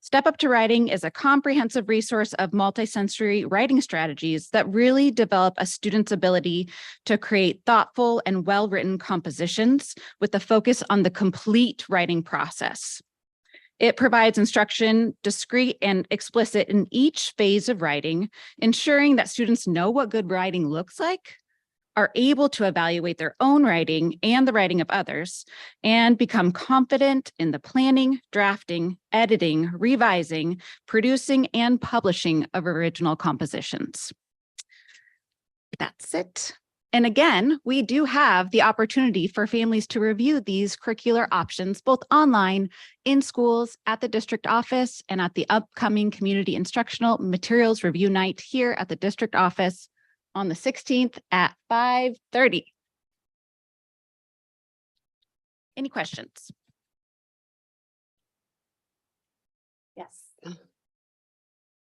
Step Up to Writing is a comprehensive resource of multisensory writing strategies that really develop a student's ability to create thoughtful and well-written compositions with a focus on the complete writing process. It provides instruction, discrete and explicit in each phase of writing, ensuring that students know what good writing looks like, are able to evaluate their own writing and the writing of others, and become confident in the planning, drafting, editing, revising, producing, and publishing of original compositions. That's it. And again, we do have the opportunity for families to review these curricular options, both online, in schools, at the district office, and at the upcoming Community Instructional Materials Review Night here at the district office on the 16th at 5:30. Any questions?
Yes.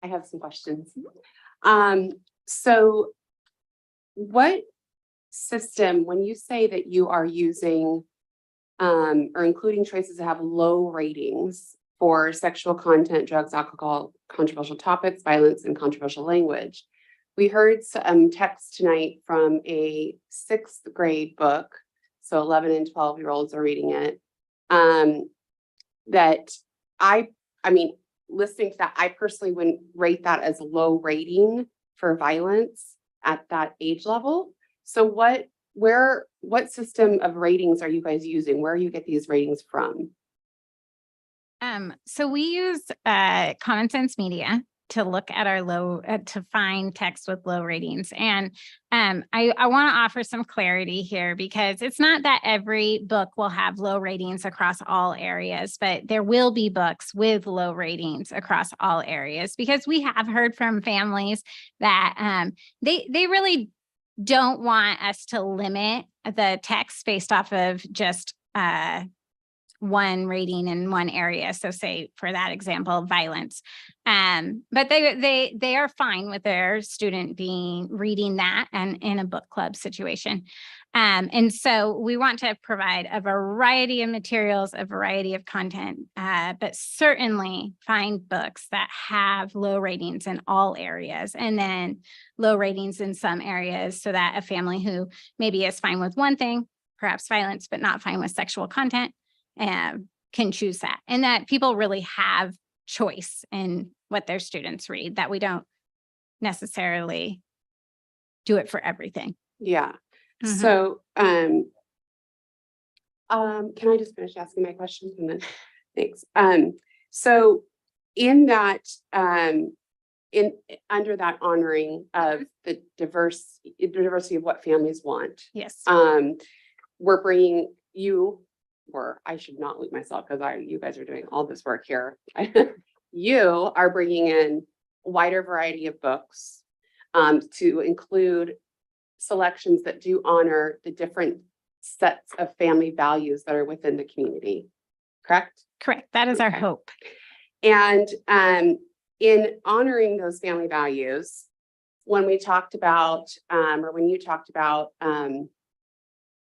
I have some questions. So what system, when you say that you are using or including choices that have low ratings for sexual content, drugs, alcohol, controversial topics, violence, and controversial language, we heard some text tonight from a 6th grade book, so 11 and 12-year-olds are reading it, that I mean, listening to that, I personally wouldn't rate that as low rating for violence at that age level. So what system of ratings are you guys using? Where do you get these ratings from?
So we use Common Sense Media to look at our to find text with low ratings. And I want to offer some clarity here, because it's not that every book will have low ratings across all areas, but there will be books with low ratings across all areas, because we have heard from families that they really don't want us to limit the text based off of just one rating in one area. So say, for that example, violence. But they are fine with their student reading that and in a book club situation. And so we want to provide a variety of materials, a variety of content, but certainly find books that have low ratings in all areas, and then low ratings in some areas, so that a family who maybe is fine with one thing, perhaps violence, but not fine with sexual content, can choose that, and that people really have choice in what their students read, that we don't necessarily do it for everything.
Yeah. So, can I just finish asking my questions and then, thanks. So in that, under that honoring of the diversity of what families want.
Yes.
We're bringing I should not leave myself, because you guys are doing all this work here. You are bringing in a wider variety of books to include selections that do honor the different sets of family values that are within the community, correct?
Correct. That is our hope.
And in honoring those family values, when we talked about, or when you talked about,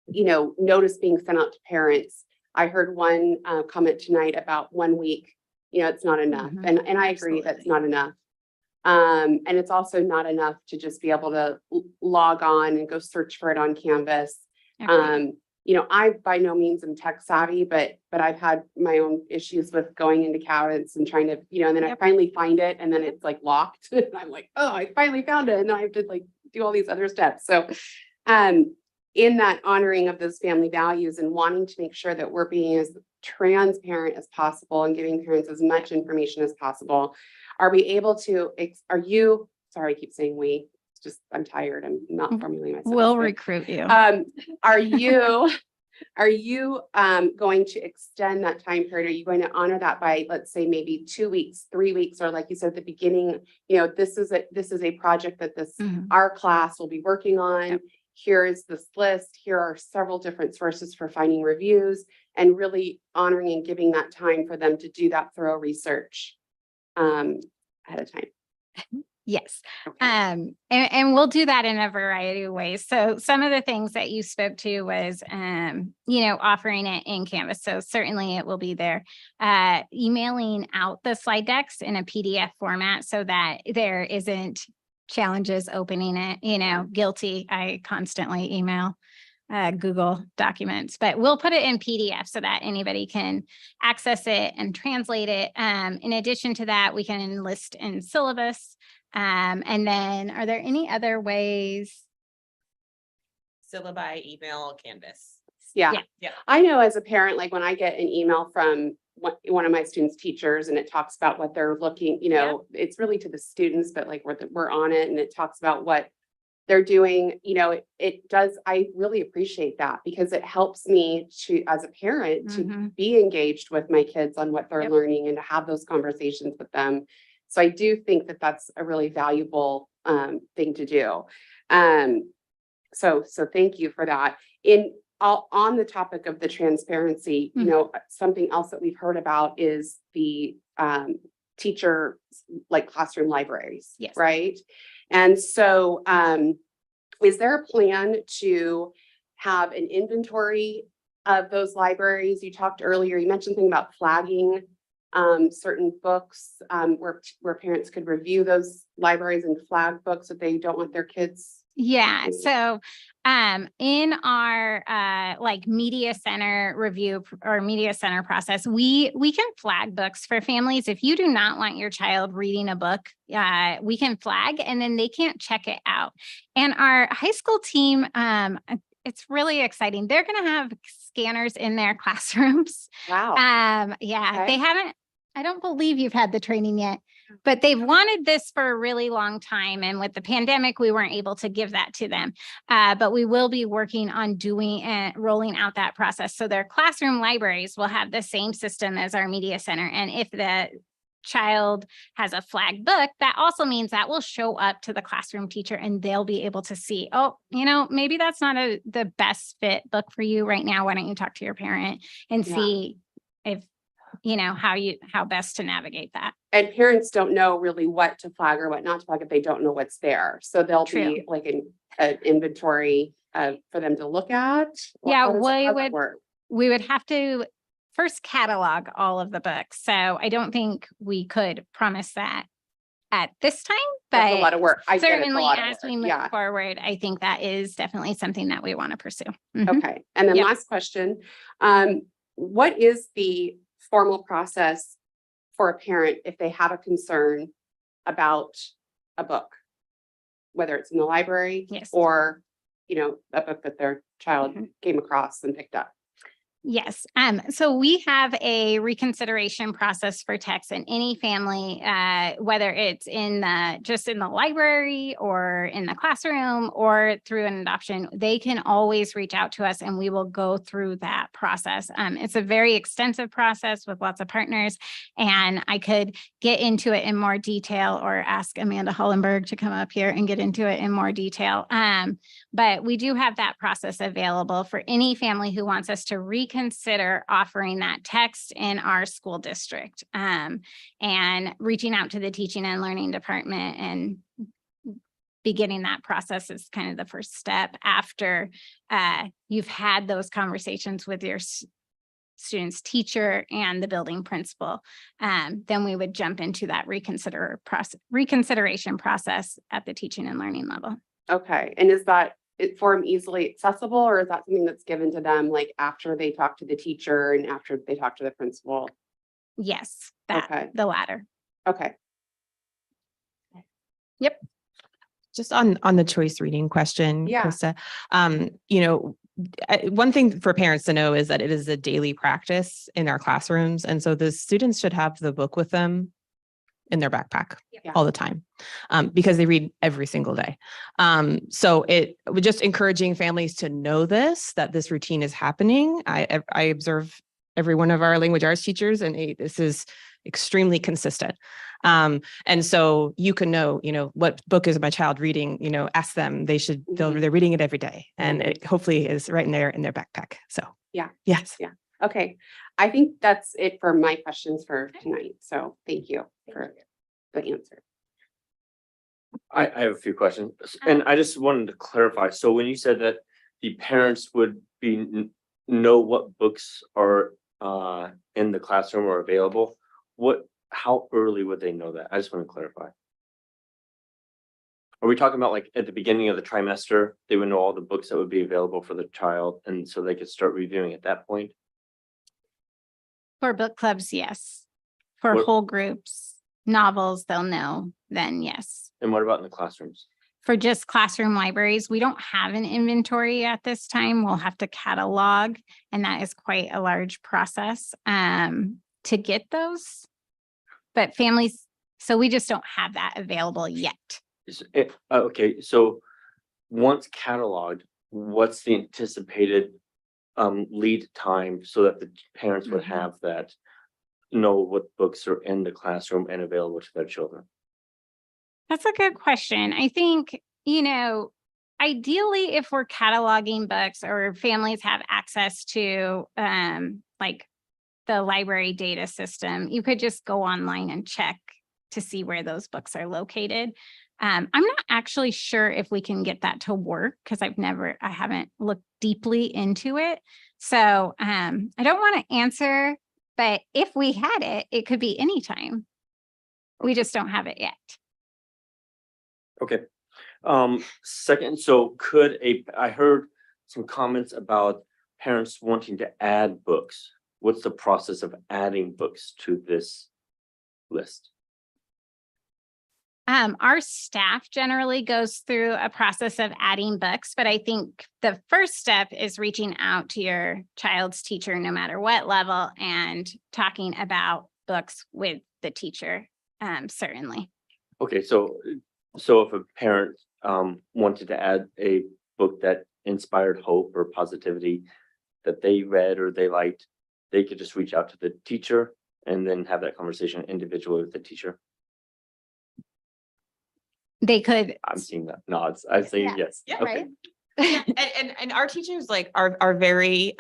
notice being sent out to parents, I heard one comment tonight about 1 week, it's not enough. And I agree that's not enough. And it's also not enough to just be able to log on and go search for it on Canvas. I by no means am tech savvy, but I've had my own issues with going into Cadence and trying to, and then I finally find it, and then it's like locked. And I'm like, oh, I finally found it. And then I have to do all these other steps. So, in that honoring of those family values and wanting to make sure that we're being as transparent as possible and giving parents as much information as possible, are we able to, sorry, I keep saying we, it's just, I'm tired. I'm not formulating myself.
We'll recruit you.
Are you going to extend that time period? Are you going to honor that by, let's say, maybe 2 weeks, 3 weeks, or like you said at the beginning, this is a project that our class will be working on. Yep. Here is this list. Here are several different sources for finding reviews, and really honoring and giving that time for them to do that thorough research ahead of time.
Yes. And we'll do that in a variety of ways. So some of the things that you spoke to was, offering it in Canvas. So certainly it will be there. Emailing out the slide decks in a PDF format so that there isn't challenges opening it, guilty. I constantly email Google Documents, but we'll put it in PDF so that anybody can access it and translate it. In addition to that, we can list in syllabus. And then are there any other ways?
Syllabi, email, Canvas.
Yeah.
Yeah.
I know as a parent, like when I get an email from one of my students' teachers and it talks about what they're looking, it's really to the students, but like we're on it and it talks about what they're doing, it does, I really appreciate that because it helps me to, as a parent, to be engaged with my kids on what they're learning and to have those conversations with them. So I do think that that's a really valuable thing to do. So thank you for that. On the topic of the transparency, something else that we've heard about is the teacher, like classroom libraries,
yes.
Right? And so is there a plan to have an inventory of those libraries? You talked earlier, you mentioned something about flagging certain books where parents could review those libraries and flag books that they don't want their kids.
Yeah. So in our media center review or media center process, we can flag books for families. If you do not want your child reading a book, we can flag and then they can't check it out. And our high school team, it's really exciting. They're going to have scanners in their classrooms.
Wow.
Yeah, they haven't. I don't believe you've had the training yet, but they've wanted this for a really long time. And with the pandemic, we weren't able to give that to them. But we will be working on doing and rolling out that process. So their classroom libraries will have the same system as our media center. And if the child has a flagged book, that also means that will show up to the classroom teacher and they'll be able to see, maybe that's not the best fit book for you right now. Why don't you talk to your parent and see if how best to navigate that.
And parents don't know really what to flag or what not to flag if they don't know what's there. So there'll be like an inventory for them to look at.
Yeah, we would have to first catalog all of the books. So I don't think we could promise that at this time, but
that's a lot of work.
Certainly as we move forward, I think that is definitely something that we want to pursue.
Okay. And then last question, what is the formal process for a parent if they have a concern about a book, whether it's in the library or, a book that their child came across and picked up?
Yes. So we have a reconsideration process for text in any family, whether it's just in the library or in the classroom or through an adoption. They can always reach out to us and we will go through that process. It's a very extensive process with lots of partners, and I could get into it in more detail or ask Amanda Hollenberg to come up here and get into it in more detail. But we do have that process available for any family who wants us to reconsider offering that text in our school district, and reaching out to the teaching and learning department and beginning that process is kind of the first step after you've had those conversations with your student's teacher and the building principal. Then we would jump into that reconsideration process at the teaching and learning level.
Okay. And is that form easily accessible, or is that something that's given to them like after they talk to the teacher and after they talk to the principal?
Yes, the latter.
Okay.
Yep.
Just on the choice reading question, Krista, one thing for parents to know is that it is a daily practice in our classrooms. And so the students should have the book with them in their backpack all the time, because they read every single day. So it was just encouraging families to know that this routine is happening. I observe every one of our language arts teachers, and this is extremely consistent. And so you can know, what book is my child reading, ask them, they're reading it every day, and it hopefully is right in their backpack. So yes.
Yeah. Okay. I think that's it for my questions for tonight. So thank you for the answer.
I have a few questions and I just wanted to clarify. So when you said that the parents would know what books are in the classroom or available, how early would they know that? I just want to clarify. Are we talking about like at the beginning of the trimester, they would know all the books that would be available for the child and so they could start reviewing at that point?
For book clubs, yes. For
What-
whole groups, novels, they'll know, then yes.
And what about in the classrooms?
For just classroom libraries, we don't have an inventory at this time. We'll have to catalog, and that is quite a large process to get those. But families, so we just don't have that available yet.
Okay, so once cataloged, what's the anticipated lead time so that the parents would have that, know what books are in the classroom and available to their children?
That's a good question. I think, ideally, if we're cataloging books or families have access to like the library data system, you could just go online and check to see where those books are located. I'm not actually sure if we can get that to work because I haven't looked deeply into it. So I don't want to answer, but if we had it, it could be anytime. We just don't have it yet.
Okay. Second, so I heard some comments about parents wanting to add books. What's the process of adding books to this list?
Our staff generally goes through a process of adding books, but I think the first step is reaching out to your child's teacher, no matter what level, and talking about books with the teacher, certainly.
Okay, so if a parent wanted to add a book that inspired hope or positivity that they read or they liked, they could just reach out to the teacher and then have that conversation individually with the teacher.
They could.
I'm seeing that nods. I'm saying yes.
Yeah,
Okay.
And our teachers are very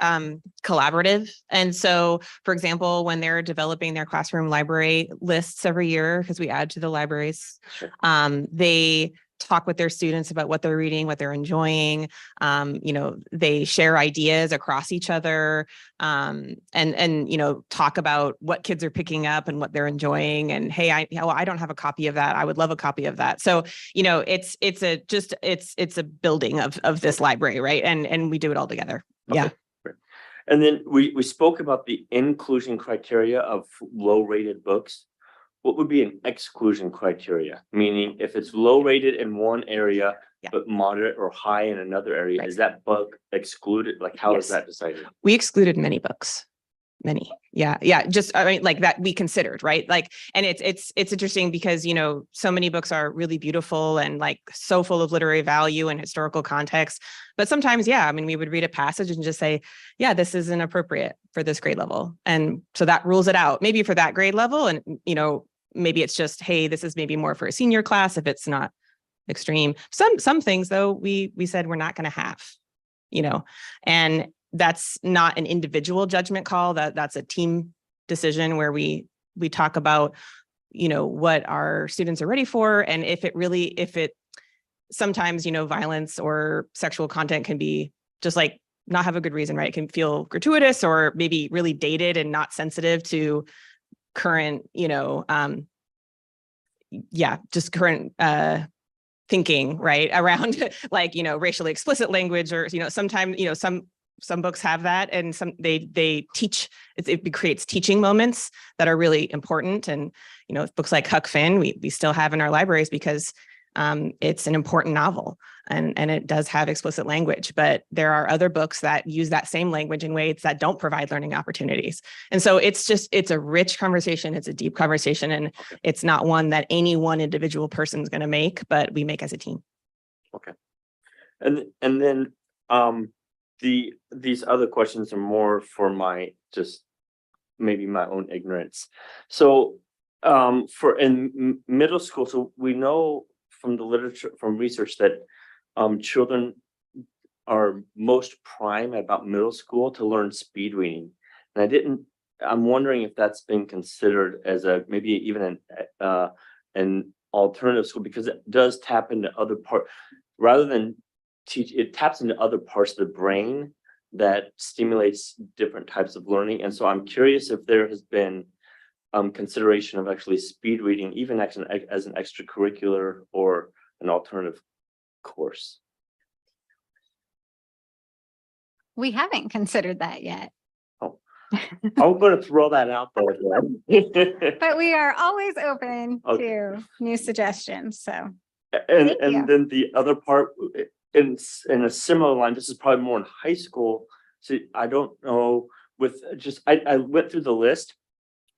collaborative. And so, for example, when they're developing their classroom library lists every year, because we add to the libraries, they talk with their students about what they're reading, what they're enjoying. They share ideas across each other, and talk about what kids are picking up and what they're enjoying. And hey, I don't have a copy of that. I would love a copy of that. So, it's a building of this library, right? And we do it all together. Yeah.
Great. And then we spoke about the inclusion criteria of low rated books. What would be an exclusion criteria? Meaning if it's low rated in one area, but moderate or high in another area, is that book excluded? Like, how is that decided?
We excluded many books. Many. Yeah. Just, like that we considered, right? Like, and it's interesting because, so many books are really beautiful and like so full of literary value and historical context. But sometimes, we would read a passage and just say, yeah, this isn't appropriate for this grade level. And so that rules it out, maybe for that grade level. And, maybe it's just, hey, this is maybe more for a senior class if it's not extreme. Some things though, we said we're not going to have, and that's not an individual judgment call. That's a team decision where we talk about, what our students are ready for. And if it sometimes, violence or sexual content can be just like not have a good reason, right? It can feel gratuitous or maybe really dated and not sensitive to current, just current thinking, right? Around like, racially explicit language or, sometimes, some books have that and some they teach, it creates teaching moments that are really important. And, books like Huck Finn, we still have in our libraries because it's an important novel and it does have explicit language, but there are other books that use that same language in ways that don't provide learning opportunities. And so it's a rich conversation. It's a deep conversation, and it's not one that any one individual person is going to make, but we make as a team.
Okay. And then these other questions are more for maybe my own ignorance. So for in middle school, so we know from the literature, from research that children are most prime at about middle school to learn speed reading. And I'm wondering if that's been considered as maybe even an alternative school because it does tap into other rather than teach, it taps into other parts of the brain that stimulates different types of learning. And so I'm curious if there has been consideration of actually speed reading, even as an extracurricular or an alternative course.
We haven't considered that yet,
I'm going to throw that out there.
but we are always open
Okay.
to new suggestions. So
And
Thank you.
then the other part in a similar line, this is probably more in high school. So I don't know with just I went through the list.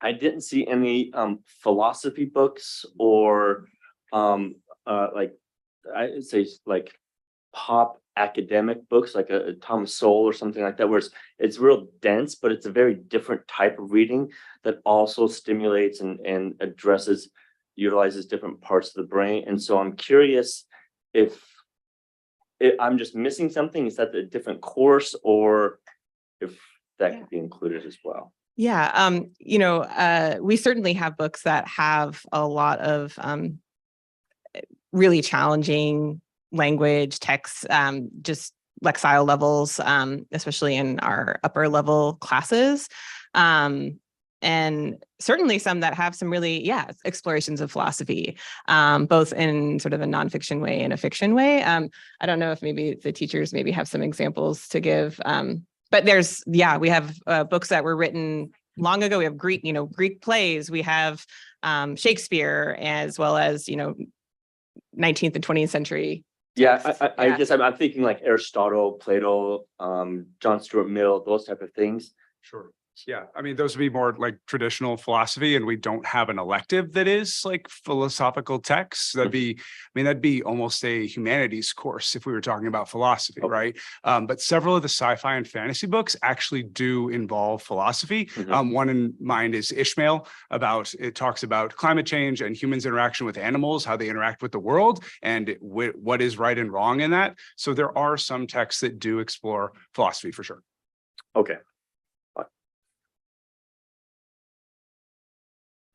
I didn't see any philosophy books or like I'd say like pop academic books like a Thomas Sowell or something like that, where it's real dense, but it's a very different type of reading that also stimulates and utilizes different parts of the brain. And so I'm curious if I'm just missing something. Is that a different course, or if that could be included as well?
Yeah, we certainly have books that have a lot of really challenging language, text, just lexile levels, especially in our upper level classes. And certainly some that have some really, explorations of philosophy, both in sort of a nonfiction way and a fiction way. I don't know if maybe the teachers maybe have some examples to give, but we have books that were written long ago. We have Greek plays, we have Shakespeare, as well as, 19th and 20th century.
I guess I'm thinking like Aristotle, Plato, John Stuart Mill, those type of things.
Sure. Yeah, I mean, those would be more like traditional philosophy, and we don't have an elective that is like philosophical texts. That'd be almost a humanities course if we were talking about philosophy, right? But several of the sci-fi and fantasy books actually do involve philosophy. One in mind is Ishmael. It talks about climate change and humans' interaction with animals, how they interact with the world, and what is right and wrong in that. So there are some texts that do explore philosophy for sure.
Okay.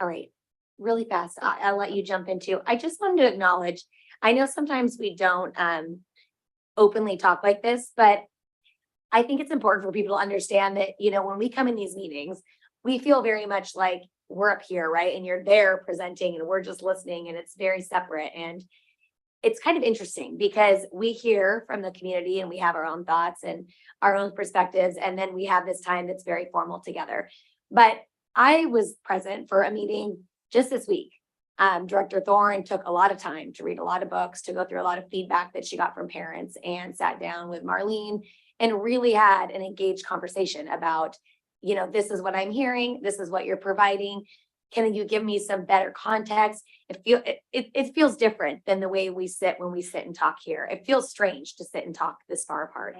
All right, really fast. I'll let you jump into. I just wanted to acknowledge, I know sometimes we don't openly talk like this, but I think it's important for people to understand that, when we come in these meetings, we feel very much like we're up here, right? And you're there presenting and we're just listening, and it's very separate. And it's kind of interesting because we hear from the community and we have our own thoughts and our own perspectives. And then we have this time that's very formal together. But I was present for a meeting just this week. Director Thorne took a lot of time to read a lot of books, to go through a lot of feedback that she got from parents, and sat down with Marlene and really had an engaged conversation about, this is what I'm hearing. This is what you're providing. Can you give me some better context? It feels different than the way we sit when we sit and talk here. It feels strange to sit and talk this far apart,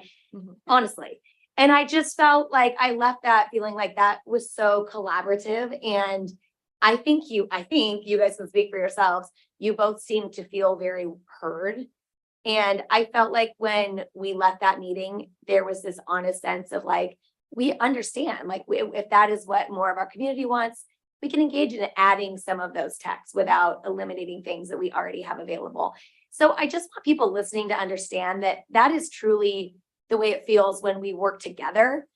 honestly. And I just felt like I left that feeling like that was so collaborative. And I think you guys can speak for yourselves. You both seem to feel very heard. And I felt like when we left that meeting, there was this honest sense of like, we understand, like if that is what more of our community wants, we can engage in adding some of those texts without eliminating things that we already have available. So I just want people listening to understand that that is truly the way it feels when we work together.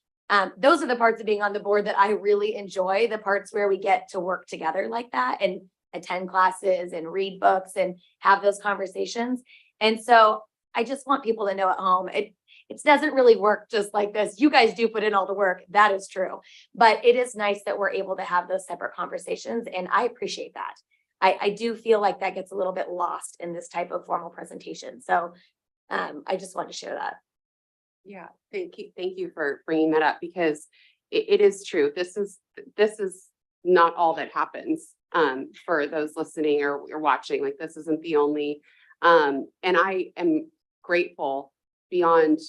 Those are the parts of being on the board that I really enjoy, the parts where we get to work together like that and attend classes and read books and have those conversations. And so I just want people to know at home, it doesn't really work just like this. You guys do put in all the work. That is true. But it is nice that we're able to have those separate conversations. And I appreciate that. I do feel like that gets a little bit lost in this type of formal presentation. So I just want to share that.
Yeah, thank you for bringing that up, because it is true. This is not all that happens for those listening or watching. Like, this isn't the only, and I am grateful beyond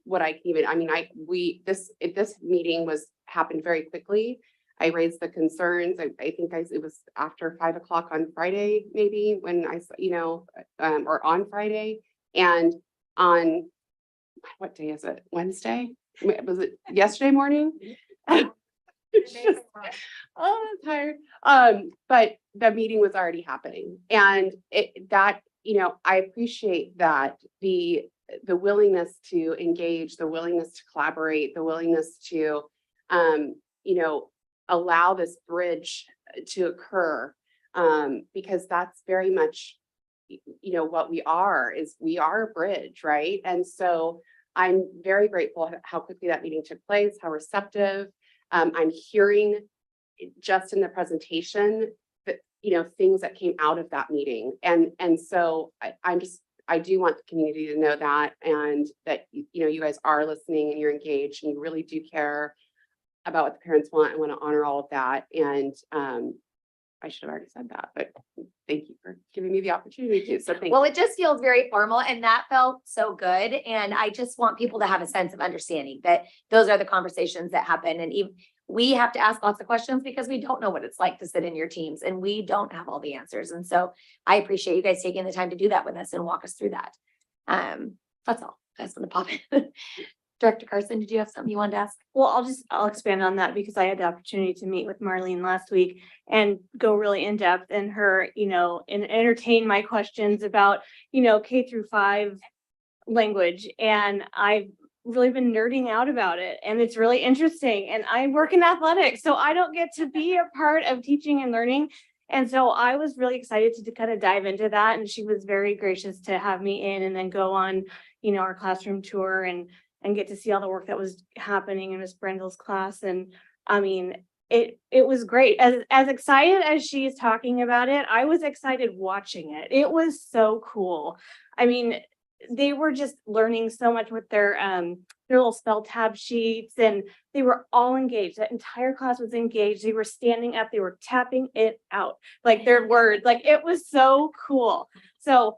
what I can even. This meeting happened very quickly. I raised the concerns. I think it was after 5 o'clock on Friday, maybe, when or on Friday, and on. What day is it? Wednesday? Was it yesterday morning? Oh, I'm tired. But the meeting was already happening and I appreciate that the willingness to engage, the willingness to collaborate, the willingness to, allow this bridge to occur. Because that's very much, what we are a bridge, right? And so I'm very grateful how quickly that meeting took place, how receptive. I'm hearing just in the presentation that, things that came out of that meeting. And so I do want the community to know that, and that, you guys are listening and you're engaged and you really do care about what the parents want. I want to honor all of that. And I should have already said that, but thank you for giving me the opportunity to. So thank
Well,
you.
it just feels very formal and that felt so good. And I just want people to have a sense of understanding that those are the conversations that happen. And even we have to ask lots of questions because we don't know what it's like to sit in your teams and we don't have all the answers. And so I appreciate you guys taking the time to do that with us and walk us through that. That's all. That's going to pop in. Director Carson, did you have something you wanted to ask?
Well, I'll expand on that because I had the opportunity to meet with Marlene last week and go really in depth in her, and entertain my questions about, K-5 language. And I've really been nerding out about it and it's really interesting. And I work in athletics, so I don't get to be a part of teaching and learning. And so I was really excited to kind of dive into that. And she was very gracious to have me in and then go on, our classroom tour and get to see all the work that was happening in Miss Brendel's class. And I mean, it was great. As excited as she's talking about it, I was excited watching it. It was so cool. I mean, they were just learning so much with their little spell tab sheets, and they were all engaged. That entire class was engaged. They were standing up, they were tapping it out, like their words. Like it was so cool. So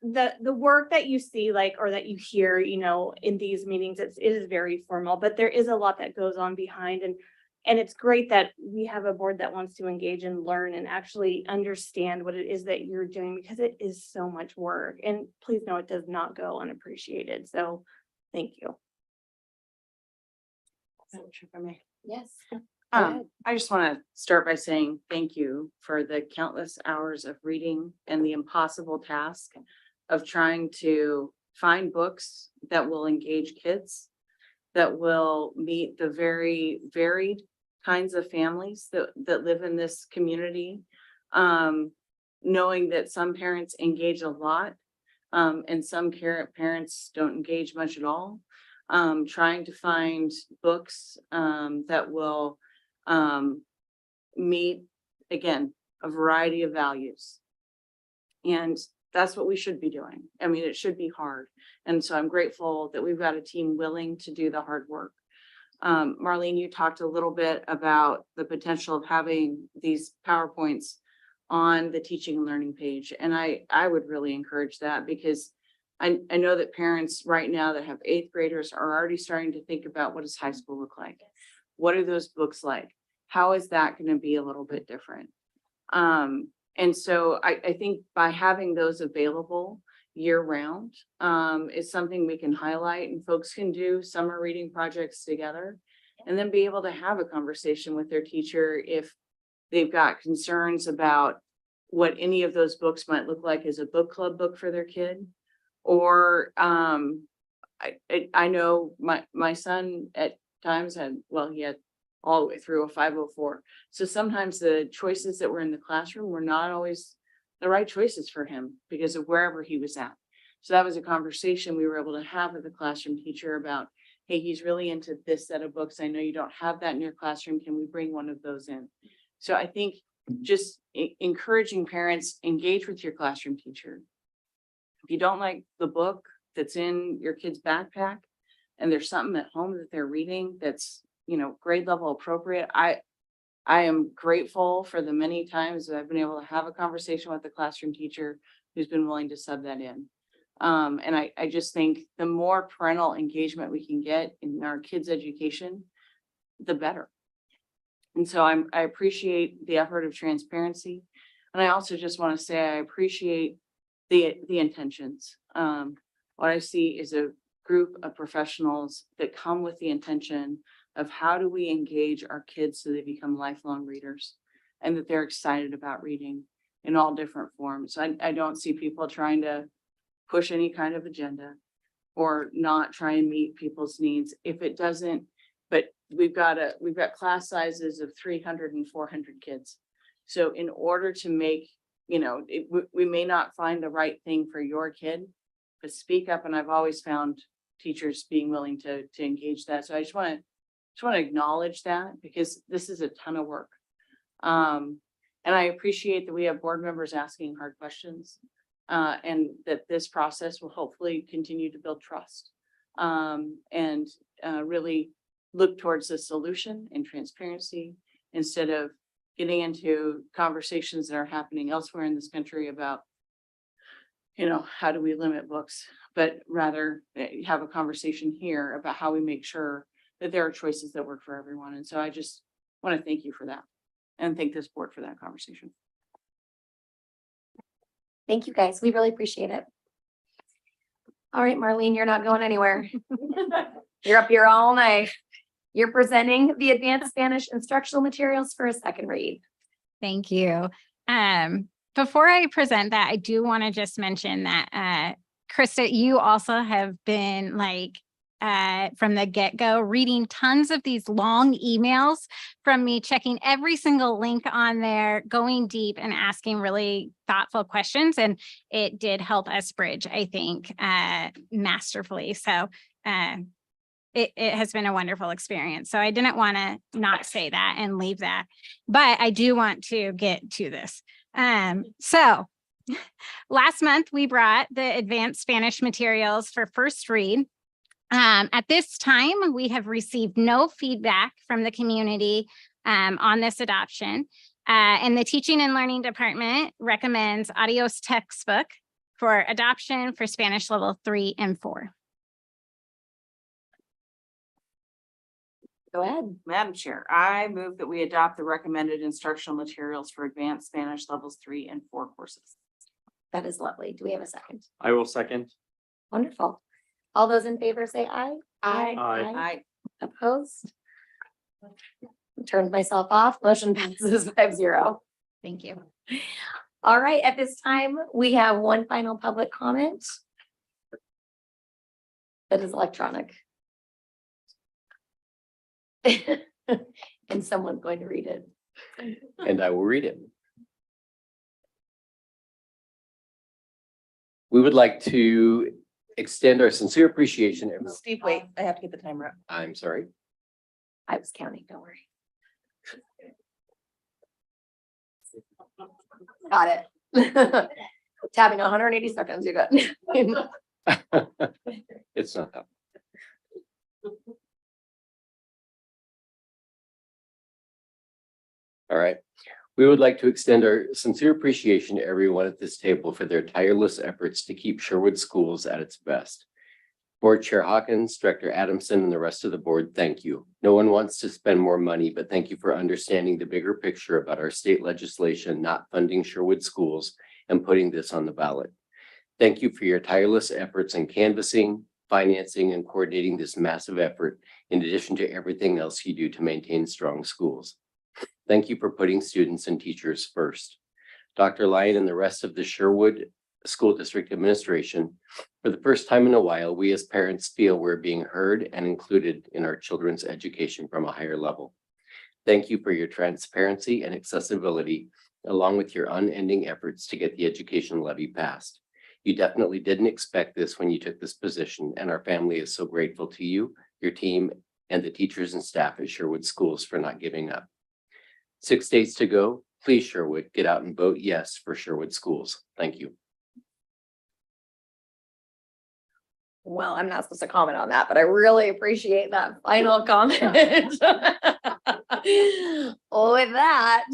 the work that you see, or that you hear, in these meetings, it is very formal, but there is a lot that goes on behind. And it's great that we have a board that wants to engage and learn and actually understand what it is that you're doing, because it is so much work. And please know it does not go unappreciated. So thank you.
Yes.
I just want to start by saying thank you for the countless hours of reading and the impossible task of trying to find books that will engage kids, that will meet the very varied kinds of families that live in this community. Knowing that some parents engage a lot, and some parents don't engage much at all. Trying to find books that will meet, again, a variety of values. And that's what we should be doing. I mean, it should be hard. And so I'm grateful that we've got a team willing to do the hard work. Marlene, you talked a little bit about the potential of having these PowerPoints on the teaching and learning page. And I would really encourage that, because I know that parents right now that have 8th graders are already starting to think about, what does high school look like? What are those books like? How is that going to be a little bit different? And so I think by having those available year round is something we can highlight, and folks can do summer reading projects together and then be able to have a conversation with their teacher if they've got concerns about what any of those books might look like as a book club book for their kid. Or I know my son at times he had all the way through a 504. So sometimes the choices that were in the classroom were not always the right choices for him because of wherever he was at. So that was a conversation we were able to have with the classroom teacher about, hey, he's really into this set of books. I know you don't have that in your classroom. Can we bring one of those in? So I think just encouraging parents, engage with your classroom teacher. If you don't like the book that's in your kid's backpack and there's something at home that they're reading that's, grade level appropriate, I am grateful for the many times that I've been able to have a conversation with the classroom teacher who's been willing to sub that in. And I just think the more parental engagement we can get in our kids' education, the better. And so I appreciate the effort of transparency. And I also just want to say I appreciate the intentions. What I see is a group of professionals that come with the intention of how do we engage our kids so they become lifelong readers and that they're excited about reading in all different forms. I don't see people trying to push any kind of agenda or not try and meet people's needs. If it doesn't, but we've got class sizes of 300 and 400 kids. So in order to make, we may not find the right thing for your kid, but speak up. And I've always found teachers being willing to engage that. So I just want to acknowledge that because this is a ton of work. And I appreciate that we have board members asking hard questions, and that this process will hopefully continue to build trust, and really look towards the solution and transparency instead of getting into conversations that are happening elsewhere in this country about, how do we limit books, but rather have a conversation here about how we make sure that there are choices that work for everyone. And so I just want to thank you for that and thank this board for that conversation.
Thank you, guys. We really appreciate it. All right, Marlene, you're not going anywhere. You're up here all night. You're presenting the advanced Spanish instructional materials for a second read.
Thank you. Before I present that, I do want to just mention that, Krista, you also have been from the get-go, reading tons of these long emails from me, checking every single link on there, going deep and asking really thoughtful questions. And it did help us bridge, I think, masterfully. So it has been a wonderful experience. So I didn't want to not say that and leave that, but I do want to get to this. So last month we brought the advanced Spanish materials for first read. At this time, we have received no feedback from the community on this adoption. And the Teaching and Learning Department recommends Adios textbook for adoption for Spanish level 3 and 4.
Go ahead.
Madam Chair, I move that we adopt the recommended instructional materials for advanced Spanish levels 3 and 4 courses.
That is lovely. Do we have a second?
I will second.
Wonderful. All those in favor say aye.
Aye.
Aye.
Opposed? Turned myself off. Motion passes 5-0.
Thank you.
All right, at this time, we have one final public comment that is electronic. And someone's going to read it.
And I will read it. We would like to extend our sincere appreciation.
Steve, wait, I have to get the timer up.
I'm sorry.
I was counting, don't worry. Got it. Tabbing 180 seconds, you got.
It's not that. All right. We would like to extend our sincere appreciation to everyone at this table for their tireless efforts to keep Sherwood Schools at its best. Board Chair Hawkins, Director Adamson, and the rest of the board, thank you. No one wants to spend more money, but thank you for understanding the bigger picture about our state legislation not funding Sherwood Schools and putting this on the ballot. Thank you for your tireless efforts in canvassing, financing, and coordinating this massive effort, in addition to everything else you do to maintain strong schools. Thank you for putting students and teachers first. Dr. Lyon and the rest of the Sherwood School District Administration, for the first time in a while, we as parents feel we're being heard and included in our children's education from a higher level. Thank you for your transparency and accessibility, along with your unending efforts to get the education levy passed. You definitely didn't expect this when you took this position, and our family is so grateful to you, your team, and the teachers and staff at Sherwood Schools for not giving up. 6 days to go. Please, Sherwood, get out and vote yes for Sherwood Schools. Thank you.
Well, I'm not supposed to comment on that, but I really appreciate that final comment. With that,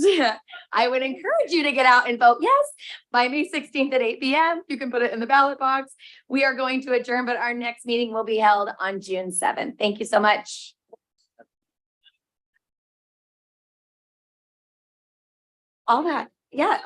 I would encourage you to get out and vote yes by May 16th at 8 p.m. You can put it in the ballot box. We are going to adjourn, but our next meeting will be held on June 7th. Thank you so much. All that, yeah.